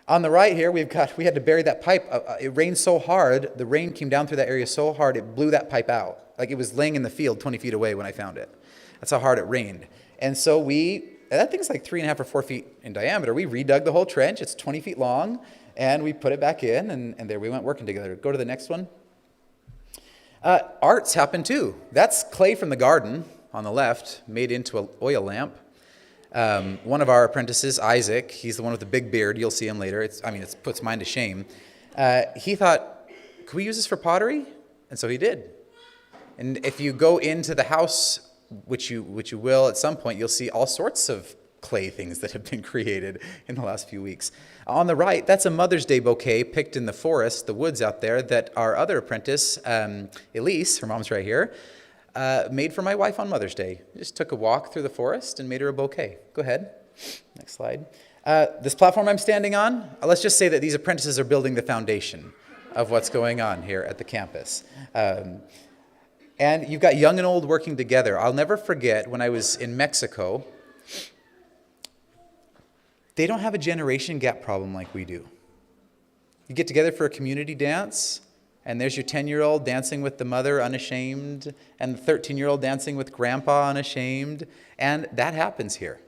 the right here, we had to bury that pipe. It rained so hard, the rain came down through that area so hard, it blew that pipe out. Like it was laying in the field 20 feet away when I found it. That's how hard it rained. And so that thing's like 3.5 or 4 feet in diameter. We redug the whole trench. It's 20 feet long, and we put it back in, and there we went working together. Go to the next one. Arts happen too. That's clay from the garden on the left, made into an oil lamp. One of our apprentices, Isaac, he's the one with the big beard. You'll see him later. It puts mine to shame. He thought, could we use this for pottery? And so he did. And if you go into the house, which you will at some point, you'll see all sorts of clay things that have been created in the last few weeks. On the right, that's a Mother's Day bouquet picked in the forest, the woods out there, that our other apprentice, Elise, her mom's right here, made for my wife on Mother's Day. Just took a walk through the forest and made her a bouquet. Go ahead. Next slide. This platform I'm standing on, let's just say that these apprentices are building the foundation of what's going on here at the campus. And you've got young and old working together. I'll never forget when I was in Mexico, they don't have a generation gap problem like we do. You get together for a community dance, and there's your 10-year-old dancing with the mother unashamed, and the 13-year-old dancing with grandpa unashamed, and that happens here.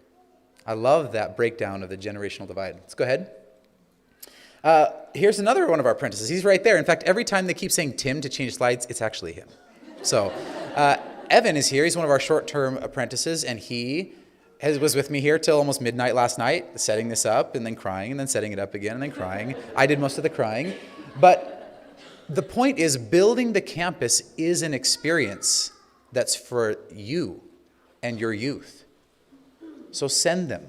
I love that breakdown of the generational divide. Let's go ahead. Here's another one of our apprentices. He's right there. In fact, every time they keep saying Tim to change slides, it's actually him. So Evan is here. He's one of our short-term apprentices, and he was with me here till almost midnight last night, setting this up and then crying and then setting it up again and then crying. I did most of the crying. But the point is, building the campus is an experience that's for you and your youth. So send them.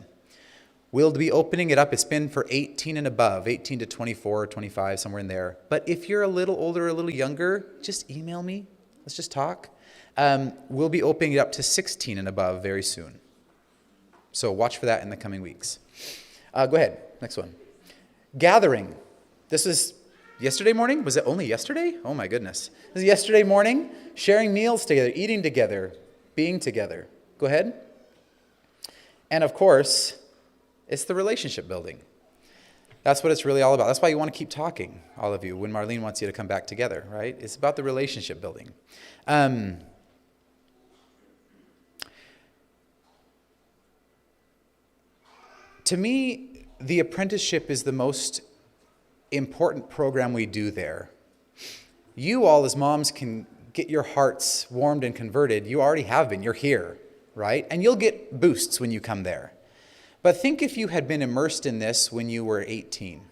We'll be opening it up. It's been for 18 and above, 18 to 24 or 25, somewhere in there. But if you're a little older or a little younger, just email me. Let's just talk. We'll be opening it up to 16 and above very soon. So watch for that in the coming weeks. Go ahead. Next one. Gathering. This is yesterday morning. Was it only yesterday? Oh my goodness. This is yesterday morning. Sharing meals together, eating together, being together. Go ahead. And of course, it's the relationship building. That's what it's really all about. That's why you want to keep talking, all of you, when Marlene wants you to come back together, right? It's about the relationship building. To me, the apprenticeship is the most important program we do there. You all as moms can get your hearts warmed and converted. You already have been. You're here, right? And you'll get boosts when you come there. But think if you had been immersed in this when you were 18.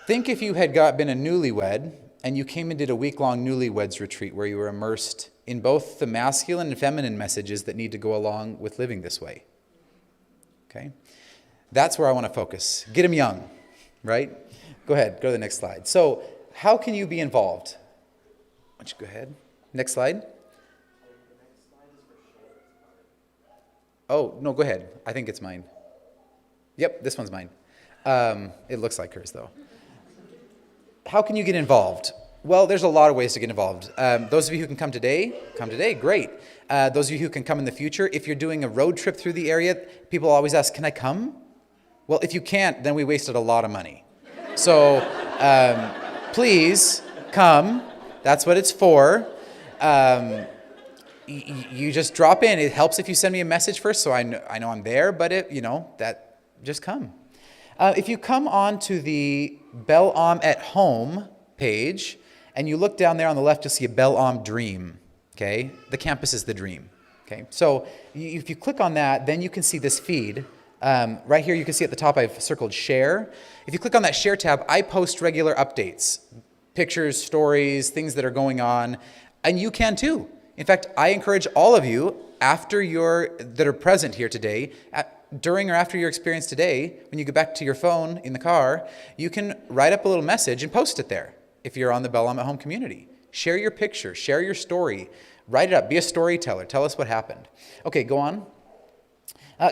Think if you had been a newlywed and you came and did a week-long newlyweds retreat where you were immersed in both the masculine and feminine messages that need to go along with living this way. Okay? That's where I want to focus. Get them young, right? Go ahead, go to the next slide. So, how can you be involved? Why don't you go ahead? Next slide. Oh, no, go ahead. I think it's mine. Yep, this one's mine. It looks like hers, though. How can you get involved? Well, there's a lot of ways to get involved. Those of you who can come today, great. Those of you who can come in the future, if you're doing a road trip through the area, people always ask, can I come? Well, if you can't, then we wasted a lot of money. So please come. That's what it's for. You just drop in. It helps if you send me a message first, so I know I'm there. But just come. If you come on to the Bel Am at Home page, and you look down there on the left, you'll see a Bel Am Dream. Okay, the campus is the dream. Okay, so if you click on that, then you can see this feed. Right here, you can see at the top I've circled share. If you click on that share tab, I post regular updates, pictures, stories, things that are going on, and you can too. In fact, I encourage all of you, that are present here today, during or after your experience today, when you go back to your phone in the car, you can write up a little message and post it there if you're on the Bellam at Home community. Share your picture, share your story, write it up, be a storyteller, tell us what happened. Okay, go on.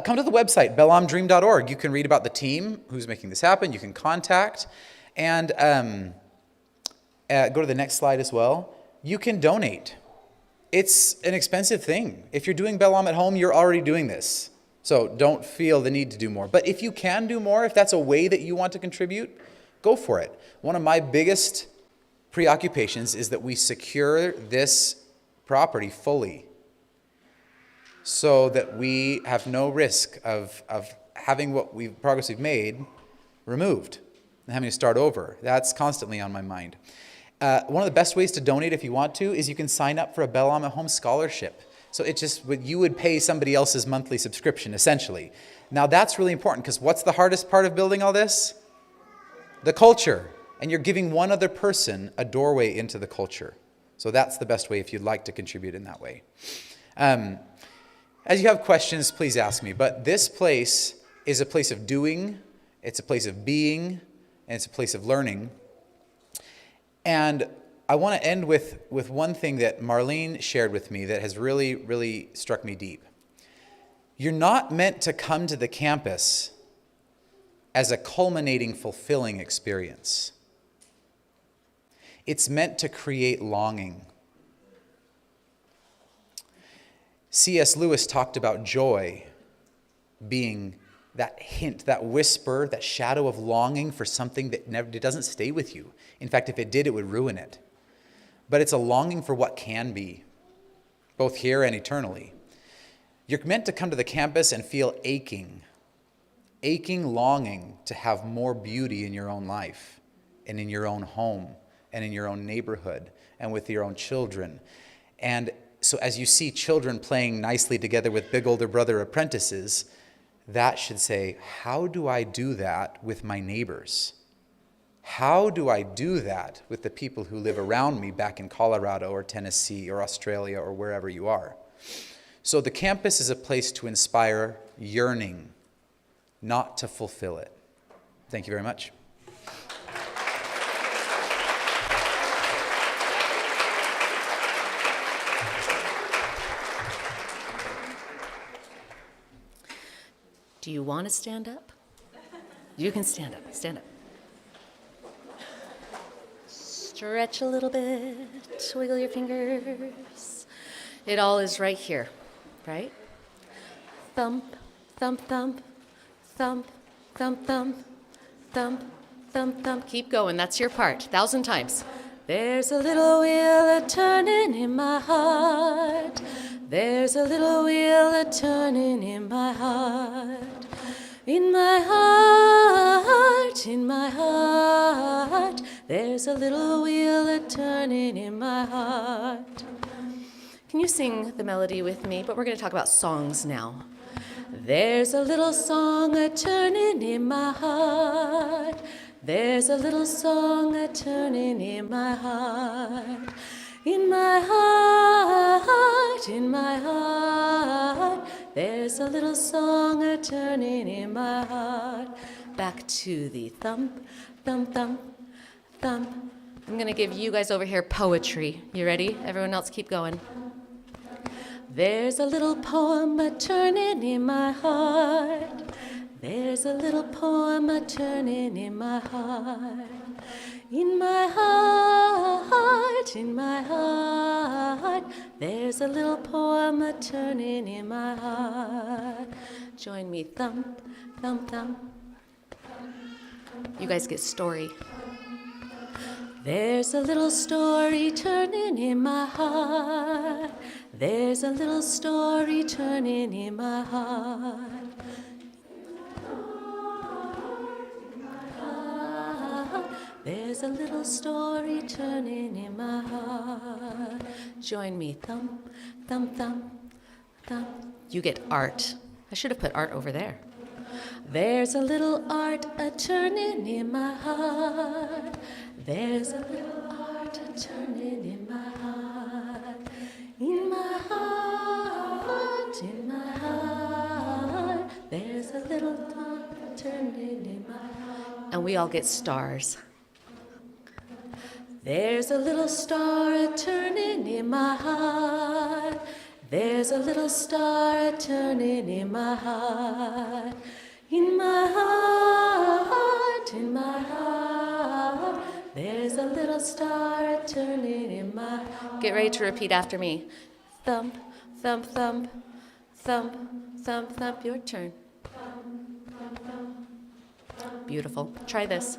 Come to the website, bellamdream.org. You can read about the team who's making this happen. You can contact. And go to the next slide as well. You can donate. It's an expensive thing. If you're doing Bellam at Home, you're already doing this. So don't feel the need to do more. But if you can do more, if that's a way that you want to contribute, go for it. One of my biggest preoccupations is that we secure this property fully so that we have no risk of having progress we've made removed and having to start over. That's constantly on my mind. One of the best ways to donate if you want to is you can sign up for a Bellam at Home scholarship. So you would pay somebody else's monthly subscription, essentially. Now that's really important because what's the hardest part of building all this? The culture. And you're giving one other person a doorway into the culture. So that's the best way if you'd like to contribute in that way. As you have questions, please ask me. But this place is a place of doing, it's a place of being, and it's a place of learning. And I want to end with one thing that Marlene shared with me that has really, really struck me deep. You're not meant to come to the campus as a culminating, fulfilling experience. It's meant to create longing. C.S. Lewis talked about joy being that hint, that whisper, that shadow of longing for something that it doesn't stay with you. In fact, if it did, it would ruin it. But it's a longing for what can be, both here and eternally. You're meant to come to the campus and feel aching longing to have more beauty in your own life and in your own home and in your own neighborhood and with your own children. And so as you see children playing nicely together with big older brother apprentices, that should say, how do I do that with my neighbors? How do I do that with the people who live around me back in Colorado or Tennessee or Australia or wherever you are? So the campus is a place to inspire yearning, not to fulfill it. Thank you very much. Do you want to stand up? You can stand up. Stand up. Stretch a little bit. Wiggle your fingers. It all is right here, right? Thump, thump, thump. Thump, thump, thump. Thump, thump, thump. Keep going. That's your part. 1,000 times. There's a little wheel a-turning in my heart. There's a little wheel a-turning in my heart. In my heart, in my heart. There's a little wheel a-turning in my heart. Can you sing the melody with me? But we're going to talk about songs now. There's a little song a-turning in my heart. There's a little song a-turning in my heart. In my heart, in my heart. There's a little song a-turning in my heart. Back to the thump, thump, thump, thump. I'm going to give you guys over here poetry. You ready? Everyone else keep going. There's a little poem a-turning in my heart. There's a little poem a-turning in my heart. In my heart, in my heart. There's a little poem a-turning in my heart. Join me, thump, thump, thump. You guys get story. There's a little story turning in my heart. There's a little story turning in my heart. There's a little story turning in my heart. Join me, thump, thump, thump, thump. You get art. I should have put art over there. There's a little art a-turning in my heart. There's a little art a-turning in my heart. In my heart. we all get stars. There's a little star a-turning in my heart. There's a little star a-turning in my heart. In my heart, in my heart. There's a little star a-turning in my heart. Get ready to repeat after me. Thump, thump, thump, thump, thump, thump. Your turn. Beautiful. Try this.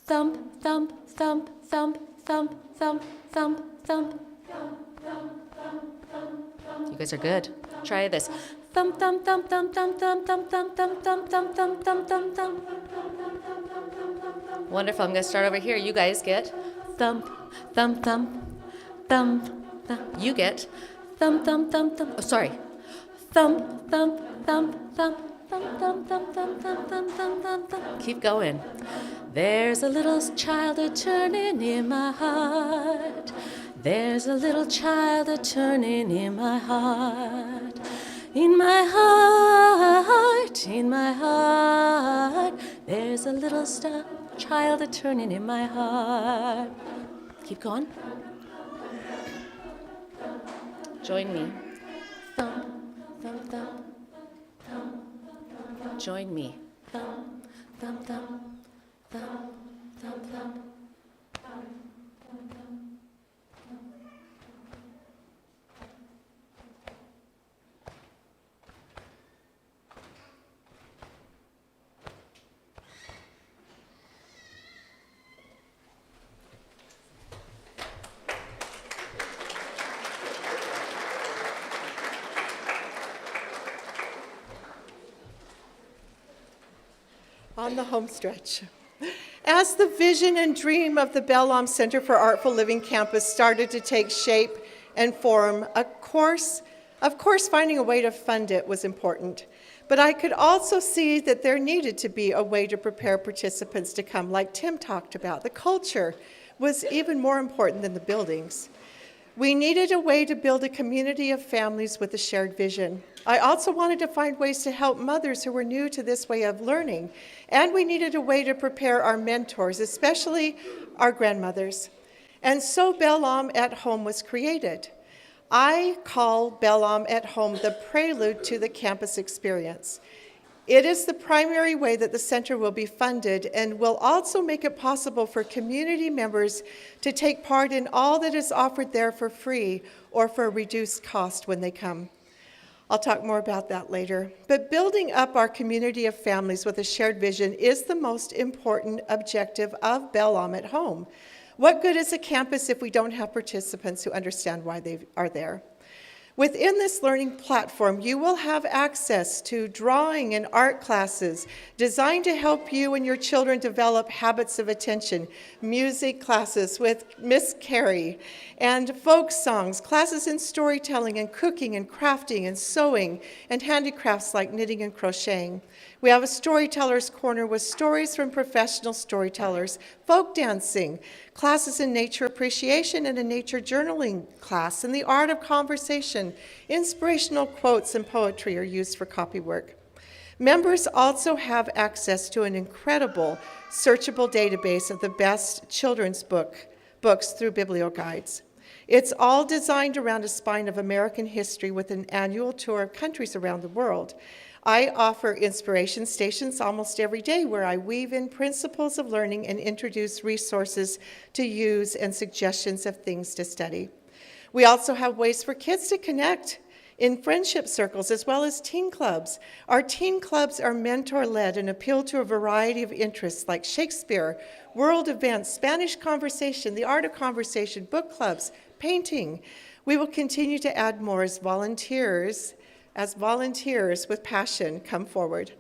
Thump, thump, thump, thump, thump, thump, thump, thump. You guys are good. Try this. Thump, thump, thump, thump, thump, thump, thump, thump, thump, thump, thump, thump, thump, thump, thump. Wonderful. I'm going to start over here. You guys get thump, thump, thump, thump, thump. You get thump, thump, thump, thump. Oh, sorry. Thump, thump, thump, thump. Thump, thump, thump, thump, thump, thump, thump, thump, thump. Keep going. There's a little child a-turning in my heart. There's a little child a-turning in my heart. In my heart, in my heart. There's a little child a-turning in my heart. Keep going. Join me. Thump, thump, thump. Join me. Thump, thump, thump, thump, thump, thump. On the home stretch. As the vision and dream of the Bell-Om Center for Artful Living campus started to take shape and form, of course, finding a way to fund it was important. But I could also see that there needed to be a way to prepare participants to come, like Tim talked about. The culture was even more important than the buildings. We needed a way to build a community of families with a shared vision. I also wanted to find ways to help mothers who were new to this way of learning, and we needed a way to prepare our mentors, especially our grandmothers. And so Bell-Om at Home was created. I call Bell-Om at Home the prelude to the campus experience. It is the primary way that the center will be funded and will also make it possible for community members to take part in all that is offered there for free or for a reduced cost when they come. I'll talk more about that later. But building up our community of families with a shared vision is the most important objective of Bell-Om at Home. What good is a campus if we don't have participants who understand why they are there? Within this learning platform, you will have access to drawing and art classes designed to help you and your children develop habits of attention, music classes with Miss Carrie, and folk songs, classes in storytelling and cooking and crafting and sewing, and handicrafts like knitting and crocheting. We have a storyteller's corner with stories from professional storytellers, folk dancing, classes in nature appreciation and a nature journaling class, and the art of conversation. Inspirational quotes and poetry are used for copy work. Members also have access to an incredible searchable database of the best children's books through BiblioGuides. It's all designed around a spine of American history with an annual tour of countries around the world. I offer inspiration stations almost every day where I weave in principles of learning and introduce resources to use and suggestions of things to study. We also have ways for kids to connect in friendship circles as well as teen clubs. Our teen clubs are mentor-led and appeal to a variety of interests like Shakespeare, world events, Spanish conversation, the art of conversation, book clubs, painting. We will continue to add more as volunteers with passion come forward.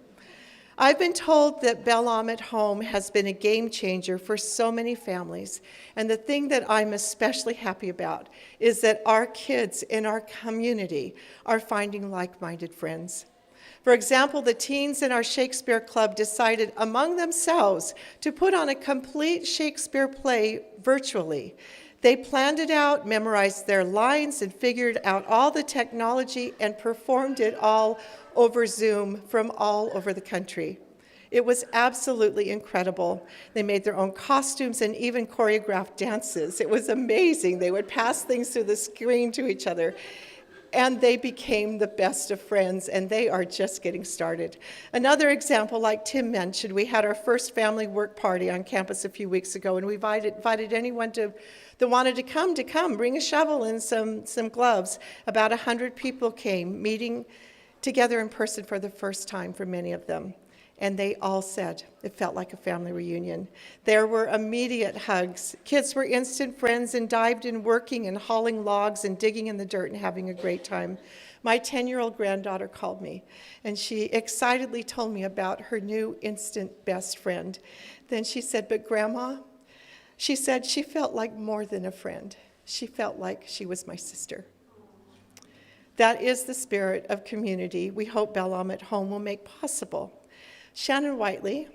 I've been told that Bell-Om at Home has been a game changer for so many families, and the thing that I'm especially happy about is that our kids in our community are finding like-minded friends. For example, the teens in our Shakespeare Club decided among themselves to put on a complete Shakespeare play virtually. They planned it out, memorized their lines, and figured out all the technology and performed it all over Zoom from all over the country. It was absolutely incredible. They made their own costumes and even choreographed dances. It was amazing. They would pass things through the screen to each other. And they became the best of friends, and they are just getting started. Another example, like Tim mentioned, we had our first family work party on campus a few weeks ago, and we invited anyone that wanted to come, bring a shovel and some gloves. About 100 people came, meeting together in person for the first time for many of them. And they all said it felt like a family reunion. There were immediate hugs. Kids were instant friends and dived in working and hauling logs and digging in the dirt and having a great time. My 10-year-old granddaughter called me, and she excitedly told me about her new instant best friend. Then she said, "But Grandma," she said, "she felt like more than a friend. She felt like she was my sister." That is the spirit of community we hope Bel-Am at Home will make possible. Shannon Whiteley,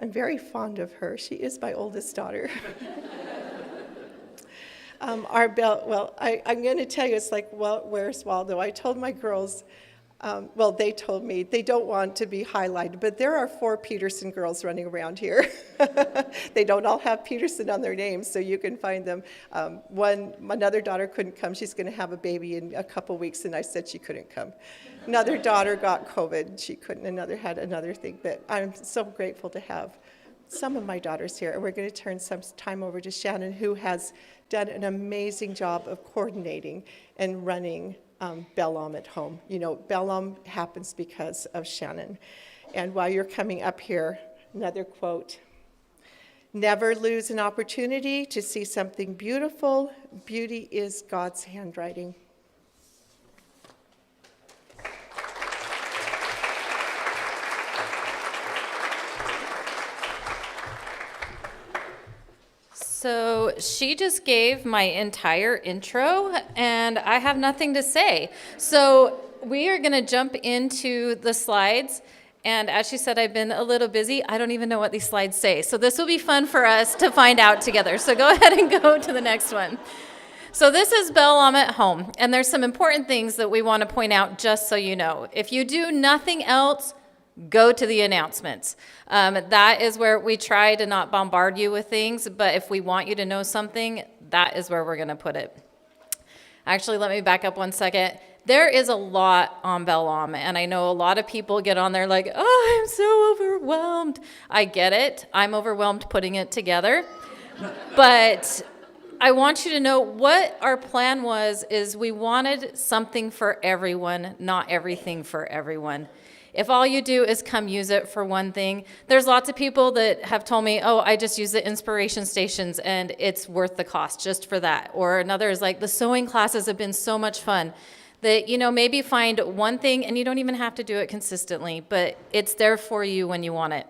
I'm very fond of her. She is my oldest daughter. I'm going to tell you, it's like, well, where's Waldo? I told my girls, they told me they don't want to be highlighted, but there are 4 Peterson girls running around here. They don't all have Peterson on their names, so you can find them. Another daughter couldn't come. She's going to have a baby in a couple weeks, and I said she couldn't come. Another daughter got COVID. She couldn't. Another had another thing. But I'm so grateful to have some of my daughters here. And we're going to turn some time over to Shannon, who has done an amazing job of coordinating and running Bel-Am at Home. You know, Bel-Am happens because of Shannon. And while you're coming up here, another quote: "Never lose an opportunity to see something beautiful. Beauty is God's handwriting." So she just gave my entire intro, and I have nothing to say. So we are going to jump into the slides. And as she said, I've been a little busy. I don't even know what these slides say. So this will be fun for us to find out together. So go ahead and go to the next one. So this is Bel-Am at Home. And there's some important things that we want to point out just so you know. If you do nothing else, go to the announcements. That is where we try to not bombard you with things, but if we want you to know something, that is where we're going to put it. Actually, let me back up one second. There is a lot on Bel-Am, and I know a lot of people get on there like, "Oh, I'm so overwhelmed." I get it. I'm overwhelmed putting it together. But I want you to know what our plan was is we wanted something for everyone, not everything for everyone. If all you do is come use it for one thing, there's lots of people that have told me, "Oh, I just use the inspiration stations and it's worth the cost just for that." Or another is like, "The sewing classes have been so much fun." That, you know, maybe find one thing, and you don't even have to do it consistently, but it's there for you when you want it.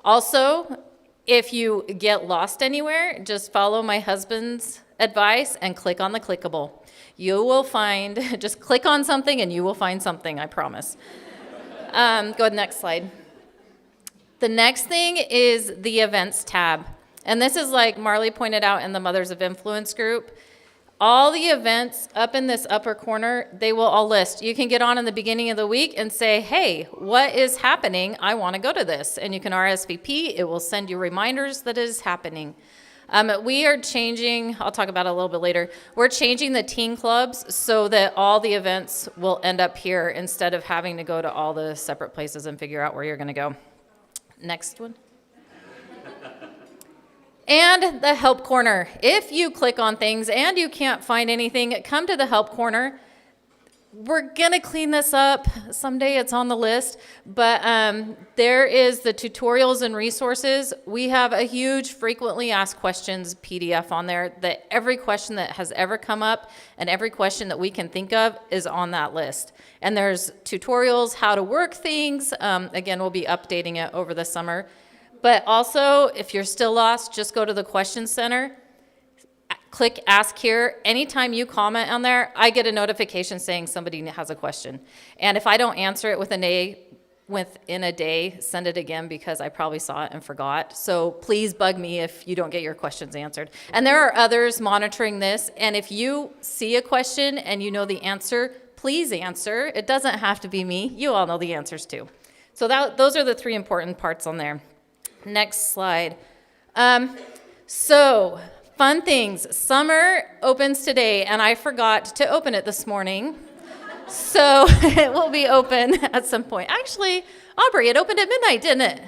Also, if you get lost anywhere, just follow my husband's advice and click on the clickable. You will find, just click on something and you will find something, I promise. Go to the next slide. The next thing is the events tab. And this is like Marley pointed out in the Mothers of Influence group. All the events up in this upper corner, they will all list. You can get on in the beginning of the week and say, "Hey, what is happening? I want to go to this." And you can RSVP. It will send you reminders that it is happening. We are changing, I'll talk about it a little bit later, we're changing the teen clubs so that all the events will end up here instead of having to go to all the separate places and figure out where you're going to go. Next one. And the help corner. If you click on things and you can't find anything, come to the help corner. We're going to clean this up. Someday it's on the list. But there is the tutorials and resources. We have a huge frequently asked questions PDF on there that every question that has ever come up and every question that we can think of is on that list. And there's tutorials, how to work things. Again, we'll be updating it over the summer. But also, if you're still lost, just go to the Question Center. Click Ask Here. Anytime you comment on there, I get a notification saying somebody has a question. And if I don't answer it within a day, send it again because I probably saw it and forgot. So please bug me if you don't get your questions answered. And there are others monitoring this. And if you see a question and you know the answer, please answer. It doesn't have to be me. You all know the answers too. So those are the 3 important parts on there. Next slide. So, fun things. Summer opens today, and I forgot to open it this morning. So it will be open at some point. Actually, Aubrey, it opened at midnight, didn't it?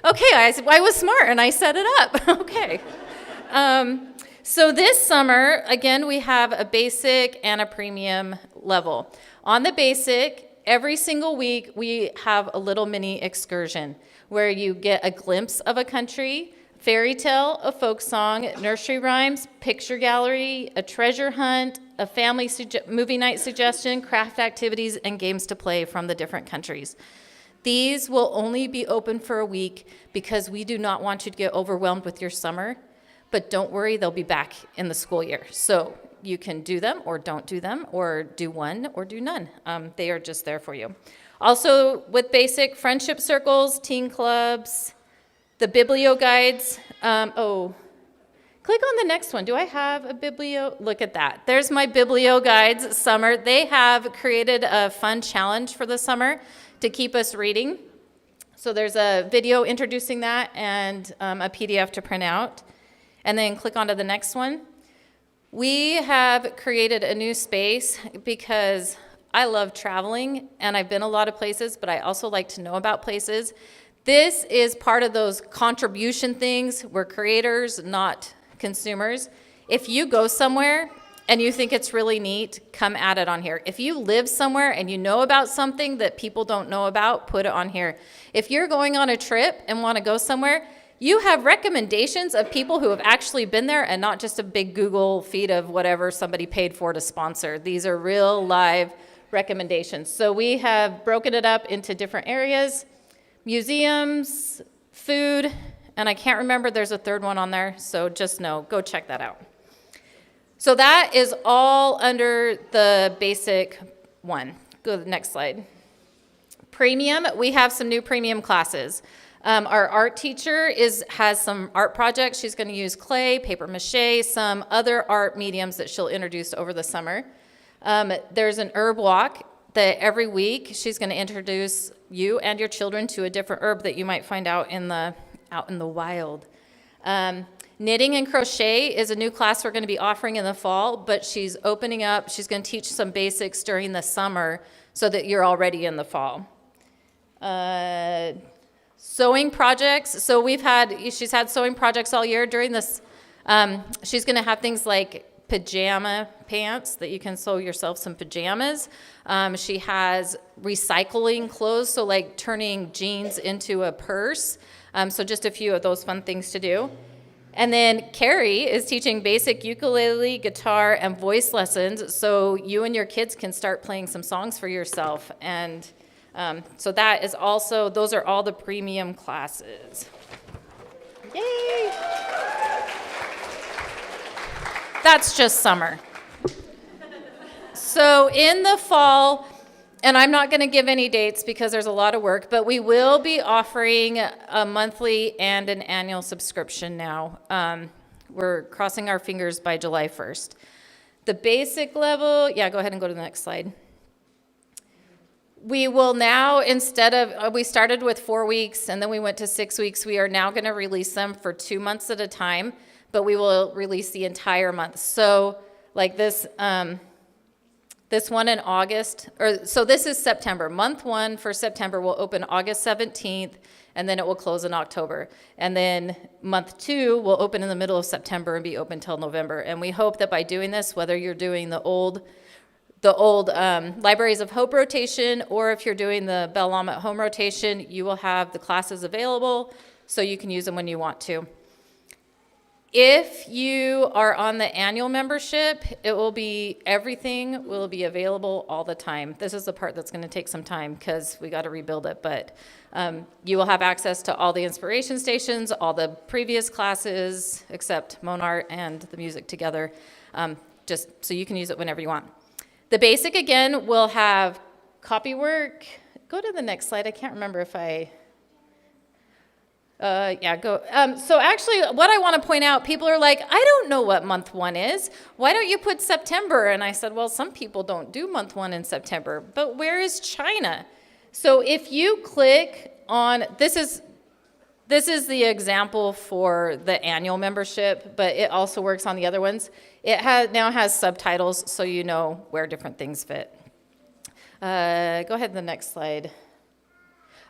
Okay, I was smart, and I set it up. Okay. So this summer, again, we have a basic and a premium level. On the basic, every single week, we have a little mini excursion where you get a glimpse of a country, fairy tale, a folk song, nursery rhymes, picture gallery, a treasure hunt, a family movie night suggestion, craft activities, and games to play from the different countries. These will only be open for a week because we do not want you to get overwhelmed with your summer, but don't worry, they'll be back in the school year. So you can do them or don't do them, or do one or do none. They are just there for you. Also, with basic friendship circles, teen clubs, the biblio guides. Click on the next one. Do I have a biblio? Look at that. There's my biblio guides summer. They have created a fun challenge for the summer to keep us reading. So there's a video introducing that and a PDF to print out. And then click on to the next one. We have created a new space because I love traveling and I've been a lot of places, but I also like to know about places. This is part of those contribution things. We're creators, not consumers. If you go somewhere and you think it's really neat, come at it on here. If you live somewhere and you know about something that people don't know about, put it on here. If you're going on a trip and want to go somewhere, you have recommendations of people who have actually been there and not just a big Google feed of whatever somebody paid for to sponsor. These are real live recommendations. So we have broken it up into different areas: museums, food, and I can't remember, there's a third one on there, so just know, go check that out. So that is all under the basic one. Go to the next slide. Premium, we have some new premium classes. Our art teacher has some art projects. She's going to use clay, paper mache, some other art mediums that she'll introduce over the summer. There's an herb walk that every week she's going to introduce you and your children to a different herb that you might find out in the wild. Knitting and crochet is a new class we're going to be offering in the fall, but she's opening up. She's going to teach some basics during the summer so that you're all ready in the fall. Sewing projects. So she's had sewing projects all year. During this, she's going to have things like pajama pants that you can sew yourself some pajamas. She has recycling clothes, so like turning jeans into a purse. So just a few of those fun things to do. And then Carrie is teaching basic ukulele, guitar, and voice lessons so you and your kids can start playing some songs for yourself. And so that is also, those are all the premium classes. Yay! That's just summer. So in the fall, and I'm not going to give any dates because there's a lot of work, but we will be offering a monthly and an annual subscription now. We're crossing our fingers by July 1st. The basic level, yeah, go ahead and go to the next slide. We will now, instead of, we started with 4 weeks and then we went to 6 weeks. We are now going to release them for 2 months at a time, but we will release the entire month. So like this one in August, so this is September. Month 1 for September will open August 17th, and then it will close in October. And then month 2 will open in the middle of September and be open till November. And we hope that by doing this, whether you're doing the old Libraries of Hope rotation, or if you're doing the Bell-Lom at Home rotation, you will have the classes available so you can use them when you want to. If you are on the annual membership, everything will be available all the time. This is the part that's going to take some time because we got to rebuild it, but you will have access to all the inspiration stations, all the previous classes, except Monart and the music together, just so you can use it whenever you want. The basic, again, will have copy work. Go to the next slide. I can't remember if I... go. So actually, what I want to point out, people are like, I don't know what month 1 is. Why don't you put September? And I said, well, some people don't do month 1 in September, but where is China? So if you click on, this is the example for the annual membership, but it also works on the other ones. It now has subtitles, so you know where different things fit. Go ahead to the next slide.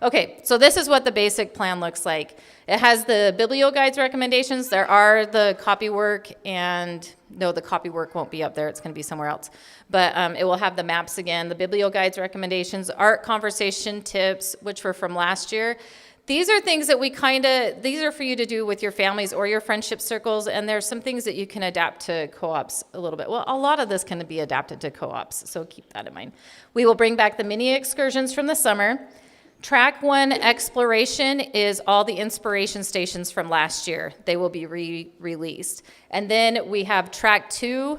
Okay, so this is what the basic plan looks like. It has the BiblioGuides recommendations. There are the copywork, and no, the copywork won't be up there. It's going to be somewhere else. But it will have the maps again, the BiblioGuides recommendations, art conversation tips, which were from last year. These are things that these are for you to do with your families or your friendship circles, and there's some things that you can adapt to co-ops a little bit. Well, a lot of this can be adapted to co-ops, so keep that in mind. We will bring back the mini excursions from the summer. Track 1 exploration is all the inspiration stations from last year. They will be re-released. And then we have track 2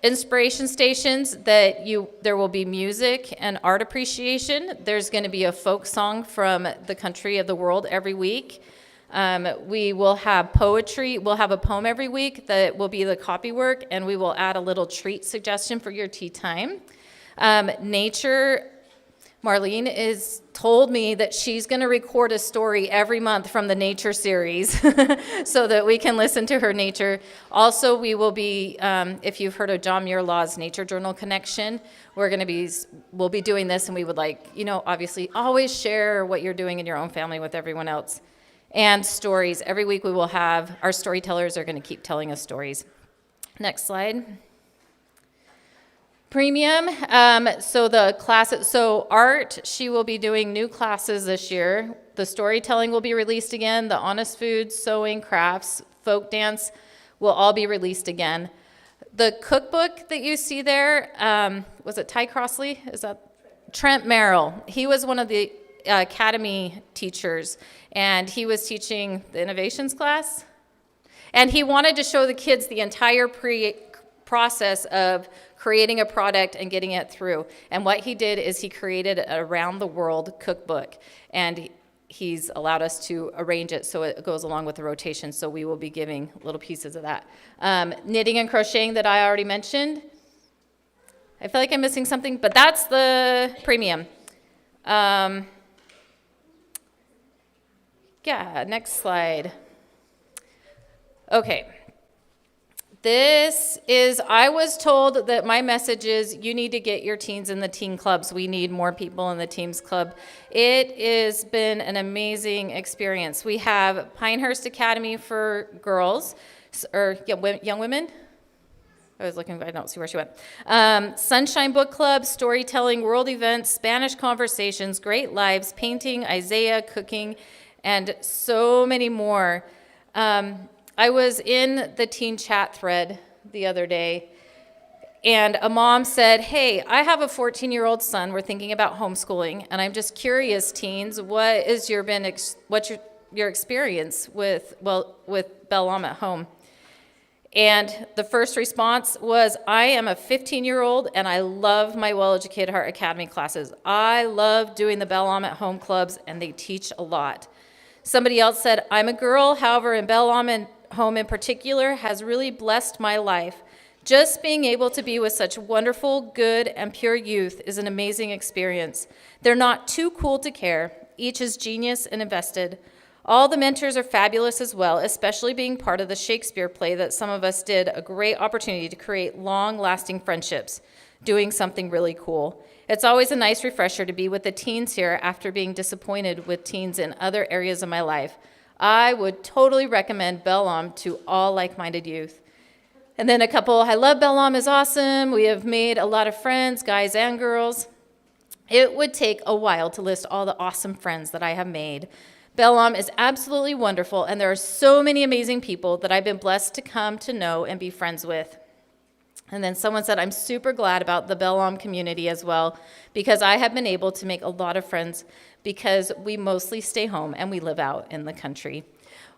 inspiration stations that there will be music and art appreciation. There's going to be a folk song from the country of the world every week. We will have poetry. We'll have a poem every week that will be the copywork, and we will add a little treat suggestion for your tea time. Nature. Marlene has told me that she's going to record a story every month from the nature series so that we can listen to her nature. Also, we will be, if you've heard of John Muir Law's Nature Journal Connection, we'll be doing this, and we would obviously always share what you're doing in your own family with everyone else. And stories. Every week we will have, our storytellers are going to keep telling us stories. Next slide. Premium, so art, she will be doing new classes this year. The storytelling will be released again. The honest food, sewing, crafts, folk dance will all be released again. The cookbook that you see there, was it Ty Crossley? Is that Trent Merrill? He was one of the academy teachers, and he was teaching the innovations class. And he wanted to show the kids the entire process of creating a product and getting it through. And what he did is he created an around-the-world cookbook, and he's allowed us to arrange it so it goes along with the rotation, so we will be giving little pieces of that. Knitting and crocheting that I already mentioned. I feel like I'm missing something, but that's the premium. Yeah, next slide. Okay. I was told that my message is you need to get your teens in the teen clubs. We need more people in the teens club. It has been an amazing experience. We have Pinehurst Academy for girls, or young women. I don't see where she went. Sunshine Book Club, storytelling, world events, Spanish conversations, great lives, painting, Isaiah, cooking, and so many more. I was in the teen chat thread the other day, and a mom said, hey, I have a 14-year-old son. We're thinking about homeschooling, and I'm just curious, teens, what's your experience with Bellum at home? And the first response was, I am a 15-year-old, and I love my Well-Educated Heart Academy classes. I love doing the Bellum at home clubs, and they teach a lot. Somebody else said, I'm a girl, however, in Bellum and home in particular has really blessed my life. Just being able to be with such wonderful, good, and pure youth is an amazing experience. They're not too cool to care. Each is genius and invested. All the mentors are fabulous as well, especially being part of the Shakespeare play that some of us did, a great opportunity to create long-lasting friendships, doing something really cool. It's always a nice refresher to be with the teens here after being disappointed with teens in other areas of my life. I would totally recommend Bellum to all like-minded youth. And then I love Bellum is awesome. We have made a lot of friends, guys and girls. It would take a while to list all the awesome friends that I have made. Bellum is absolutely wonderful, and there are so many amazing people that I've been blessed to come to know and be friends with. And then someone said, I'm super glad about the Bellum community as well, because I have been able to make a lot of friends because we mostly stay home and we live out in the country.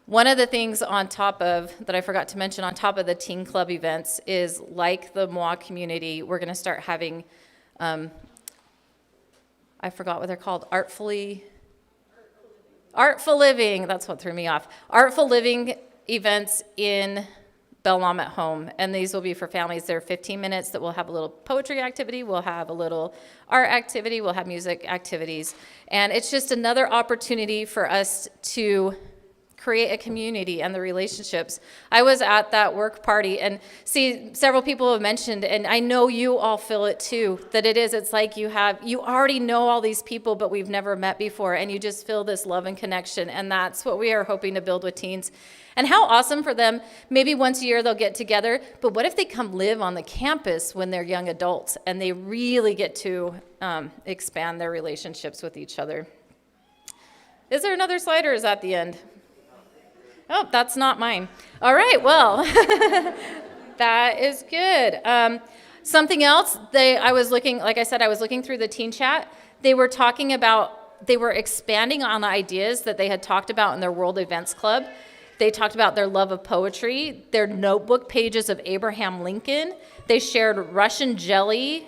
One of the things that I forgot to mention on top of the teen club events is, like the MOA community, we're going to start having, I forgot what they're called, Artful Living, that's what threw me off. Artful Living events in Belmont at Home, and these will be for families. They're 15 minutes that we'll have a little poetry activity, we'll have a little art activity, we'll have music activities, and it's just another opportunity for us to create a community and the relationships. I was at that work party, and see, several people have mentioned, and I know you all feel it too, that it's like you already know all these people, but we've never met before, and you just feel this love and connection, and that's what we are hoping to build with teens. And how awesome for them, maybe once a year they'll get together, but what if they come live on the campus when they're young adults, and they really get to expand their relationships with each other. Is there another slide, or is that the end? Oh, that's not mine. All right, well, that is good. Something else, I was looking through the teen chat. They were expanding on the ideas that they had talked about in their World Events Club. They talked about their love of poetry, their notebook pages of Abraham Lincoln. They shared Russian jelly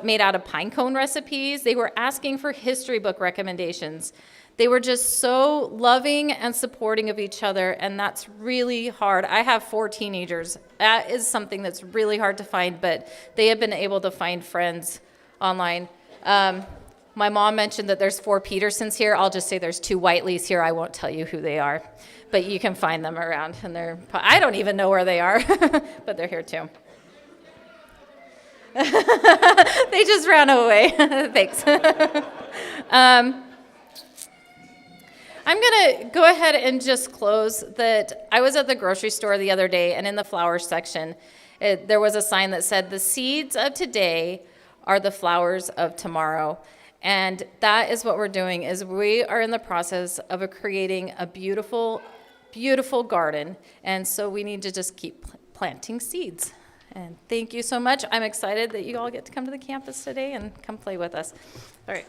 made out of pine cone recipes. They were asking for history book recommendations. They were just so loving and supporting of each other, and that's really hard. I have 4 teenagers. That is something that's really hard to find, but they have been able to find friends online. My mom mentioned that there's 4 Petersons here. I'll just say there's 2 Whiteleys here. I won't tell you who they are, but you can find them around, and I don't even know where they are, but they're here too. They just ran away. Thanks. I'm going to go ahead and just close that. I was at the grocery store the other day, and in the flowers section, there was a sign that said, "The seeds of today are the flowers of tomorrow." And that is what we're doing, is we are in the process of creating a beautiful, beautiful garden. And so we need to just keep planting seeds. And thank you so much. I'm excited that you all get to come to the campus today and come play with us. All right.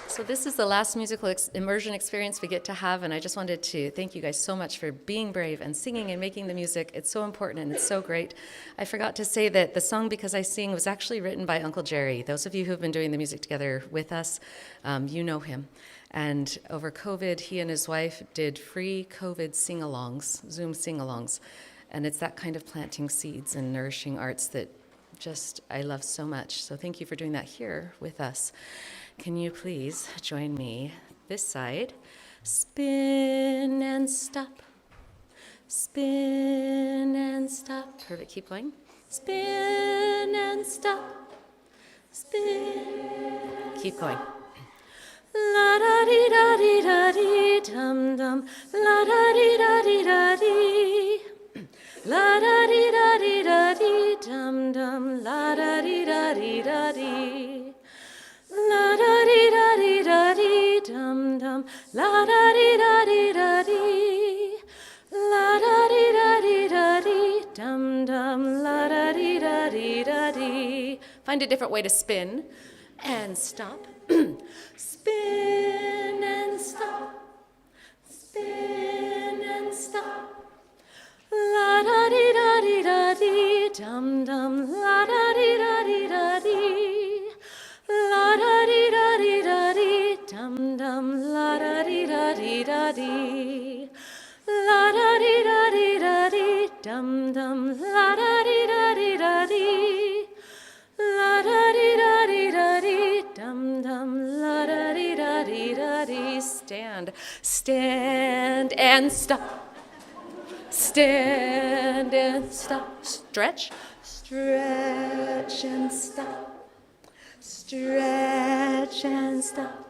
So this is the last musical immersion experience we get to have, and I just wanted to thank you guys so much for being brave and singing and making the music. It's so important and it's so great. I forgot to say that the song Because I Sing was actually written by Uncle Jerry. Those of you who have been doing the music together with us, you know him. And over COVID, he and his wife did free COVID sing-alongs, Zoom sing-alongs. And it's that kind of planting seeds and nourishing arts that I love so much. So thank you for doing that here with us. Can you please join me this side? Spin and stop. Spin and stop. Perfect. Keep going. Spin and stop. Spin. Keep going. La da dee da dee da dee dum dum. La da dee da dee da dee. La da dee da dee da dee dum dum. La da dee da dee da dee. La da dee da dee da dee dum dum. La da dee da dee da dee. La da dee da dee da dee dum dum. La da dee da dee da dee. Find a different way to spin and stop. Spin and stop. Spin and stop. La da dee da dee da dee dum dum. La da dee da dee da dee. La da dee da dee da dee dum dum. La da dee da dee da dee. La da dee da dee da dee dum dum. La da dee da dee da dee. La da dee da dee da dee dum dum. La da dee da dee da dee. Stand, stand and stop. Stand and stop. Stretch, stretch and stop. Stretch and stop.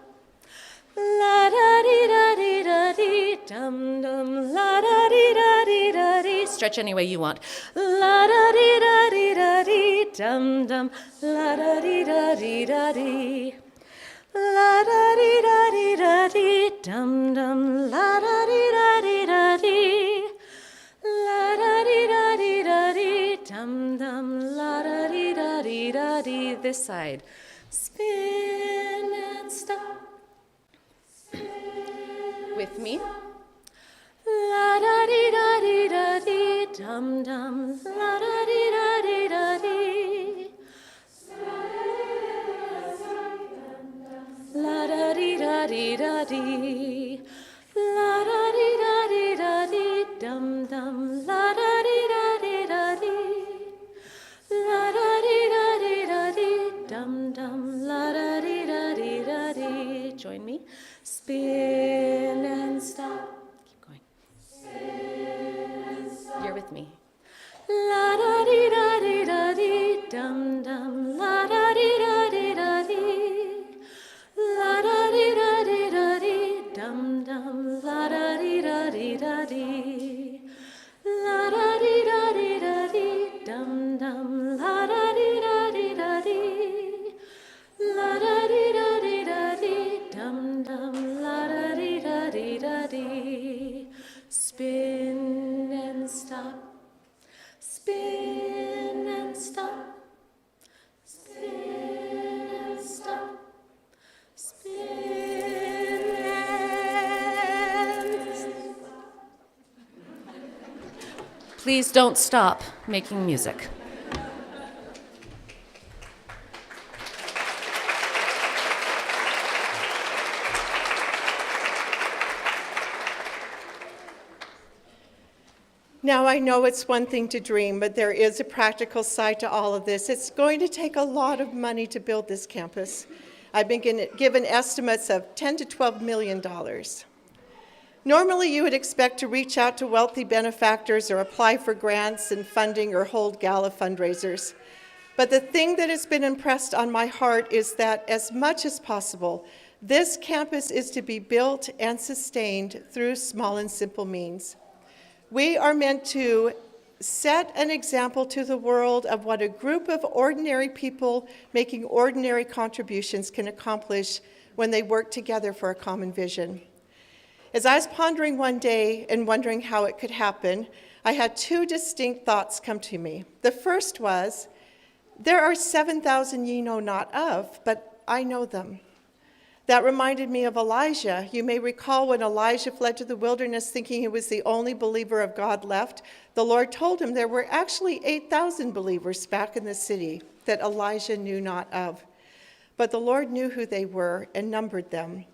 La da dee da dee da dee dum dum. La da dee da dee da dee. Stretch any way you want. La da dee da dee da dee dum dum. La da dee da dee da dee. La da dee da dee da dee dum dum. La da dee da dee da dee. La da dee da dee da dee dum dum. La da dee da dee da dee. This side. Spin and stop. With me. La da dee da dee da dee dum dum. La da dee da dee da dee. La da dee da da dee da dee. La da dee da dee da dee dum dum. La da dee da dee da dee. La da dee da dee da dee dum dum. La da dee da dee da dee. Join me. Spin and stop. Keep going. You're with me. La da dee da dee da dee dum dum. La da dee da dee da dee. La da dee da dee da dee dum dum. La da dee da dee da dee. La da dee da dee da dee dum dum. La da dee da dee da dee. La da dee da dee da dee dum dum. La da dee da dee da dee. Spin and stop. Spin and stop. Spin and stop. Spin and stop. Please don't stop making music. Now, I know it's one thing to dream, but there is a practical side to all of this. It's going to take a lot of money to build this campus. I've been given estimates of $10 to $12 million. Normally, you would expect to reach out to wealthy benefactors or apply for grants and funding or hold gala fundraisers. But the thing that has been impressed on my heart is that as much as possible, this campus is to be built and sustained through small and simple means. We are meant to set an example to the world of what a group of ordinary people making ordinary contributions can accomplish when they work together for a common vision. As I was pondering one day and wondering how it could happen, I had two distinct thoughts come to me. The first was, there are 7,000 ye know not of, but I know them. That reminded me of Elijah. You may recall when Elijah fled to the wilderness thinking he was the only believer of God left, the Lord told him there were actually 8,000 believers back in the city that Elijah knew not of. But the Lord knew who they were and numbered them.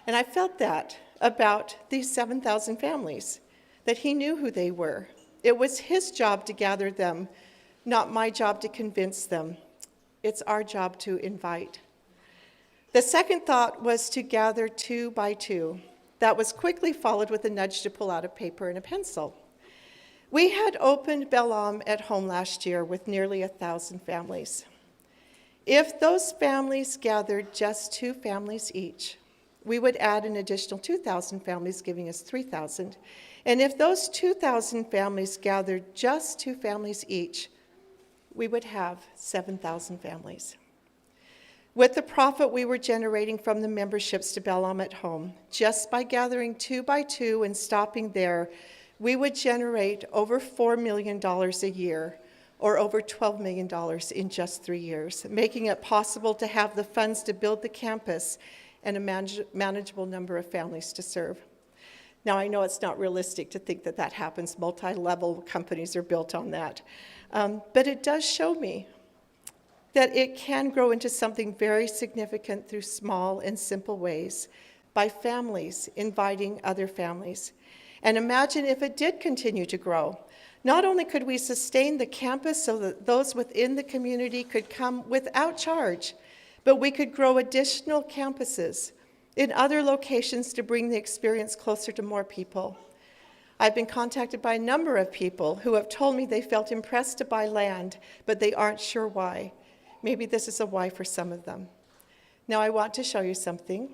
And I felt that about these 7,000 families, that he knew who they were. It was his job to gather them, not my job to convince them. It's our job to invite. The second thought was to gather 2 by 2. That was quickly followed with a nudge to pull out a paper and a pencil. We had opened Bel-Am at home last year with nearly 1,000 families. If those families gathered just 2 families each, we would add an additional 2,000 families, giving us 3,000. And if those 2,000 families gathered just 2 families each, we would have 7,000 families. With the profit we were generating from the memberships to Bel-Am at home, just by gathering 2 by 2 and stopping there, we would generate over $4 million a year, or over $12 million in just 3 years, making it possible to have the funds to build the campus and a manageable number of families to serve. Now, I know it's not realistic to think that that happens. Multi-level companies are built on that. But it does show me that it can grow into something very significant through small and simple ways, by families inviting other families. And imagine if it did continue to grow. Not only could we sustain the campus so that those within the community could come without charge, but we could grow additional campuses in other locations to bring the experience closer to more people. I've been contacted by a number of people who have told me they felt impressed to buy land, but they aren't sure why. Maybe this is a why for some of them. Now I want to show you something.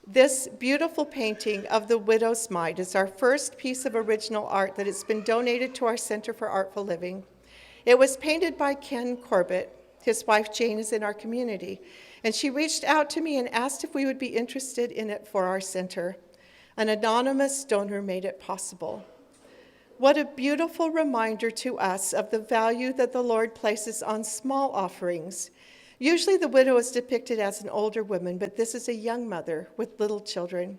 This beautiful painting of the Widow's Mite is our first piece of original art that has been donated to our Center for Artful Living. It was painted by Ken Corbett. His wife Jane is in our community, and she reached out to me and asked if we would be interested in it for our center. An anonymous donor made it possible. What a beautiful reminder to us of the value that the Lord places on small offerings. Usually the widow is depicted as an older woman, but this is a young mother with little children.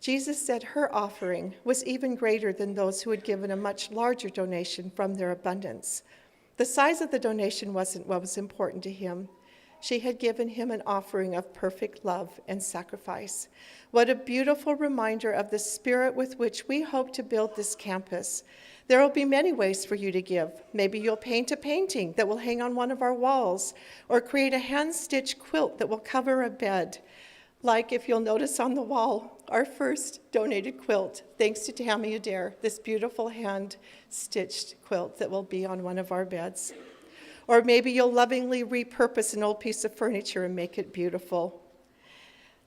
Jesus said her offering was even greater than those who had given a much larger donation from their abundance. The size of the donation wasn't what was important to him. she had given him an offering of perfect love and sacrifice. What a beautiful reminder of the spirit with which we hope to build this campus. There will be many ways for you to give. Maybe you'll paint a painting that will hang on one of our walls, or create a hand-stitched quilt that will cover a bed. Like, if you'll notice on the wall, our first donated quilt, thanks to Tammy Adair, this beautiful hand-stitched quilt that will be on one of our beds. Or maybe you'll lovingly repurpose an old piece of furniture and make it beautiful.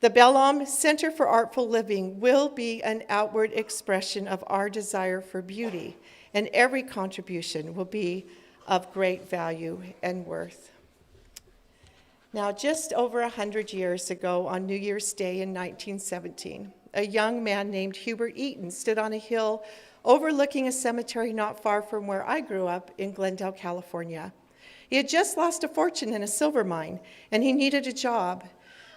The Bellam Center for Artful Living will be an outward expression of our desire for beauty, and every contribution will be of great value and worth. Now, just over 100 years ago, on New Year's Day in 1917, a young man named Hubert Eaton stood on a hill overlooking a cemetery not far from where I grew up in Glendale, California. He had just lost a fortune in a silver mine, and he needed a job.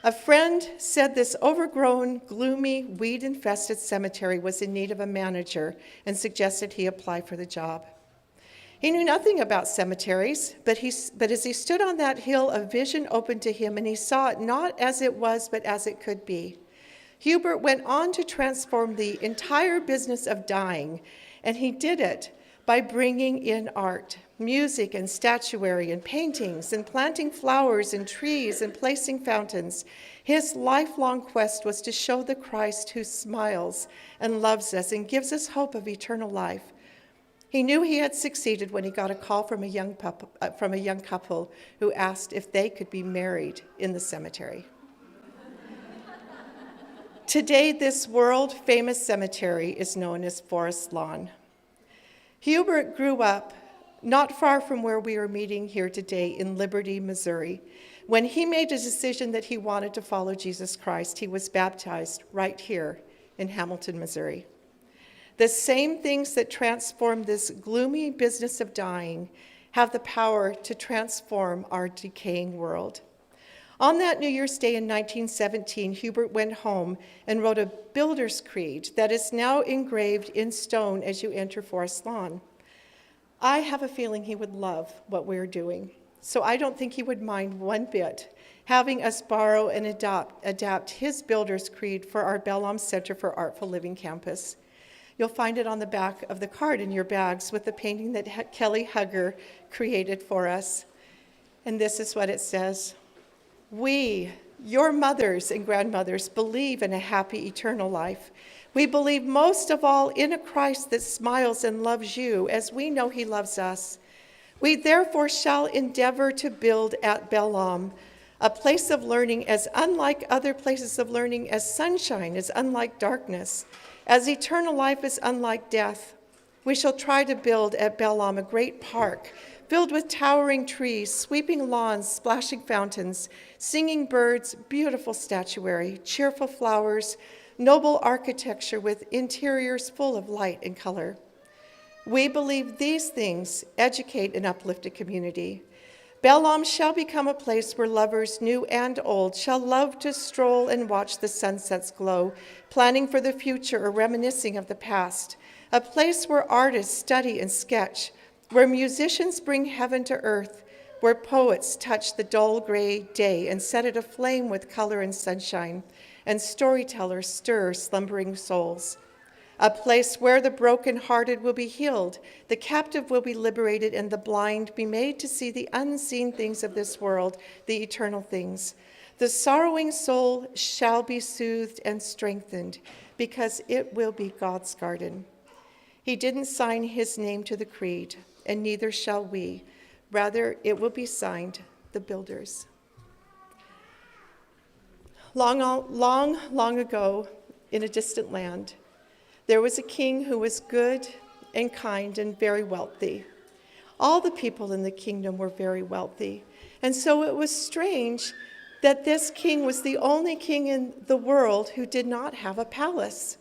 A friend said this overgrown, gloomy, weed-infested cemetery was in need of a manager and suggested he apply for the job. He knew nothing about cemeteries, but as he stood on that hill, a vision opened to him, and he saw it not as it was, but as it could be. Hubert went on to transform the entire business of dying, and he did it by bringing in art, music and statuary and paintings, and planting flowers and trees and placing fountains. His lifelong quest was to show the Christ who smiles and loves us and gives us hope of eternal life. He knew he had succeeded when he got a call from a young couple who asked if they could be married in the cemetery. Today, this world-famous cemetery is known as Forest Lawn. Hubert grew up not far from where we are meeting here today in Liberty, Missouri. When he made a decision that he wanted to follow Jesus Christ, he was baptized right here in Hamilton, Missouri. The same things that transform this gloomy business of dying have the power to transform our decaying world. On that New Year's Day in 1917, Hubert went home and wrote a builder's creed that is now engraved in stone as you enter Forest Lawn. I have a feeling he would love what we're doing, so I don't think he would mind one bit having us borrow and adapt his builder's creed for our Bellam Center for Artful Living campus. You'll find it on the back of the card in your bags with the painting that Kelly Hugger created for us. And this is what it says. We, your mothers and grandmothers, believe in a happy eternal life. We believe most of all in a Christ that smiles and loves you as we know he loves us. We therefore shall endeavor to build at Bellam a place of learning as unlike other places of learning as sunshine is unlike darkness, as eternal life is unlike death. We shall try to build at Bellam a great park filled with towering trees, sweeping lawns, splashing fountains, singing birds, beautiful statuary, cheerful flowers, noble architecture with interiors full of light and color. We believe these things educate and uplift a community. Bellam shall become a place where lovers new and old shall love to stroll and watch the sunsets glow, planning for the future or reminiscing of the past. A place where artists study and sketch, where musicians bring heaven to earth, where poets touch the dull gray day and set it aflame with color and sunshine, and storytellers stir slumbering souls. A place where the brokenhearted will be healed, the captive will be liberated, and the blind be made to see the unseen things of this world, the eternal things. The sorrowing soul shall be soothed and strengthened, because it will be God's garden. He didn't sign his name to the creed, and neither shall we. Rather, it will be signed, the builders. Long ago, in a distant land, there was a king who was good and kind and very wealthy. All the people in the kingdom were very wealthy. And so it was strange that this king was the only king in the world who did not have a palace.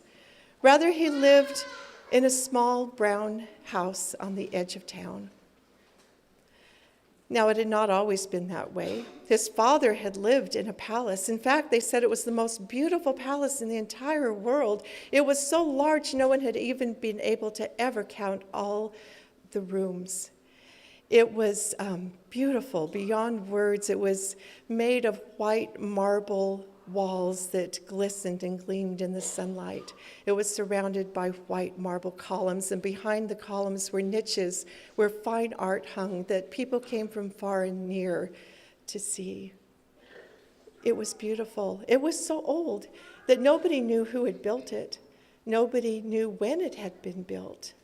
Rather, he lived in a small brown house on the edge of town. Now, it had not always been that way. His father had lived in a palace. In fact, they said it was the most beautiful palace in the entire world. It was so large, no one had even been able to ever count all the rooms. It was beautiful beyond words. It was made of white marble walls that glistened and gleamed in the sunlight. It was surrounded by white marble columns, and behind the columns were niches where fine art hung that people came from far and near to see. It was beautiful. It was so old that nobody knew who had built it. Nobody knew when it had been built.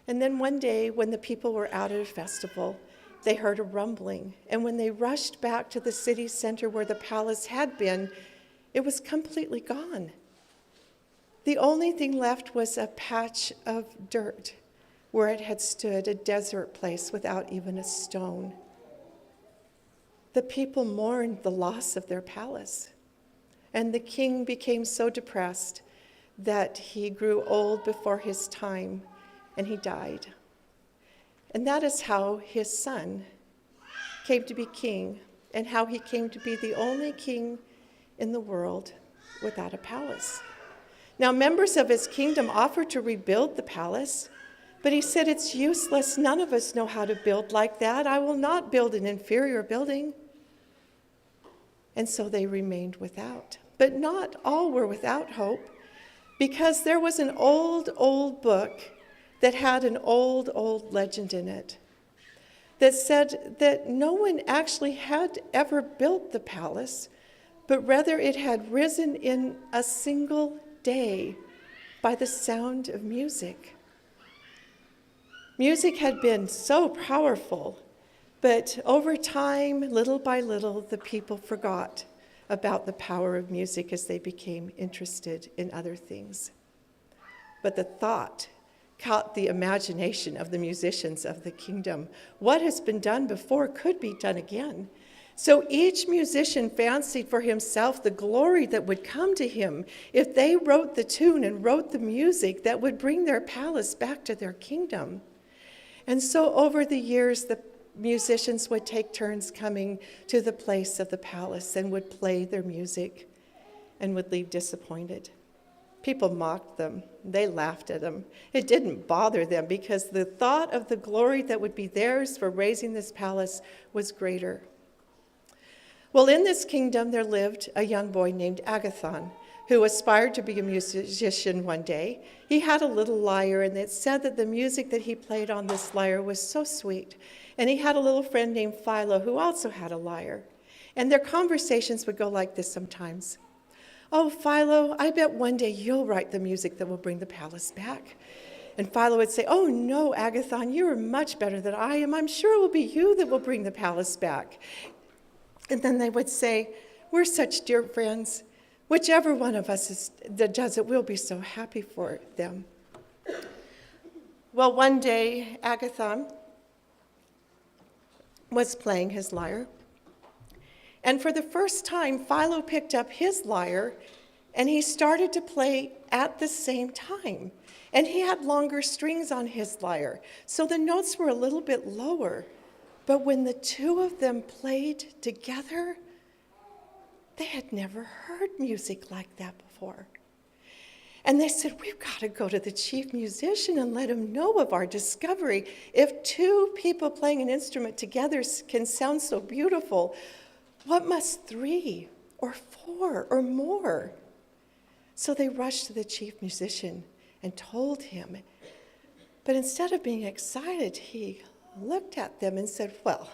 And then one day, when the people were out at a festival, they heard a rumbling. And when they rushed back to the city center where the palace had been, it was completely gone. The only thing left was a patch of dirt where it had stood, a desert place without even a stone. The people mourned the loss of their palace. And the king became so depressed that he grew old before his time, and he died. And that is how his son came to be king, and how he came to be the only king in the world without a palace. Now, members of his kingdom offered to rebuild the palace, but he said, "It's useless. None of us know how to build like that. I will not build an inferior building." And so they remained without. But not all were without hope, because there was an old book that had an old legend in it that said that no one actually had ever built the palace, but rather it had risen in a single day by the sound of music. Music had been so powerful, but over time, little by little, the people forgot about the power of music as they became interested in other things. But the thought caught the imagination of the musicians of the kingdom. What has been done before could be done again. So each musician fancied for himself the glory that would come to him if they wrote the tune and wrote the music that would bring their palace back to their kingdom. And so over the years, the musicians would take turns coming to the place of the palace and would play their music and would leave disappointed. People mocked them. They laughed at them. It didn't bother them because the thought of the glory that would be theirs for raising this palace was greater. Well, in this kingdom there lived a young boy named Agathon who aspired to be a musician one day. He had a little lyre, and it said that the music that he played on this lyre was so sweet. And he had a little friend named Philo who also had a lyre. And their conversations would go like this sometimes. "Oh, Philo, I bet one day you'll write the music that will bring the palace back." And Philo would say, "Oh, no, Agathon, you are much better than I am. I'm sure it will be you that will bring the palace back." And then they would say, "We're such dear friends. Whichever one of us that does it, we'll be so happy for them." Well, one day, Agathon was playing his lyre. And for the first time, Philo picked up his lyre, and he started to play at the same time. And he had longer strings on his lyre, so the notes were a little bit lower. But when the two of them played together, they had never heard music like that before. And they said, "We've got to go to the chief musician and let him know of our discovery. If two people playing an instrument together can sound so beautiful, what must 3 or 4 or more?" So they rushed to the chief musician and told him. But instead of being excited, he looked at them and said, "Well,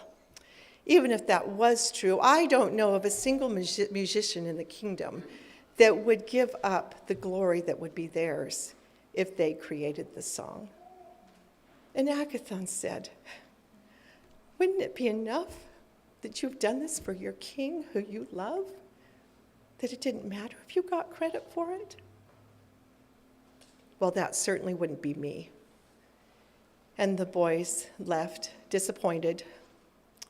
even if that was true, I don't know of a single musician in the kingdom that would give up the glory that would be theirs if they created the song." And Agathon said, "Wouldn't it be enough that you've done this for your king who you love? That it didn't matter if you got credit for it?" Well, that certainly wouldn't be me. And the boys left disappointed,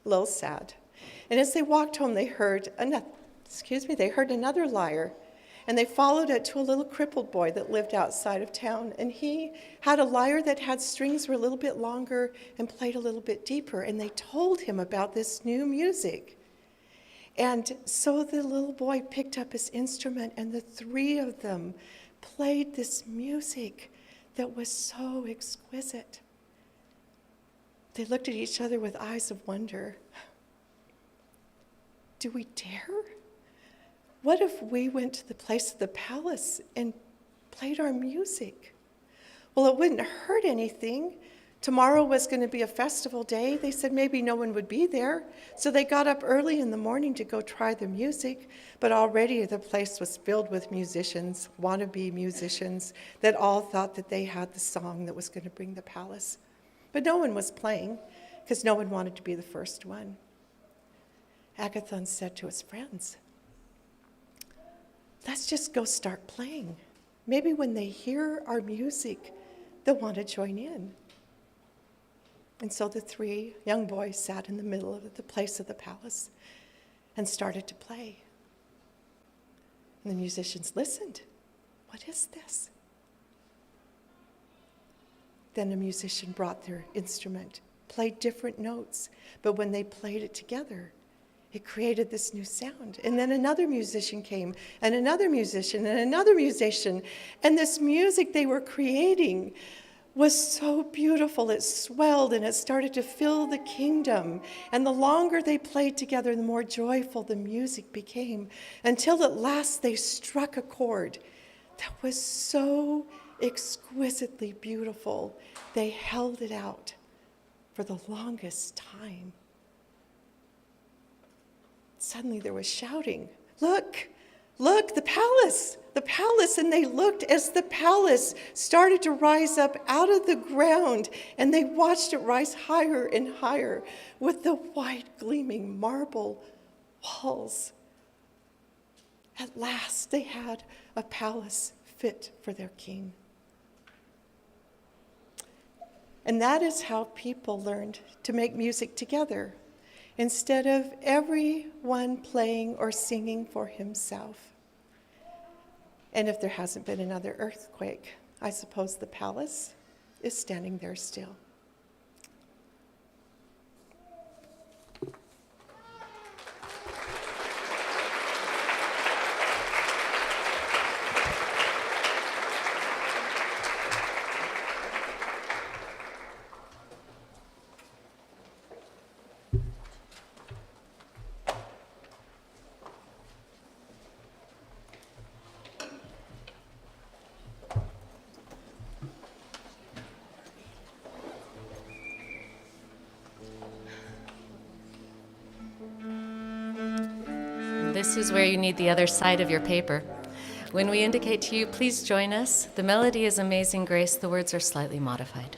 a little sad. And as they walked home, they heard another lyre. And they followed it to a little crippled boy that lived outside of town. And he had a lyre that had strings were a little bit longer and played a little bit deeper. And they told him about this new music. And so the little boy picked up his instrument, and the 3 of them played this music that was so exquisite. They looked at each other with eyes of wonder. Do we dare? What if we went to the place of the palace and played our music? Well, it wouldn't hurt anything. Tomorrow was going to be a festival day. They said maybe no one would be there. So they got up early in the morning to go try the music. But already the place was filled with musicians, wannabe musicians, that all thought that they had the song that was going to bring the palace. But no one was playing because no one wanted to be the first one. Agathon said to his friends, let's just go start playing. Maybe when they hear our music, they'll want to join in. And so the 3 young boys sat in the middle of the place of the palace and started to play. And the musicians listened. What is this? Then a musician brought their instrument, played different notes, but when they played it together, it created this new sound. And then another musician came, and another musician, and another musician, and this music they were creating was so beautiful. It swelled and it started to fill the kingdom. And the longer they played together, the more joyful the music became, until at last they struck a chord that was so exquisitely beautiful. They held it out for the longest time. Suddenly there was shouting, look, look, the palace, and they looked as the palace started to rise up out of the ground, and they watched it rise higher and higher with the white gleaming marble walls. At last they had a palace fit for their king. And that is how people learned to make music together, instead of everyone playing or singing for himself. And if there hasn't been another earthquake, I suppose the palace is standing there still. This is where you need the other side of your paper. When we indicate to you, please join us. The melody is Amazing Grace. The words are slightly modified.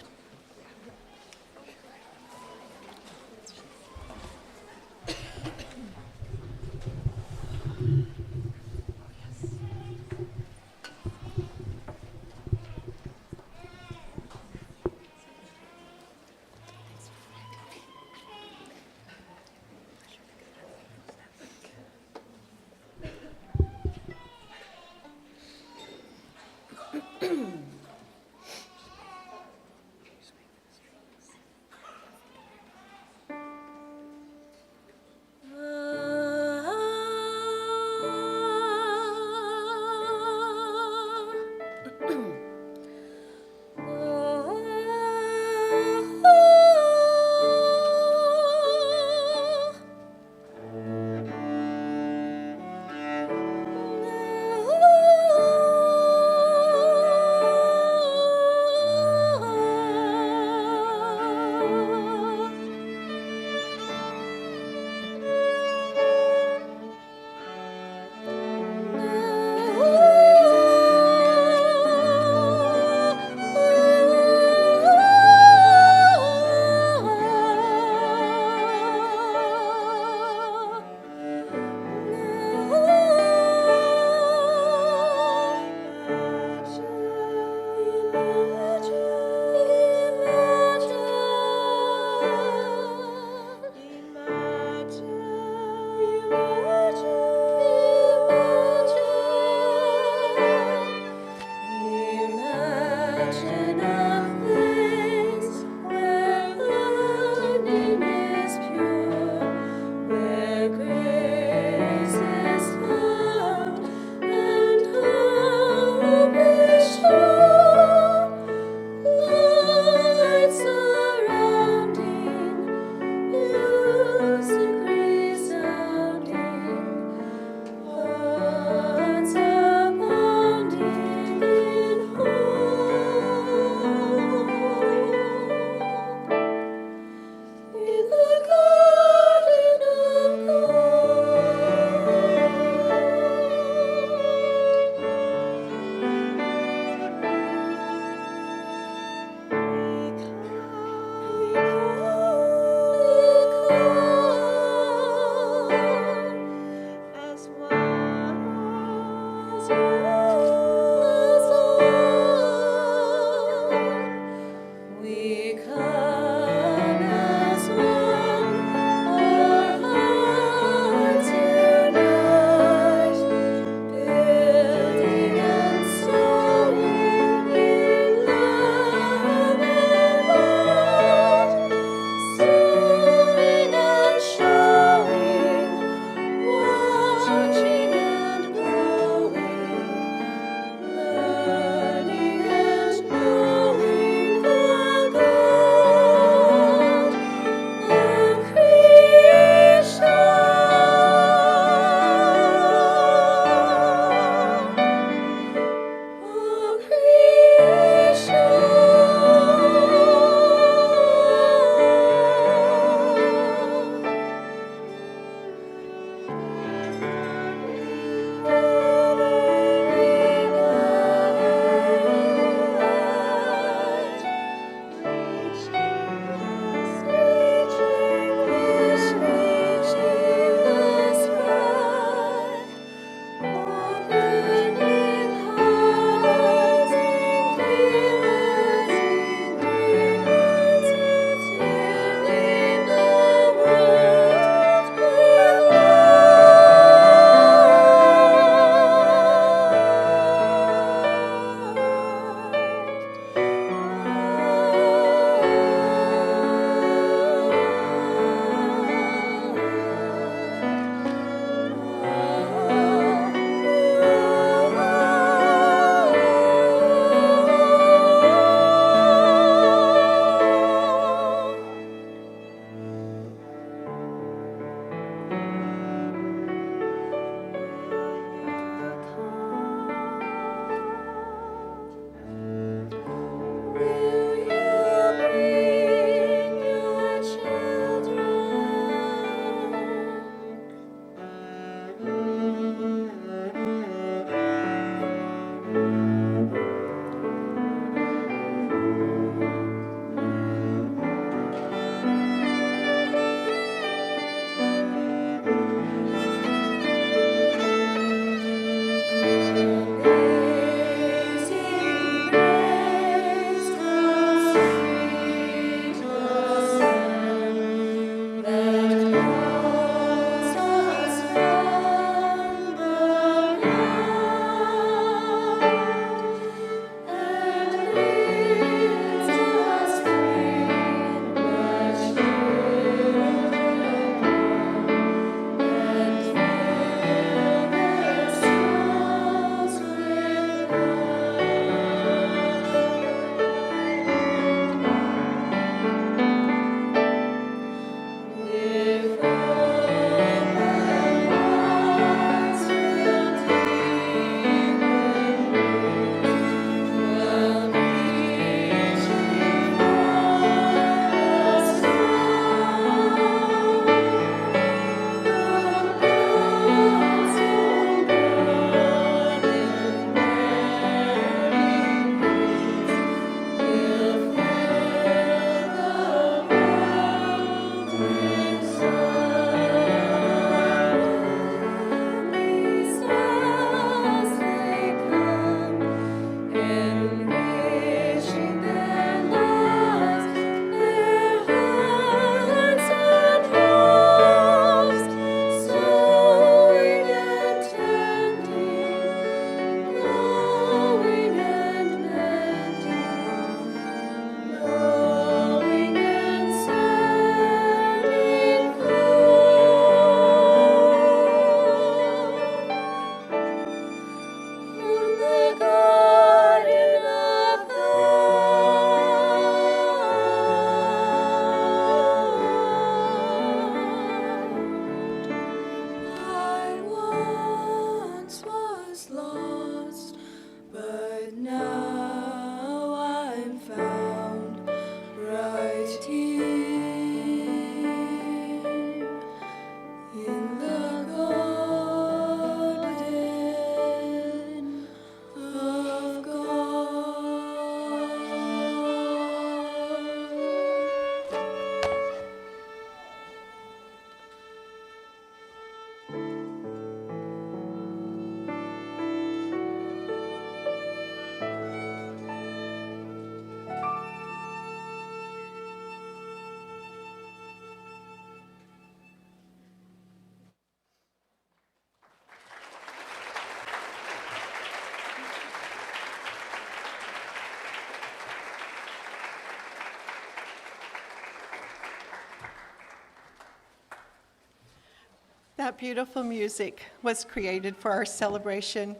That beautiful music was created for our celebration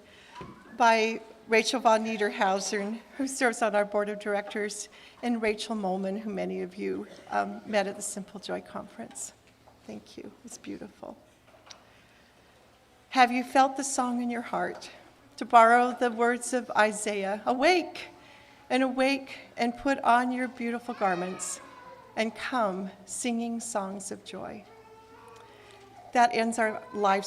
by Rachel von Niederhausen, who serves on our board of directors, and Rachel Molman, who many of you met at the Simple Joy Conference. Thank you. It's beautiful. Have you felt the song in your heart? To borrow the words of Isaiah, awake and put on your beautiful garments and come singing songs of joy. That ends our live